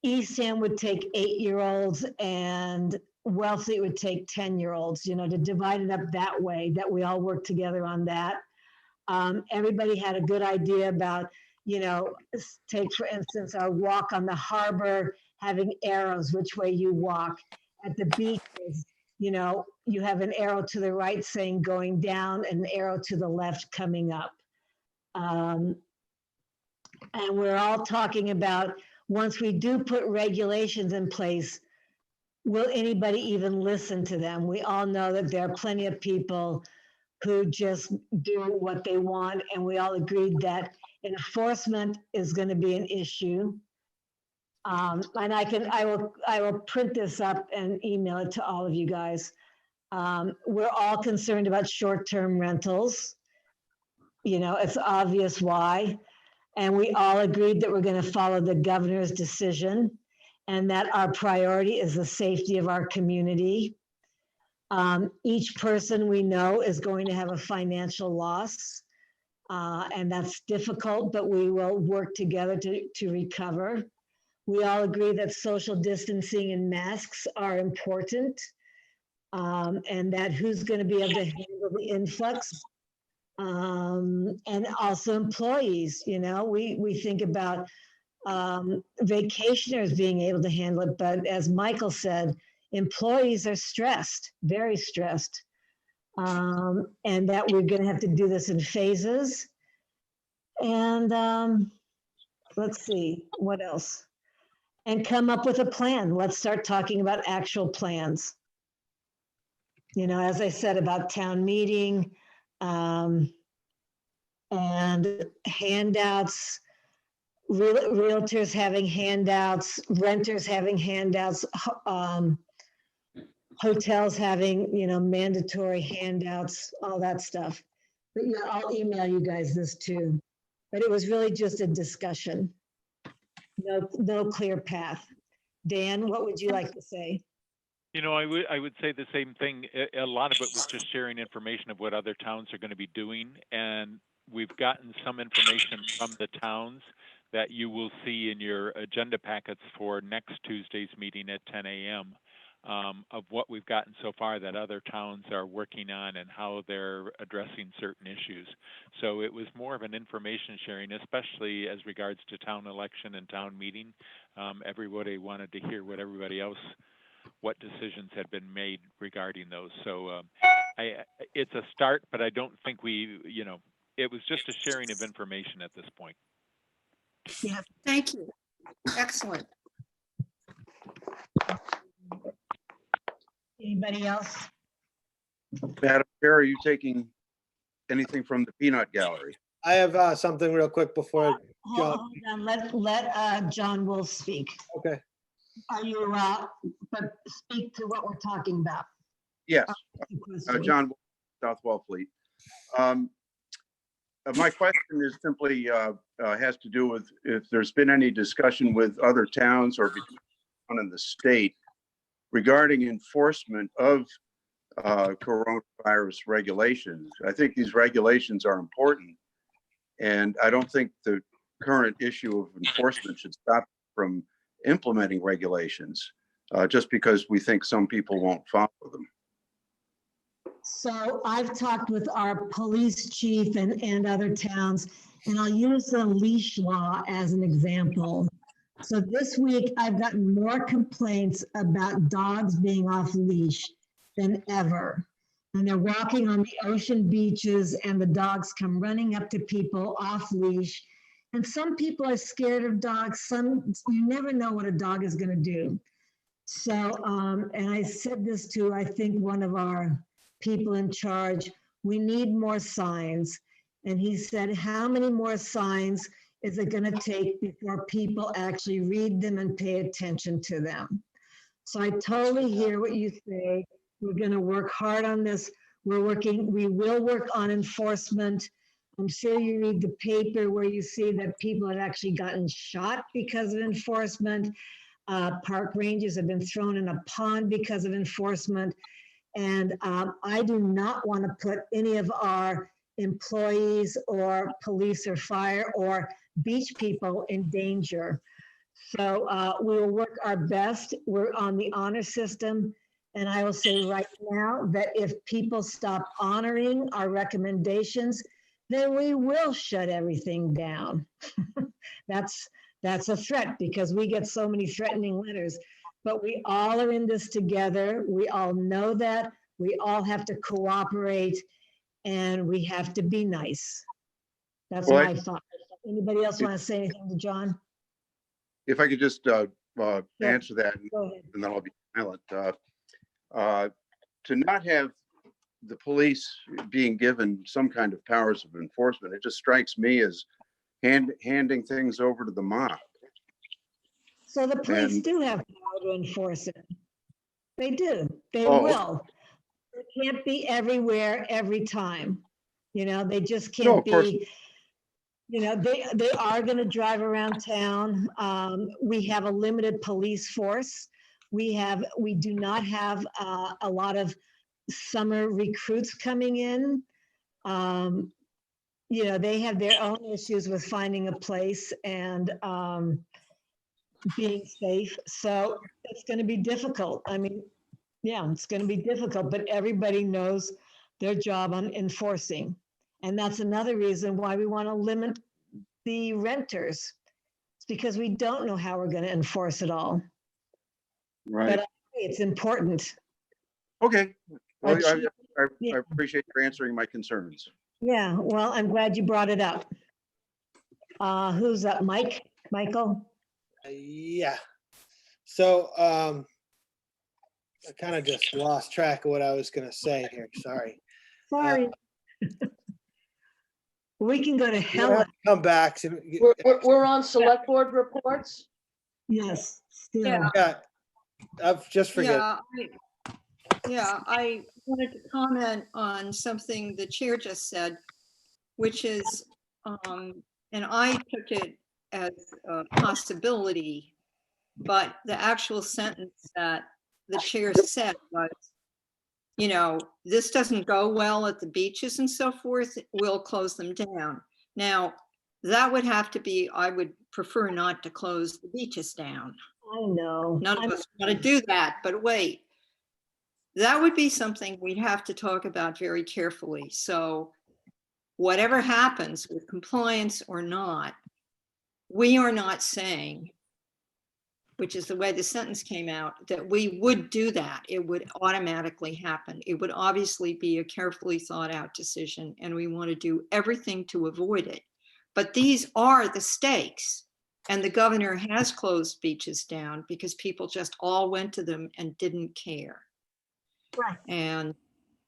Eastham would take 8-year-olds and Wellfleet would take 10-year-olds, you know, to divide it up that way, that we all work together on that. Everybody had a good idea about, you know, take for instance, our walk on the harbor, having arrows, which way you walk. At the beaches, you know, you have an arrow to the right saying going down, and an arrow to the left coming up. And we're all talking about, once we do put regulations in place, will anybody even listen to them? We all know that there are plenty of people who just do what they want, and we all agreed that enforcement is going to be an issue. And I will print this up and email it to all of you guys. We're all concerned about short-term rentals. You know, it's obvious why. And we all agreed that we're going to follow the governor's decision, and that our priority is the safety of our community. Each person we know is going to have a financial loss. And that's difficult, but we will work together to recover. We all agree that social distancing and masks are important, and that who's going to be able to handle the influx, and also employees. You know, we think about vacationers being able to handle it, but as Michael said, employees are stressed, very stressed, and that we're going to have to do this in phases. And let's see, what else? And come up with a plan. Let's start talking about actual plans. You know, as I said about town meeting, and handouts, realtors having handouts, renters having handouts, hotels having, you know, mandatory handouts, all that stuff. But yeah, I'll email you guys this too. But it was really just a discussion. No clear path. Dan, what would you like to say? You know, I would say the same thing. A lot of it was just sharing information of what other towns are going to be doing. And we've gotten some information from the towns that you will see in your agenda packets for next Tuesday's meeting at 10 a.m. Of what we've gotten so far that other towns are working on and how they're addressing certain issues. So it was more of an information sharing, especially as regards to town election and town meeting. Everybody wanted to hear what everybody else, what decisions had been made regarding those. So it's a start, but I don't think it was just a sharing of information at this point. Yeah, thank you. Excellent. Anybody else? Madam Chair, are you taking anything from the peanut gallery? I have something real quick before John. Hold on, let John Wolf speak. Okay. Are you, but speak to what we're talking about. Yes, John, South Wellfleet. My question is simply has to do with if there's been any discussion with other towns or between in the state regarding enforcement of coronavirus regulations. I think these regulations are important, and I don't think the current issue of enforcement should stop from implementing regulations just because we think some people won't follow them. So I've talked with our police chief and other towns, and I'll use the leash law as an example. So this week I've gotten more complaints about dogs being off leash than ever. And they're walking on the ocean beaches and the dogs come running up to people off leash. And some people are scared of dogs. You never know what a dog is going to do. So, and I said this to, I think, one of our people in charge, we need more signs. And he said, how many more signs is it going to take before people actually read them and pay attention to them? So I totally hear what you say. We're going to work hard on this. We will work on enforcement. I'm sure you read the paper where you see that people have actually gotten shot because of enforcement. Park rangers have been thrown in a pond because of enforcement. And I do not want to put any of our employees or police or fire or beach people in danger. So we will work our best. We're on the honor system. And I will say right now that if people stop honoring our recommendations, then we will shut everything down. That's a threat because we get so many threatening letters. But we all are in this together. We all know that. We all have to cooperate and we have to be nice. That's my thought. Anybody else want to say anything to John? If I could just answer that, and then I'll be silent. To not have the police being given some kind of powers of enforcement, it just strikes me as handing things over to the mob. So the police do have power to enforce it. They do. They will. It can't be everywhere, every time. You know, they just can't be. You know, they are going to drive around town. We have a limited police force. We do not have a lot of summer recruits coming in. They have their own issues with finding a place and being safe. So it's going to be difficult. I mean, yeah, it's going to be difficult, but everybody knows their job on enforcing. And that's another reason why we want to limit the renters. It's because we don't know how we're going to enforce it all. Right. But it's important. Okay. Well, Achieve- I appreciate you answering my concerns. Yeah, well, I'm glad you brought it up. Who's up? Michael? Yeah. So I kind of just lost track of what I was going to say here. Sorry. Sorry. We can go to We'll hell. have to come back to. We're on select board reports. Yes, still. Yeah, I've just forget. I wanted to comment on something the chair just said, which is, and I took it as a possibility, but the actual sentence that the chair said was, this doesn't go well at the beaches and so forth, we'll close them down. Now, that would have to be, I would prefer not to close the beaches down. I know. None of us want to do that, but wait. That would be something we'd have to talk about very carefully. So whatever happens with compliance or not, we are not saying, which is the way the sentence came out, that we would do that. It would automatically happen. It would obviously be a carefully thought out decision, and we want to do everything to avoid it. But these are the stakes. And the governor has closed beaches down because people just all went to them and didn't care. Right. And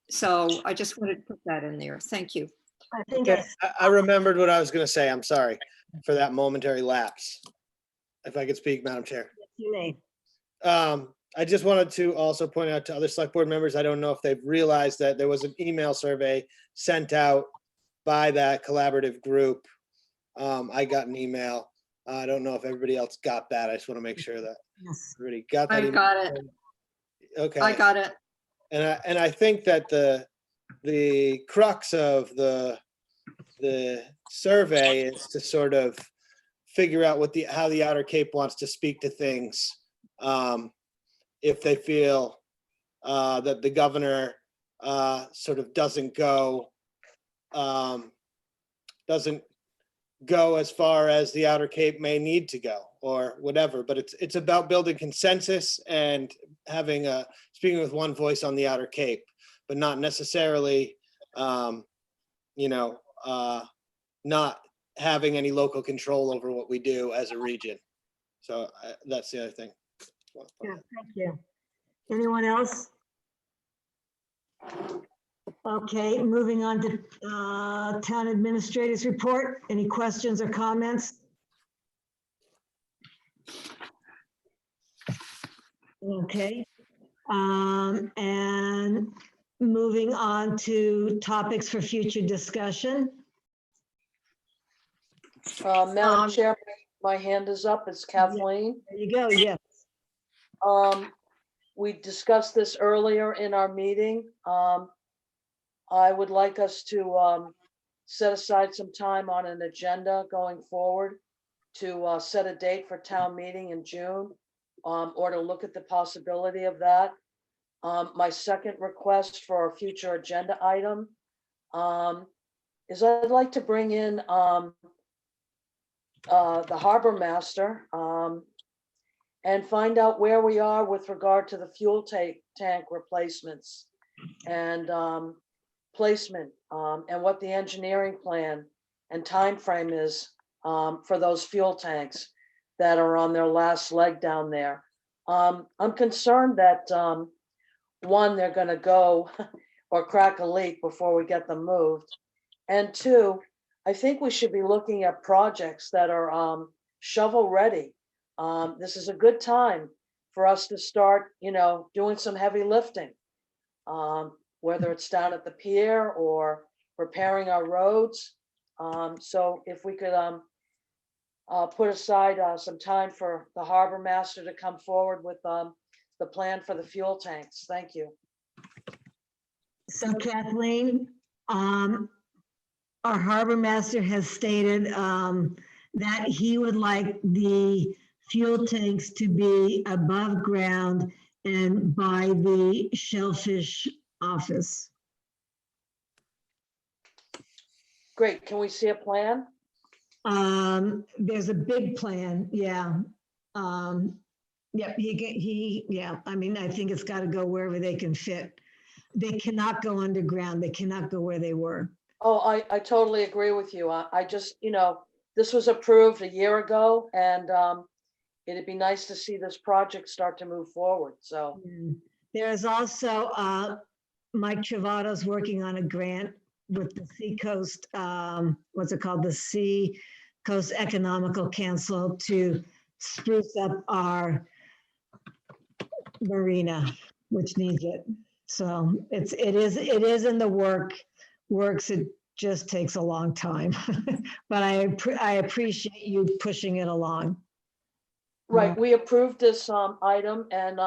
so I just wanted to put that in there. Thank you. I think Okay, I remembered what I was going to say. I'm sorry for that momentary lapse. If I could speak, Madam Chair. you may. I just wanted to also point out to other select board members, I don't know if they've realized that there was an email survey sent out by that collaborative group. I got an email. I don't know if everybody else got that. I just want to make sure that Yes. everybody got that. I email. got it. Okay. I got it. And I think that the crux of the survey is to sort of figure out how the Outer Cape wants to speak to things. If they feel that the governor sort of doesn't go as far as the Outer Cape may need to go or whatever, but it's about building consensus and having speaking with one voice on the Outer Cape, but not necessarily, not having any local control over what we do as a region. So that's the other thing. Yeah, thank you. Anyone else? Okay, moving on to town administrators report. Any questions or comments? Okay, and moving on to topics for future discussion. Madam Chair, my hand is up. It's Kathleen. There you go, yes. We discussed this earlier in our meeting. I would like us to set aside some time on an agenda going forward to set a date for town meeting in June, or to look at the possibility of that. My second request for a future agenda item is I'd like to bring in the harbor master and find out where we are with regard to the fuel tank replacements and placement, and what the engineering plan and time frame is for those fuel tanks that are on their last leg down there. I'm concerned that one, they're going to go or crack a leak before we get them moved, and two, I think we should be looking at projects that are shovel ready. This is a good time for us to start, doing some heavy lifting, whether it's down at the pier or repairing our roads. So if we could put aside some time for the harbor master to come forward with the plan for the fuel tanks. Thank you. So Kathleen, our harbor master has stated that he would like the fuel tanks to be above ground and by the shellfish office. Great. Can we see a plan? There's a big plan, yeah. Yep, yeah, I mean, I think it's got to go wherever they can fit. They cannot go underground. They cannot go where they were. Oh, I totally agree with you. I just, this was approved a year ago, and it'd be nice to see this project start to move forward, so. There's also, Mike Travato's working on a grant with the Seacoast, what's it called? The Seacoast Economical Council to spruce up our marina, which needs it. So it is in the works. It just takes a long time, but I appreciate you pushing it along. Right, we approved this item, and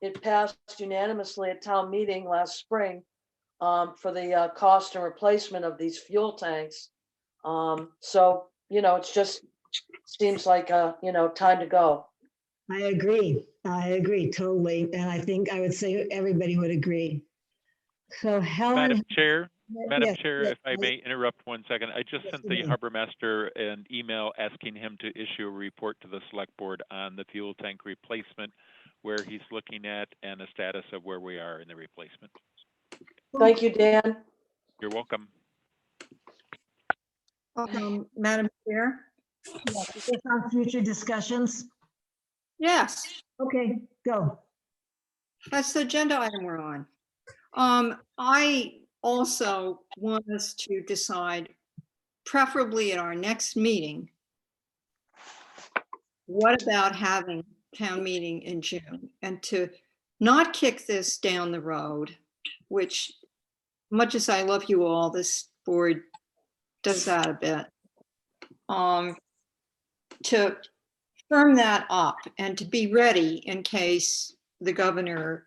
it passed unanimously at town meeting last spring for the cost and replacement of these fuel tanks. So, it's just seems like, time to go. I agree totally. And I think I would say everybody would agree. So Helen. Madam Chair, Yes, if I may interrupt 1 second, I just sent the harbor master an email asking him to issue a report to the select board on the fuel tank replacement, where he's looking at and the status of where we are in the replacement. Thank you, Dan. You're welcome. Madam Chair? Is this on future discussions? Yes. Okay, go. That's the agenda item we're on. I also want us to decide, preferably at our next meeting, what about having town meeting in June, and to not kick this down the road, which, much as I love you all, this board does that a bit. To firm that up and to be ready in case the governor,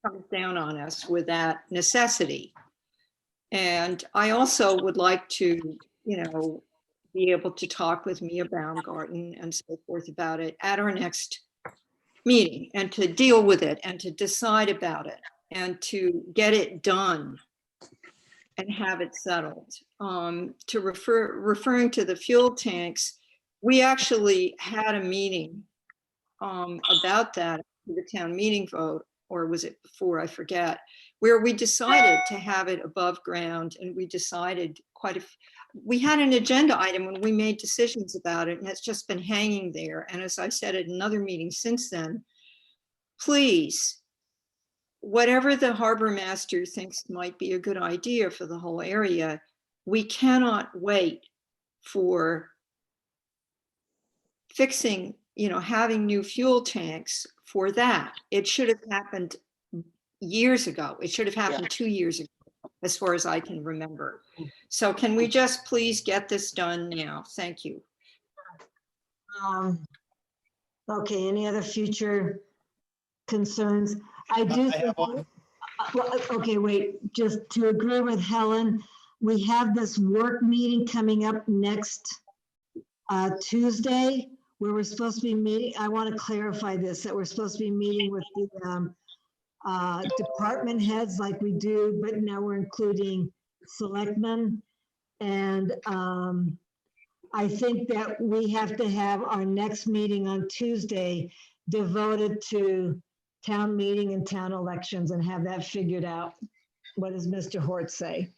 comes down on us with that necessity. And I also would like to, be able to talk with Mia Baumgarten and so forth about it at our next meeting, and to deal with it and to decide about it and to get it done and have it settled. Referring to the fuel tanks, we actually had a meeting about that, the town meeting vote, or was it before, I forget, where we decided to have it above ground, and we decided we had an agenda item when we made decisions about it, and it's just been hanging there. And as I said at another meeting since then, please, whatever the harbor master thinks might be a good idea for the whole area, we cannot wait for fixing, having new fuel tanks for that. It should have happened years ago. It should have happened 2 years ago, as far as I can remember. So can we just please get this done now? Thank you. Okay, any other future concerns? I do. Okay, wait, just to agree with Helen, we have this work meeting coming up next Tuesday, where we're supposed to be meeting. I want to clarify this, that we're supposed to be meeting with the department heads like we do, but now we're including selectmen. And I think that we have to have our next meeting on Tuesday devoted to town meeting and town elections and have that figured out. What does Mr. Hort say?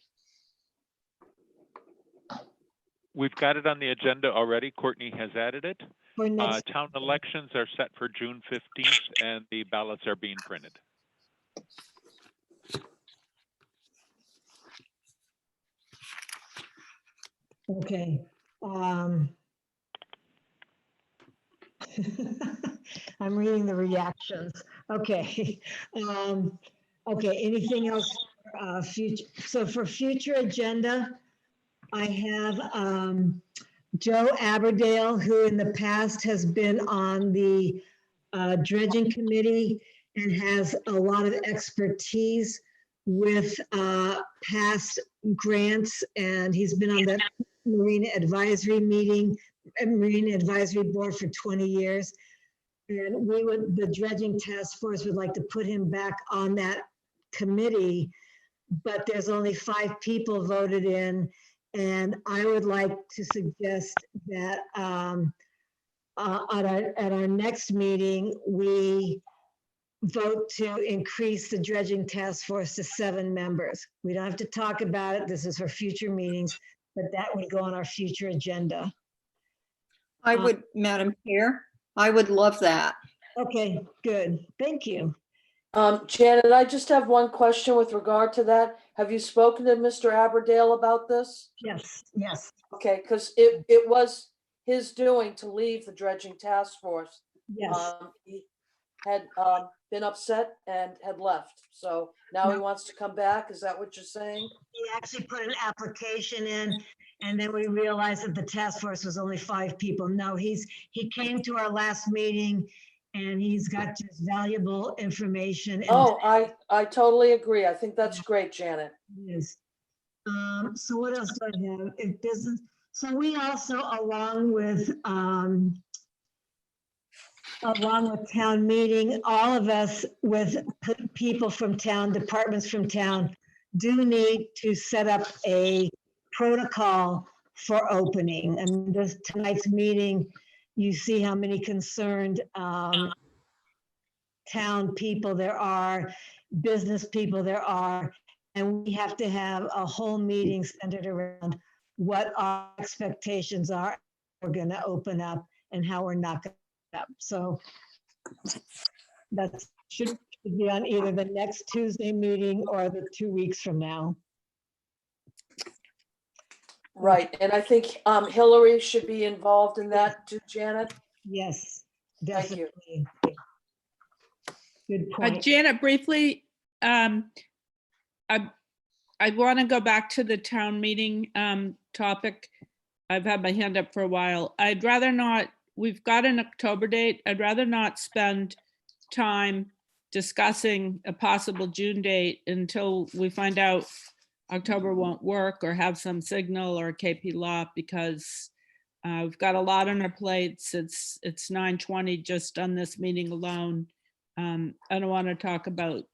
We've got it on the agenda already. Courtney has added it. Town elections are set for June 15th, and the ballots are being printed. Okay. I'm reading the reactions. Okay. Okay, anything else? Future. So for future agenda, I have Joe Aberdale, who in the past has been on the dredging committee. and has a lot of expertise with past grants, and he's been on the Marine Advisory Board for 20 years. And the dredging task force would like to put him back on that committee, but there's only 5 people voted in. And I would like to suggest that at our next meeting, we vote to increase the dredging task force to 7 members. We don't have to talk about it. This is for future meetings, but that would go on our future agenda. I would, Madam Chair, I would love that. Okay, good. Thank you. Janet, I just have one question with regard to that. Have you spoken to Mr. Aberdale about this? Yes, yes. Okay, because it was his doing to leave the dredging task force. Yes. He had been upset and had left. So now he wants to come back. Is that what you're saying? He actually put an application in, and then we realized that the task force was only 5 people. No, he came to our last meeting, and he's got just valuable information. Oh, I totally agree. I think that's great, Janet. Yes. So what else do I have? It doesn't. So we also, along with town meeting, all of us with people from town, departments from town, do need to set up a protocol for opening. And this tonight's meeting, you see how many concerned town people there are, business people there are, and we have to have a whole meeting centered around what our expectations are. We're going to open up and how we're not going to open up. So that should be on either the next Tuesday meeting or the 2 weeks from now. Right, and I think Hillary should be involved in that too, Janet. Yes, Thank you. definitely. Good point. Janet, briefly, I want to go back to the town meeting topic. I've had my hand up for a while. I'd rather not, we've got an October date. I'd rather not spend time discussing a possible June date until we find out October won't work or have some signal or KP law, because we've got a lot on our plates. It's 9:20 just on this meeting alone. I don't want to talk about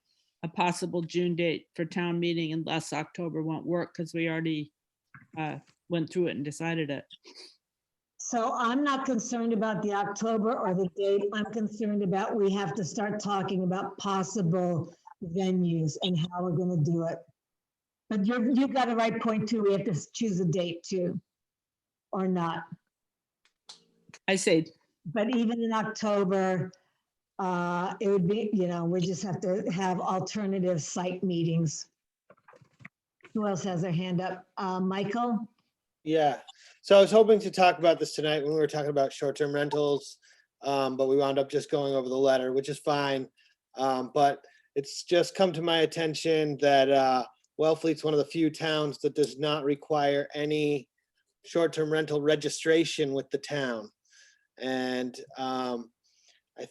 a possible June date for town meeting unless October won't work, because we already went through it and decided it. So I'm not concerned about the October or the date. I'm concerned about, we have to start talking about possible venues and how we're going to do it. But you've got a right point too. We have to choose a date too, or not. I see. But even in October, it would be, we just have to have alternative site meetings. Who else has their hand up? Michael? Yeah, so I was hoping to talk about this tonight when we were talking about short-term rentals, but we wound up just going over the letter, which is fine. But it's just come to my attention that Wellfleet's one of the few towns that does not require any short-term rental registration with the town. And I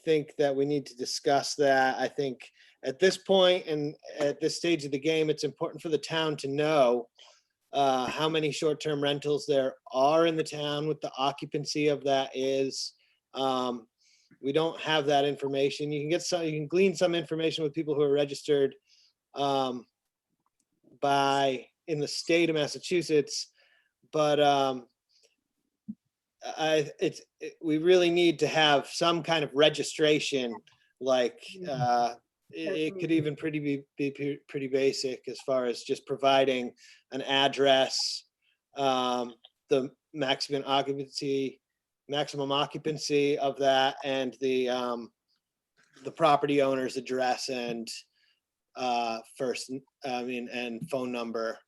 think that we need to discuss that. I think at this point and at this stage of the game, it's important for the town to know how many short-term rentals there are in the town, what the occupancy of that is. We don't have that information. You can glean some information with people who are registered in the state of Massachusetts, but we really need to have some kind of registration, like it could even be pretty basic as far as just providing an address, the maximum occupancy of that, and the property owner's address and and phone number,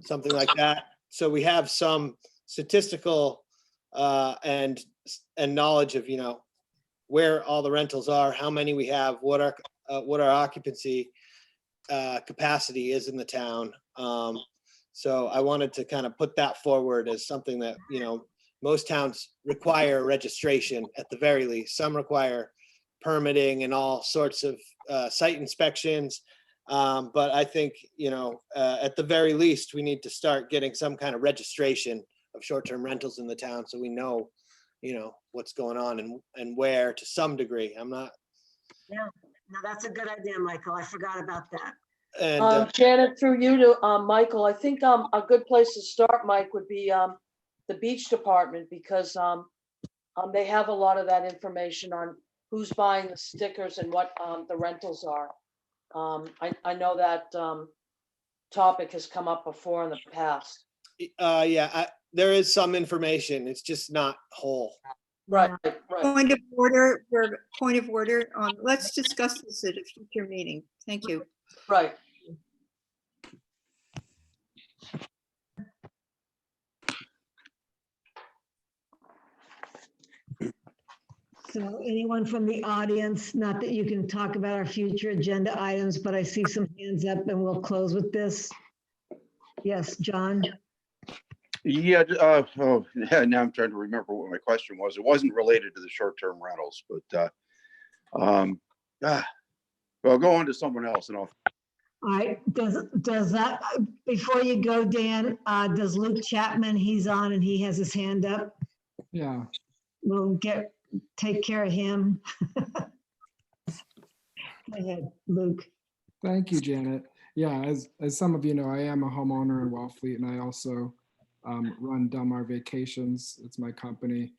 something like that. So we have some statistical and knowledge of where all the rentals are, how many we have, what our occupancy capacity is in the town. So I wanted to kind of put that forward as something that most towns require registration at the very least. Some require permitting and all sorts of site inspections. But I think, at the very least, we need to start getting some kind of registration of short-term rentals in the town so we know, what's going on and where to some degree. I'm not. Yeah, no, that's a good idea, Michael. I forgot about that. And Janet, through you to Michael, I think a good place to start, Mike, would be the beach department, because they have a lot of that information on who's buying the stickers and what the rentals are. I know that topic has come up before in the past. there is some information. It's just not whole. Right. Point of order. Let's discuss this at a future meeting. Thank you. Right. So anyone from the audience, not that you can talk about our future agenda items, but I see some hands up and we'll close with this. Yes, John? Yeah, now I'm trying to remember what my question was. It wasn't related to the short-term rentals, but well, go on to someone else and I'll. All right, does that, before you go, Dan, does Luke Chapman, he's on and he has his hand up? Yeah. We'll take care of him. Go ahead, Luke. Thank you, Janet. Yeah, as some of you know, I am a homeowner in Wellfleet, and I also run Delmar Vacations. It's my company.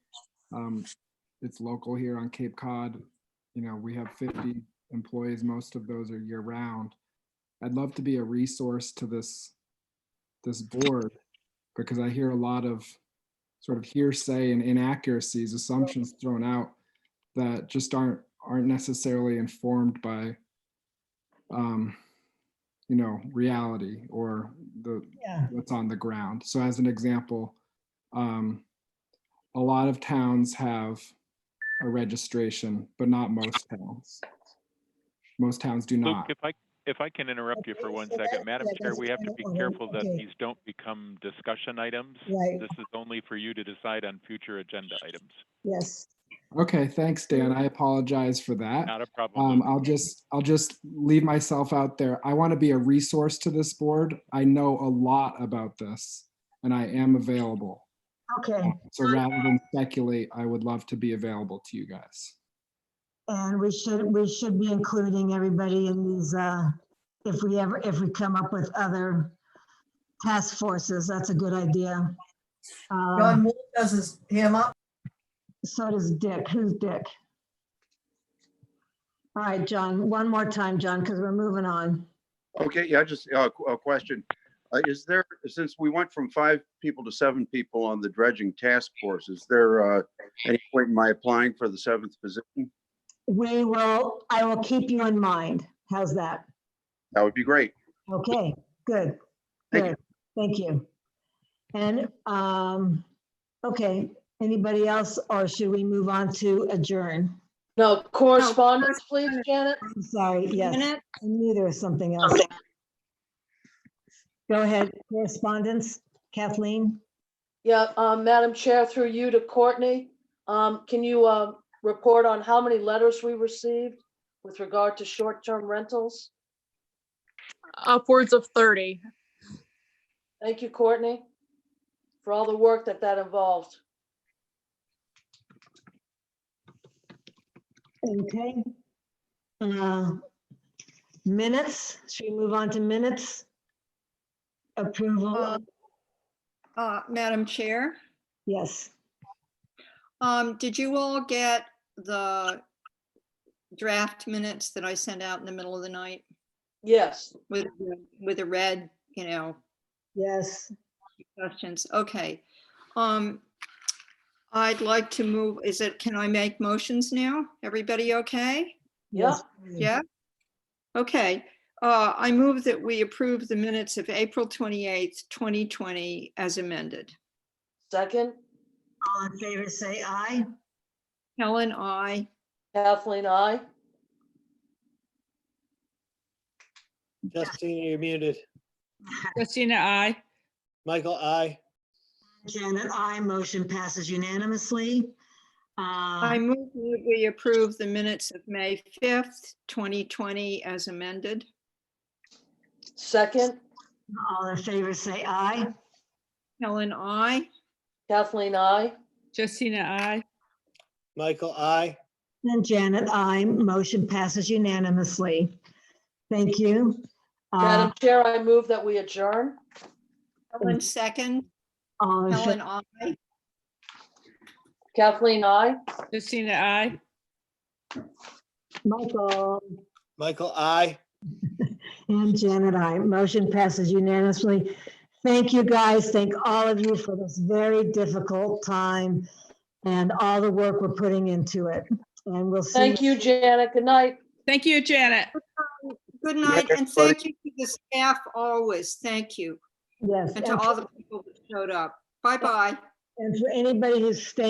It's local here on Cape Cod. We have 50 employees. Most of those are year round. I'd love to be a resource to this board, because I hear a lot of sort of hearsay and inaccuracies, assumptions thrown out that just aren't necessarily informed by reality or what's on the ground. So as an example, a lot of towns have a registration, but not most towns. Most towns do not. Luke, if I can interrupt you for 1 second, Madam Chair, we have to be careful that these don't become discussion items. Right. This is only for you to decide on future agenda items. Yes. Okay, thanks, Dan. I apologize for that. Not a problem. I'll just leave myself out there. I want to be a resource to this board. I know a lot about this, and I am available. Okay. So rather than speculate, I would love to be available to you guys. And we should be including everybody in these, if we come up with other task forces, that's a good idea. John Wolf has his hand up. So does Dick. Who's Dick? All right, John, one more time, John, because we're moving on. Okay, yeah, just a question. Is there, since we went from 5 people to 7 people on the dredging task force, is there any point in my applying for the 7th position? I will keep you in mind. How's that? That would be great. Okay, good. Thank you. Thank you. And, okay, anybody else, or should we move on to adjourn? No, correspondence, please, Janet. I'm sorry, yes. Janet? I knew there was something else. Go ahead, correspondence, Kathleen? Yeah, Madam Chair, through you to Courtney. Can you report on how many letters we received with regard to short-term rentals? Upwards of 30. Thank you, Courtney, for all the work that involved. Okay. Minutes, should we move on to minutes? Approval? Madam Chair, Yes. did you all get the draft minutes that I sent out in the middle of the night Yes. with a red, Yes. questions? Okay. I'd like to move, can I make motions now? Everybody okay? Yeah. Yeah? Okay. I move that we approve the minutes of April 28th, 2020 as amended. Second. All in favor, say aye. Helen, aye. Kathleen, aye. Justine, you're muted. Christina, I. Michael, aye. Janet, aye. Motion passes unanimously. I move that we approve the minutes of May 5th, 2020 as amended. Second, All in favor, say aye. Helen, I. Kathleen, I. Justina, I. Michael, I. And Janet, I. Motion passes unanimously. Thank you. Madam Chair, I move that we adjourn. Helen, second. All in Helen, fa- I. Kathleen, I. Justina, I. Michael Michael, I. and Janet, I. Motion passes unanimously. Thank you, guys. Thank all of you for this very difficult time and all the work we're putting into it. And we'll see. Thank you, Janet. Good night. Thank you, Janet. Good night, and thank you to the staff always. Thank you. Yes. And to all the people that showed up. Bye-bye. And for anybody who's staying.